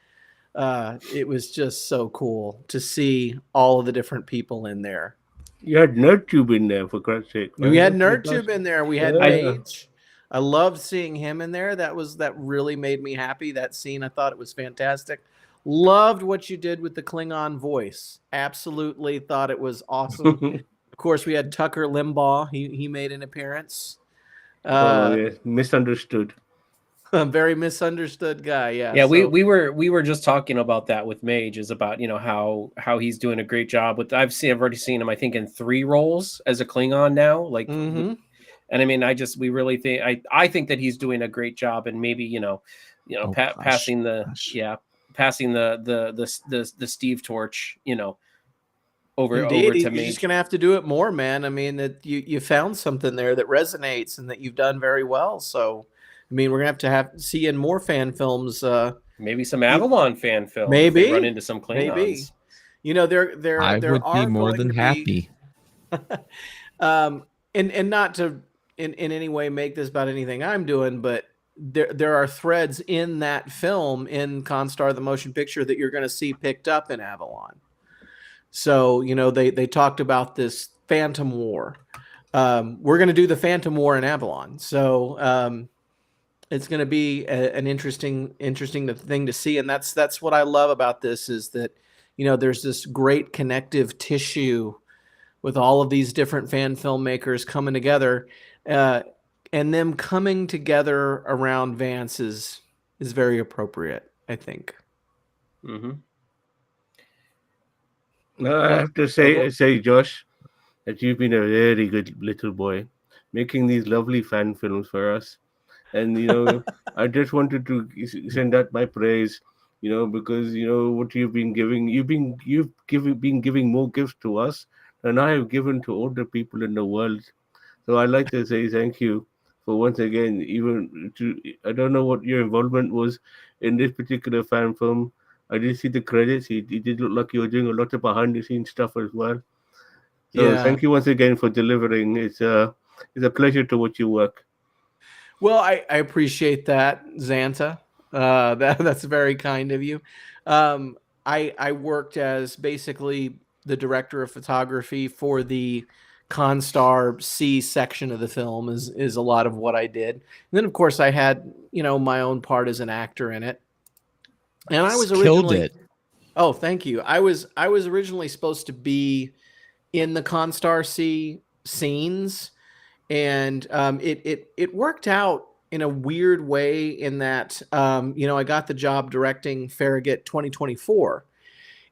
It was just so cool to see all of the different people in there. You had NerdTube in there, for God's sake. We had NerdTube in there. We had Yeah. Mage. I loved seeing him in there. That really made me happy. That scene, I thought it was fantastic. Loved what you did with the Klingon voice. Absolutely thought it was awesome. Of course, we had Tucker Limbaugh. He made an appearance. Oh, yes. Misunderstood. A very misunderstood guy. Yeah. Yeah, so, we were just talking about that with Mage, is about how he's doing a great job with. I've already seen him, I think, in 3 roles as a Klingon now. Like, Mhm. and I mean, we really think I think that he's doing a great job, and maybe passing the Steve torch, over Indeed, over to you're Mage. just gonna have to do it more, man. I mean, that you found something there that resonates and that you've done very well. So, I mean, we're gonna have to see in more fan films. Maybe some Avalon fan films. Maybe They run into some Klingons. Maybe. there I there would are be more going than to be- happy. and not to in any way make this about anything I'm doing, but there are threads in that film, in Constar the motion picture, that you're going to see picked up in Avalon. So they talked about this Phantom War. We're going to do the Phantom War in Avalon. So it's going to be an interesting thing to see, and that's what I love about this, is that there's this great connective tissue with all of these different fan filmmakers coming together, and them coming together around Vance is very appropriate, I think. Mm-hmm. No, I have to say, Josh, that you've been a very good little boy. making these lovely fan films for us. And I just wanted to send out my praise, because what you've been giving, been giving more gifts to us than I have given to all the people in the world. So I'd like to say thank you for once again, even to, I don't know what your involvement was in this particular fan film. I did see the credits. It did look like you were doing a lot of behind the scenes stuff as well. So Yeah. thank you once again for delivering. It's a pleasure to watch your work. Well, I appreciate that, Xanta. That's very kind of you. I worked as basically the director of photography for the Constar C section of the film is a lot of what I did. And then of course I had, my own part as an actor in it. And I was Killed originally it. Oh, thank you. I was originally supposed to be in the Constar C scenes, and it worked out in a weird way in that I got the job directing Farragut 2024,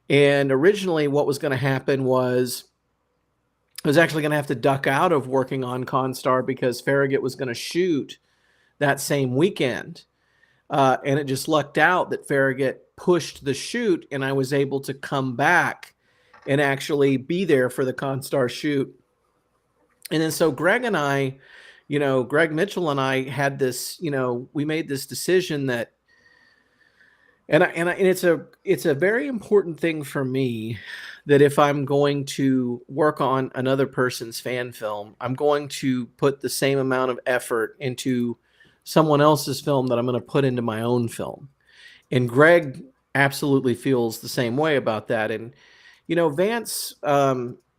and originally what was going to happen was I was actually going to have to duck out of working on Constar because Farragut was going to shoot that same weekend. And it just lucked out that Farragut pushed the shoot, and I was able to come back and actually be there for the Constar shoot. And then so Greg and I, Greg Mitchell and I had this, we made this decision that, and it's a very important thing for me that if I'm going to work on another person's fan film, I'm going to put the same amount of effort into someone else's film that I'm going to put into my own film. And Greg absolutely feels the same way about that. And, Vance,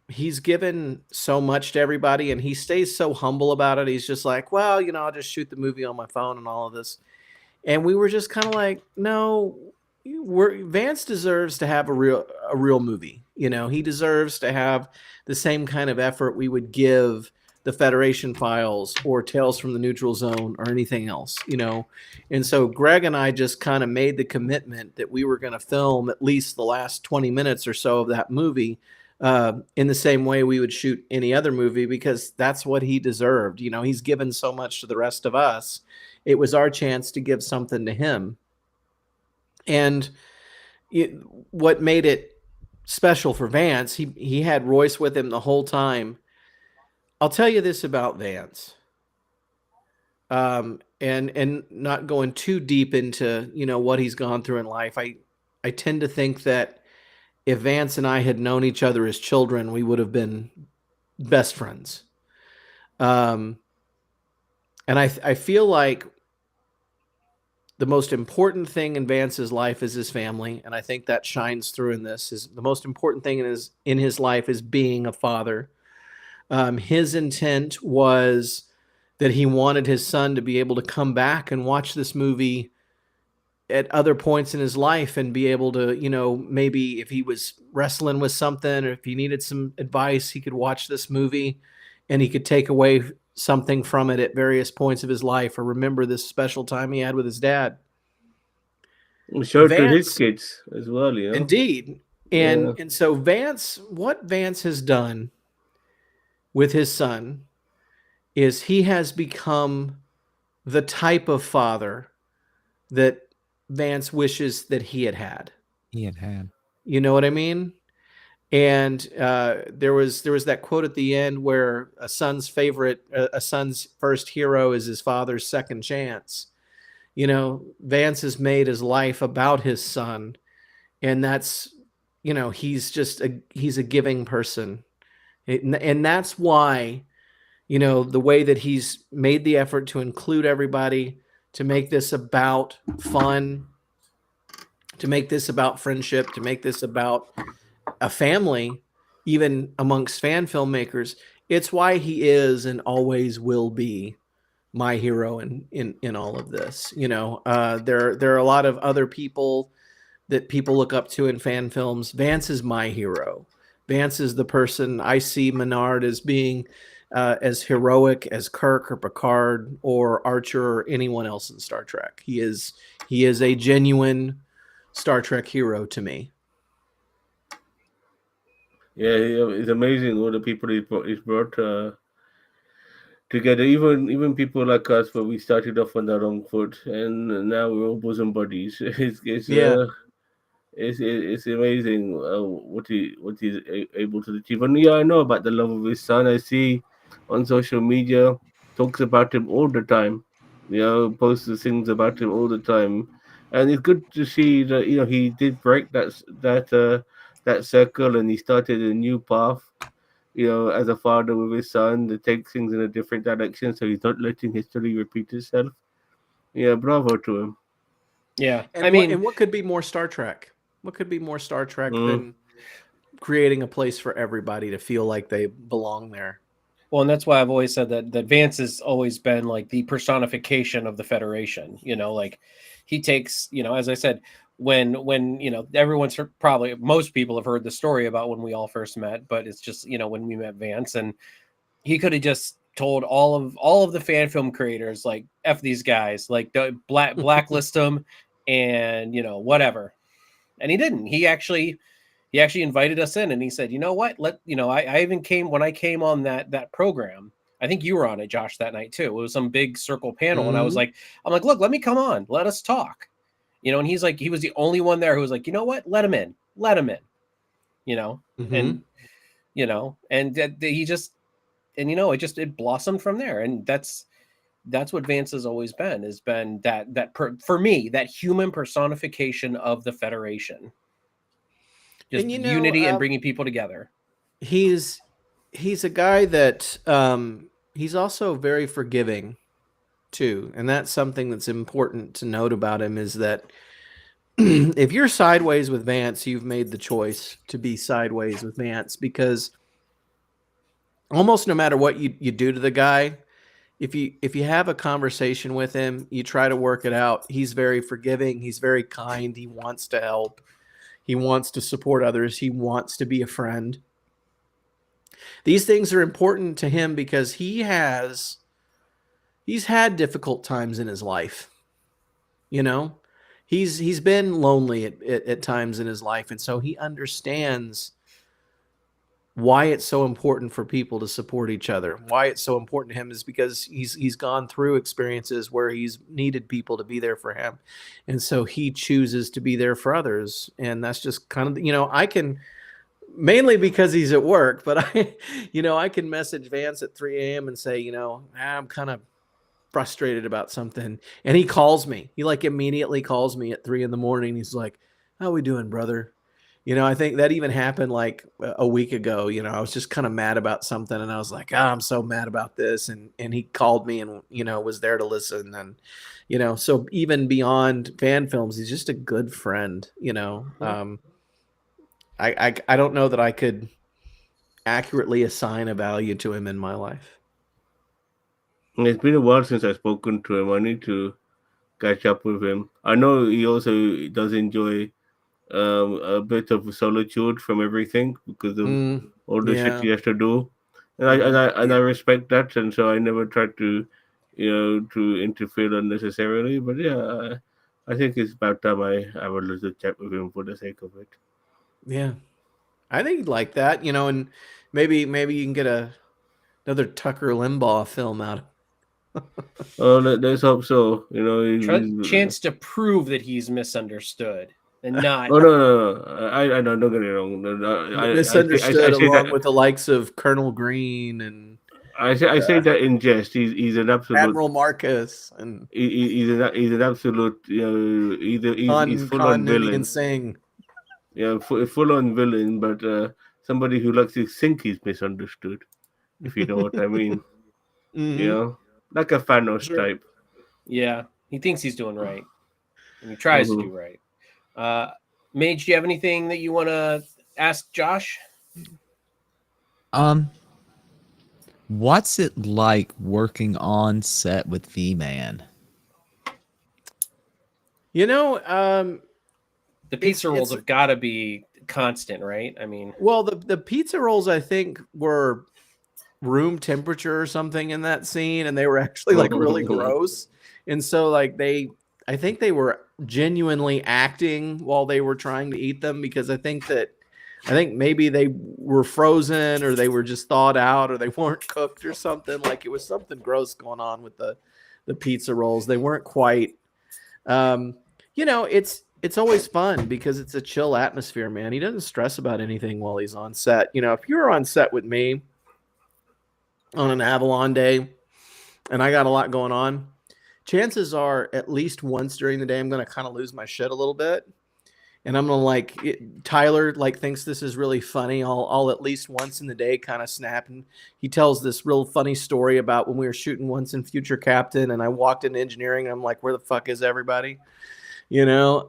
he's given so much to everybody and he stays so humble about it. He's just like, well, I'll just shoot the movie on my phone and all of this. And we were just kind of like, no, Vance deserves to have a real movie. He deserves to have the same kind of effort we would give the Federation Files or Tales from the Neutral Zone or anything else, And so Greg and I just kind of made the commitment that we were going to film at least the last 20 minutes or so of that movie in the same way we would shoot any other movie, because that's what he deserved. He's given so much to the rest of us. It was our chance to give something to him. And what made it special for Vance, he had Royce with him the whole time. I'll tell you this about Vance, and not going too deep into what he's gone through in life. I tend to think that if Vance and I had known each other as children, we would have been best friends. And I feel like the most important thing in Vance's life is his family, and I think that shines through in this. Is the most important thing in his life is being a father. His intent was that he wanted his son to be able to come back and watch this movie at other points in his life and be able to, maybe if he was wrestling with something or if he needed some advice, he could watch this movie and he could take away something from it at various points of his life or remember this special time he had with his dad. Show it to his kids as well, Indeed. And so what Vance has done with his son is he has become the type of father that Vance wishes that he had had. You know what I mean? And there was that quote at the end where a son's first hero is his father's second chance. Vance has made his life about his son, and that's, he's a giving person. And that's why, the way that he's made the effort to include everybody, to make this about fun, to make this about friendship, to make this about a family, even amongst fan filmmakers. It's why he is and always will be my hero in all of this. There are a lot of other people that people look up to in fan films. Vance is my hero. Vance is the person I see Menard as being as heroic as Kirk or Picard or Archer or anyone else in Star Trek. He is a genuine Star Trek hero to me. Yeah, it's amazing all the people he's brought together. Even people like us, where we started off on the wrong foot, and now we're all bosom buddies. Yeah. It's amazing what he's able to achieve. And yeah, I know about the love of his son. I see on social media talks about him all the time. Posts things about him all the time, and it's good to see that he did break that circle, and he started a new path. As a father with his son, to take things in a different direction, so he's not letting history repeat itself. Yeah, bravo to him. Yeah, And what could be more Star Trek? What could be more Star Trek than creating a place for everybody to feel like they belong there? Well, and that's why I've always said that Vance has always been like the personification of the Federation. Like he takes, as I said, when everyone's probably most people have heard the story about when we all first met, but it's just when we met Vance, and he could have just told all of the fan film creators, like, F these guys, like, blacklist them, and whatever. And he didn't. He actually invited us in, and he said, what, I even came when I came on that program. I think you were on it, Josh, that night too. It was some big circle panel. And I'm like, look, let me come on, let us talk. And he's like, he was the only one there who was like, what, let him in, and and that he just, and it blossomed from there. And that's what Vance has always been, for me, that human personification of the Federation. Just unity and bringing people together. He's a guy that he's also very forgiving too, and that's something that's important to note about him, is that if you're sideways with Vance, you've made the choice to be sideways with Vance, because almost no matter what you do to the guy, if you have a conversation with him, you try to work it out. He's very forgiving. He's very kind. He wants to help. He wants to support others. He wants to be a friend. These things are important to him because he's had difficult times in his life. He's been lonely at times in his life, and so he understands why it's so important for people to support each other. Why it's so important to him is because he's gone through experiences where he's needed people to be there for him. And so he chooses to be there for others. And that's just kind of, I can, mainly because he's at work, but I can message Vance at 3 a.m. and say, I'm kind of frustrated about something. And he calls me. He immediately calls me at 3 a.m. He's like, how we doing, brother? I think that even happened like a week ago. I was just kind of mad about something, and I was like, I'm so mad about this. And he called me and, was there to listen. And, so even beyond fan films, he's just a good friend, I don't know that I could accurately assign a value to him in my life. It's been a while since I've spoken to him. I need to catch up with him. I know he also does enjoy a bit of solitude from everything because of all the shit he has to do, and I respect that, and so I never try to interfere unnecessarily. But yeah, I think it's about time I have a little chat with him for the sake of it. Yeah, I think he'd like that, and maybe you can get another Tucker Limbaugh film out. Oh, let's hope so. Chance to prove that he's misunderstood and not. Oh no! I don't get it wrong. Misunderstood along with the likes of Colonel Green and. I say that in jest. He's an absolute Admiral Marcus, and he's an absolute. He's full on villain. Singh. Yeah, full on villain, but somebody who likes to think he's misunderstood, if you know what I mean. Mm-hmm. Like a Thanos type. Yeah, he thinks he's doing right, and he tries to do right. Mage, do you have anything that you want to ask Josh? What's it like working on set with V-Man? The pizza rolls have got to be constant, right? I mean, well, the pizza rolls I think were room temperature or something in that scene, and they were actually really gross, and so I think they were genuinely acting while they were trying to eat them, because I think that I think maybe they were frozen or they were just thawed out or they weren't cooked or something. Like it was something gross going on with the pizza rolls. They weren't quite. You know, it's always fun because it's a chill atmosphere, man. He doesn't stress about anything while he's on set. You know, if you're on set with me on an Avalon day and I got a lot going on, chances are at least once during the day I'm going to kind of lose my shit a little bit. And I'm going to like Tyler like thinks this is really funny. I'll at least once in the day kind of snap, and he tells this real funny story about when we were shooting once in Future Captain and I walked into engineering and I'm like, where the fuck is everybody? You know,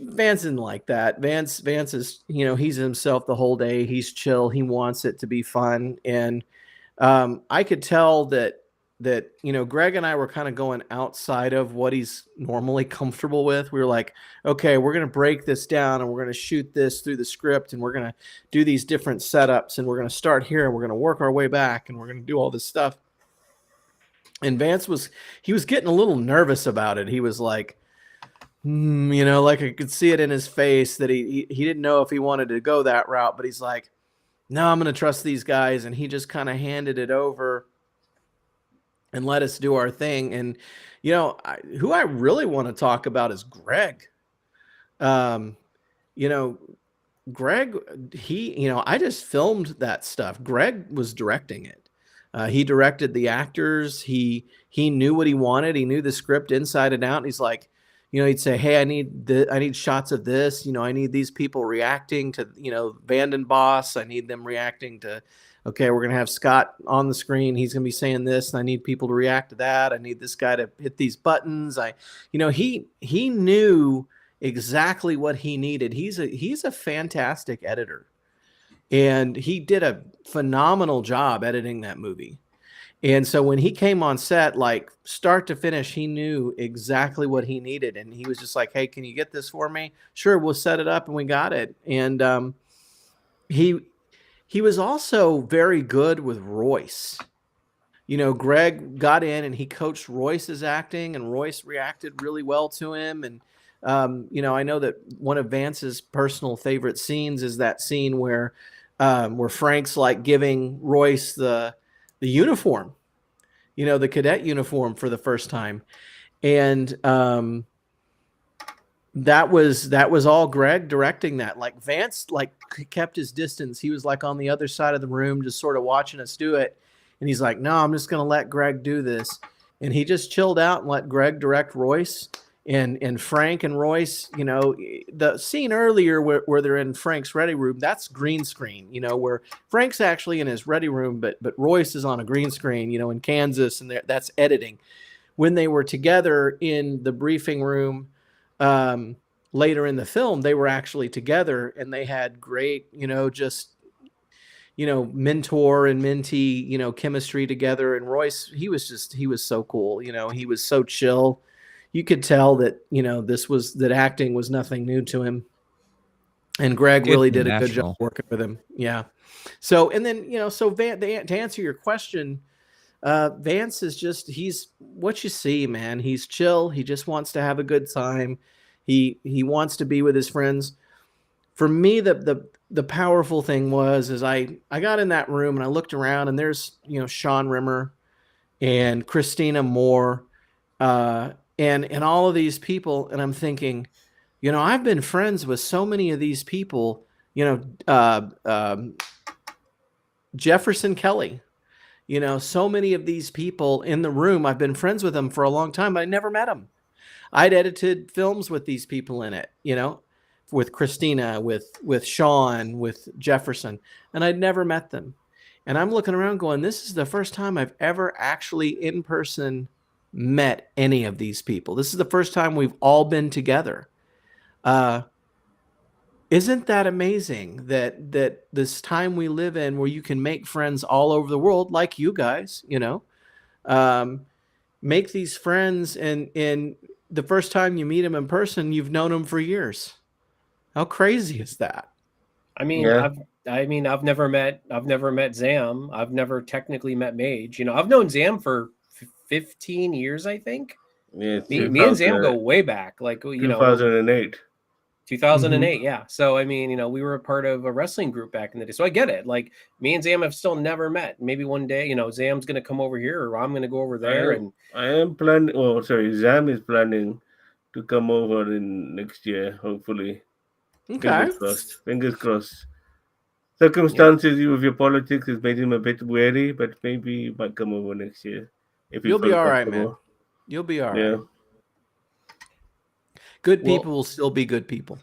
Vance isn't like that. Vance is, you know, he's himself the whole day. He's chill. He wants it to be fun. And I could tell that, you know, Greg and I were kind of going outside of what he's normally comfortable with. We were like, okay, we're going to break this down and we're going to shoot this through the script and we're going to do these different setups and we're going to start here and we're going to work our way back and we're going to do all this stuff. And Vance was getting a little nervous about it. He was like, you know, like I could see it in his face that he didn't know if he wanted to go that route, but he's like, no, I'm going to trust these guys. And he just kind of handed it over and let us do our thing. And, you know, who I really want to talk about is Greg. You know, Greg, you know, I just filmed that stuff. Greg was directing it. He directed the actors. He knew what he wanted. He knew the script inside and out. And he's like, you know, he'd say, hey, I need shots of this. You know, I need these people reacting to, you know, Vanden Boss. I need them reacting to, okay, we're going to have Scott on the screen. He's going to be saying this, and I need people to react to that. I need this guy to hit these buttons. You know, he knew exactly what he needed. He's a fantastic editor, and he did a phenomenal job editing that movie. And so when he came on set, like start to finish, he knew exactly what he needed. And he was just like, hey, can you get this for me? Sure, we'll set it up. And we got it. And he was also very good with Royce. You know, Greg got in and he coached Royce's acting, and Royce reacted really well to him. And, you know, I know that one of Vance's personal favorite scenes is that scene where Frank's like giving Royce the uniform, you know, the cadet uniform for the first time. And that was all Greg directing that. Like Vance like kept his distance. He was like on the other side of the room just sort of watching us do it. And he's like, no, I'm just going to let Greg do this. And he just chilled out and let Greg direct Royce and Frank and Royce. You know, the scene earlier where they're in Frank's ready room, that's green screen, you know, where Frank's actually in his ready room, but Royce is on a green screen, you know, in Kansas, and that's editing. When they were together in the briefing room later in the film, they were actually together and they had great, you know, just, you know, mentor and mentee, you know, chemistry together. And Royce, he was so cool. You know, he was so chill. You could tell that, you know, that acting was nothing new to him. And Greg really did a good job working with him. Yeah. So, and then, you know, so to answer your question, Vance is just, he's what you see, man. He's chill. He just wants to have a good time. He wants to be with his friends. For me, the powerful thing was I got in that room and I looked around, and there's, you know, Sean Rimmer and Christina Moore, and all of these people. And I'm thinking, you know, I've been friends with so many of these people, you know, Jefferson Kelly, you know, so many of these people in the room, I've been friends with them for a long time, but I never met them. I'd edited films with these people in it, you know, with Christina, with Sean, with Jefferson, and I'd never met them. And I'm looking around going, this is the first time I've ever actually in person met any of these people. This is the first time we've all been together. Isn't that amazing that this time we live in where you can make friends all over the world, like you guys, you know, make these friends, and the first time you meet them in person, you've known them for years. How crazy is that? I mean, yeah. I've never met Zam. I've never technically met Mage. You know, I've known Zam for 15 years, I think. Yeah, me and Zam go way back. Like, you know, 2008. 2008, yeah. So I mean, we were a part of a wrestling group back in the day, so I get it. Like me and Zam have still never met. Maybe one day, Zam's gonna come over here, or I'm gonna go over there. I am planning. Oh, sorry, Zam is planning to come over in next year, hopefully. Okay. Fingers crossed. Fingers crossed. Circumstances with your politics has made him a bit wary, but maybe he might come over next year. If You'll be feels all right, man. comfortable. You'll be all right. Yeah. Good people will still be good people.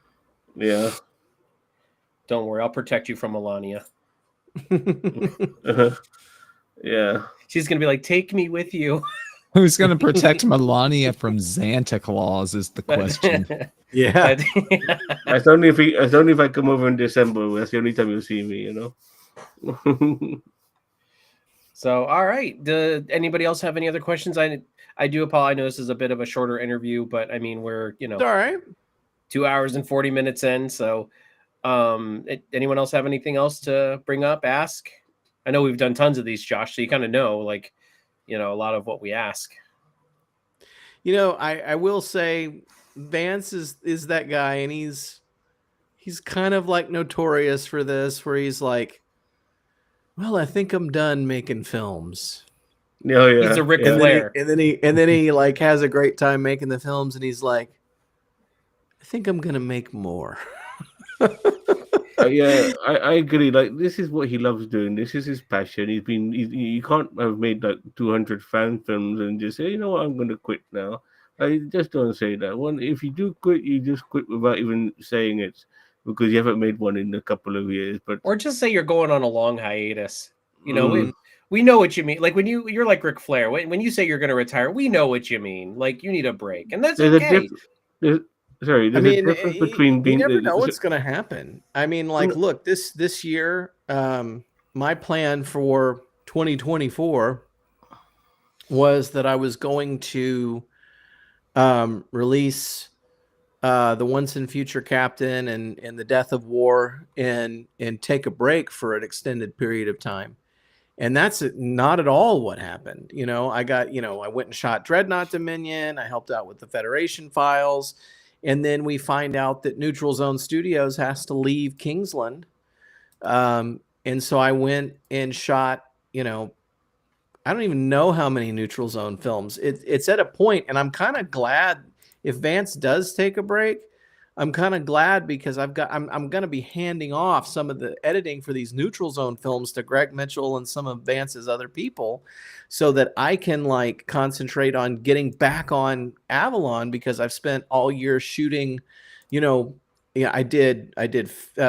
Yeah. Don't worry, I'll protect you from Melania. Yeah. She's gonna be like, take me with you. Who's going to protect Melania from Santa Claus is the question. Yeah. That's only if I come over in December. That's the only time you'll see me, So, all right. Anybody else have any other questions? I do apologize. I know this is a bit of a shorter interview, but I mean, we're, It's all right. 2 hours and 40 minutes in. So, anyone else have anything else to bring up, ask? I know we've done tons of these, Josh, so you kind of know, like, a lot of what we ask. I will say Vance is that guy, and he's kind of like notorious for this, where he's like, well, I think I'm done making films. Oh, yeah. He's a Ric Flair. And then he like has a great time making the films, and he's like, I think I'm gonna make more. Yeah, I agree. Like, this is what he loves doing. This is his passion. You can't have made like 200 fan films and just say, you know what, I'm going to quit now. I just don't say that. If you do quit, you just quit without even saying it, because you haven't made one in a couple of years. Or just say you're going on a long hiatus. We know what you mean. Like when you're like Ric Flair. When you say you're going to retire, we know what you mean. Like you need a break, and that's okay. There's a difference between being. You never know what's going to happen. I mean, like, look, this year, my plan for 2024 was that I was going to release the Once and Future Captain and the Death of War and take a break for an extended period of time. And that's not at all what happened. I went and shot Dreadnought Dominion. I helped out with the Federation Files. And then we find out that Neutral Zone Studios has to leave Kingsland. And so I went and shot, I don't even know how many Neutral Zone films. It's at a point, and I'm kind of glad if Vance does take a break. I'm kind of glad because I'm going to be handing off some of the editing for these Neutral Zone films to Greg Mitchell and some of Vance's other people, so that I can like concentrate on getting back on Avalon, because I've spent all year shooting, I did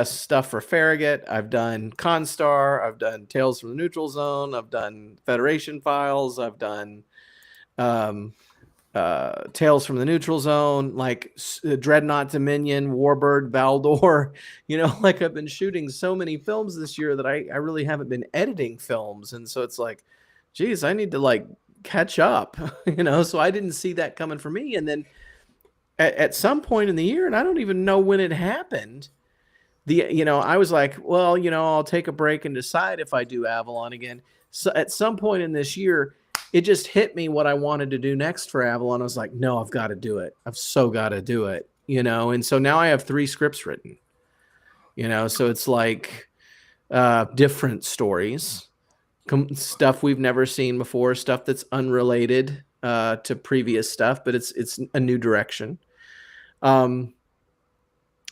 stuff for Farragut. I've done Constar. I've done Tales from the Neutral Zone. I've done Federation Files. I've done Tales from the Neutral Zone, like Dreadnought Dominion, Warbird, Valdor. Like I've been shooting so many films this year that I really haven't been editing films. And so it's like, geez, I need to like catch up, so I didn't see that coming for me. And then at some point in the year, and I don't even know when it happened, I was like, well, I'll take a break and decide if I do Avalon again. So at some point in this year, it just hit me what I wanted to do next for Avalon. I was like, no, I've got to do it. I've so got to do it, And so now I have 3 scripts written, so it's like different stories, stuff we've never seen before, stuff that's unrelated to previous stuff, but it's a new direction. And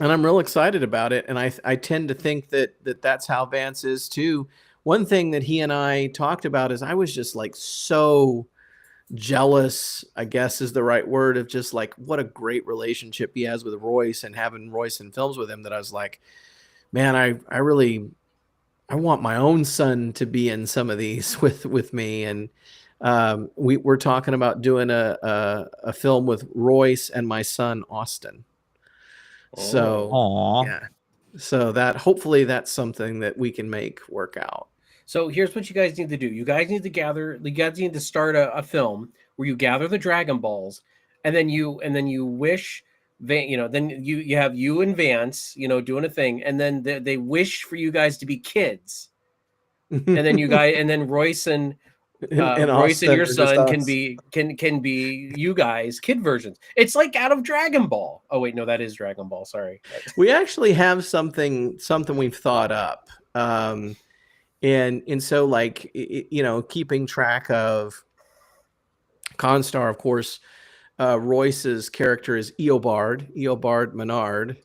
I'm real excited about it. And I tend to think that's how Vance is too. One thing that he and I talked about is I was just like so jealous, I guess is the right word, of just like what a great relationship he has with Royce, and having Royce in films with him, that I was like, man, I want my own son to be in some of these with me. And we're talking about doing a film with Royce and my son Austin. So yeah, so that hopefully that's something that we can make work out. So here's what you guys need to do. You guys need to start a film where you gather the Dragon Balls, and then you wish then you have you and Vance, doing a thing, and then they wish for you guys to be kids. And then and then Royce and And Royce and your Austin are son just us. can be you guys kid versions. It's like out of Dragon Ball. Oh wait, no, that is Dragon Ball. Sorry. We actually have something we've thought up, and so like you know, keeping track of Constar, of course. Royce's character is Eobard Menard,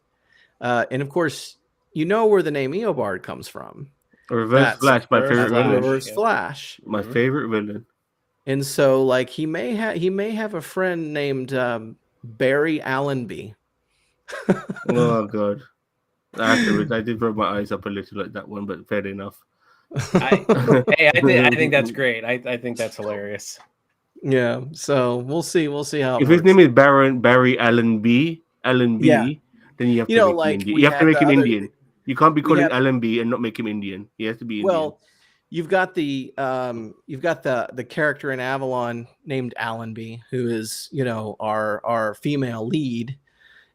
and of course, you know where the name Eobard comes from. Reverse Flash, my favorite villain. Reverse Flash, my favorite villain. And so, like, he may have a friend named Barry Allenby. Oh God, I did rub my eyes up a little at that one, but fair enough. I think that's great. I think that's hilarious. Yeah, so we'll see how. If his name is Barry Allenby, then you have to make him Indian. You have to make him Indian. You can't be calling Allenby and not make him Indian. He has to be Indian. Well, you've got the character in Avalon named Allenby, who is, you know, our female lead,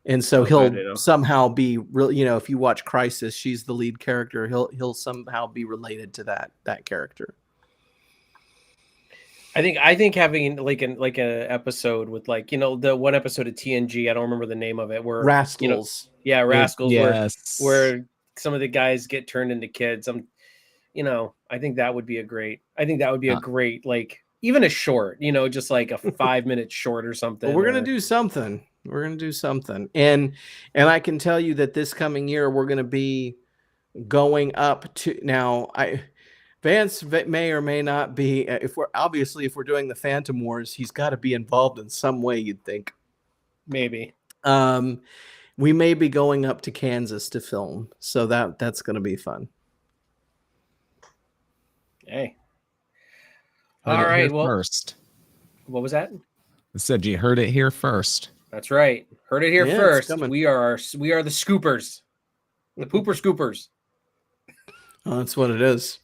and so he'll somehow be real. You know, if you watch Crisis, she's the lead character. He'll somehow be related to that character. I think having like an episode with, like, you know, the one episode of TNG, I don't remember the name of it, where Rascals. You know, Rascals, Yes. where some of the guys get turned into kids. You know, I think that would be a great, like, even a short, you know, just like a 5-minute short or something. Well, we're gonna do something. We're gonna do something, and I can tell you that this coming year we're gonna be going up to now. Vance may or may not be. If we're doing the Phantom Wars, he's got to be involved in some way. You'd think. Maybe. We may be going up to Kansas to film, so that's going to be fun. Hey. Heard All it right. here Well, first. What was that? I said you heard it here first. That's right. Heard it here Yeah, first. it's coming. We are the scoopers, the pooper scoopers. Oh, that's what it is.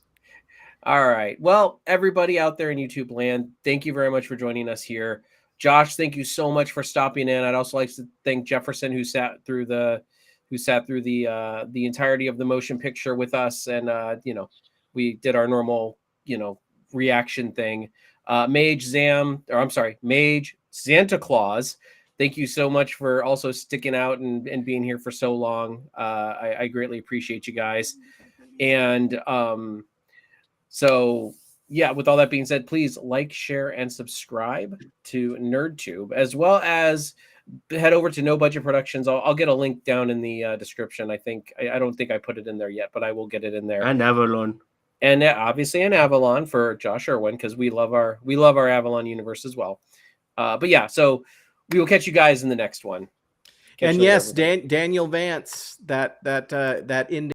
All right. Well, everybody out there in YouTube land, thank you very much for joining us here. Josh, thank you so much for stopping in. I'd also like to thank Jefferson, who sat through the entirety of the motion picture with us, and you know, we did our normal, you know, reaction thing. Mage Santa Claus, thank you so much for also sticking out and being here for so long. I greatly appreciate you guys. And so yeah, with all that being said, please like, share, and subscribe to NerdTube, as well as head over to No Budget Productions. I'll get a link down in the description. I don't think I put it in there yet, but I will get it in there. And Avalon. And obviously an Avalon for Josh Irwin, because we love our Avalon universe as well. But yeah, so we will catch you guys in the next one. And yes, Daniel Vance, that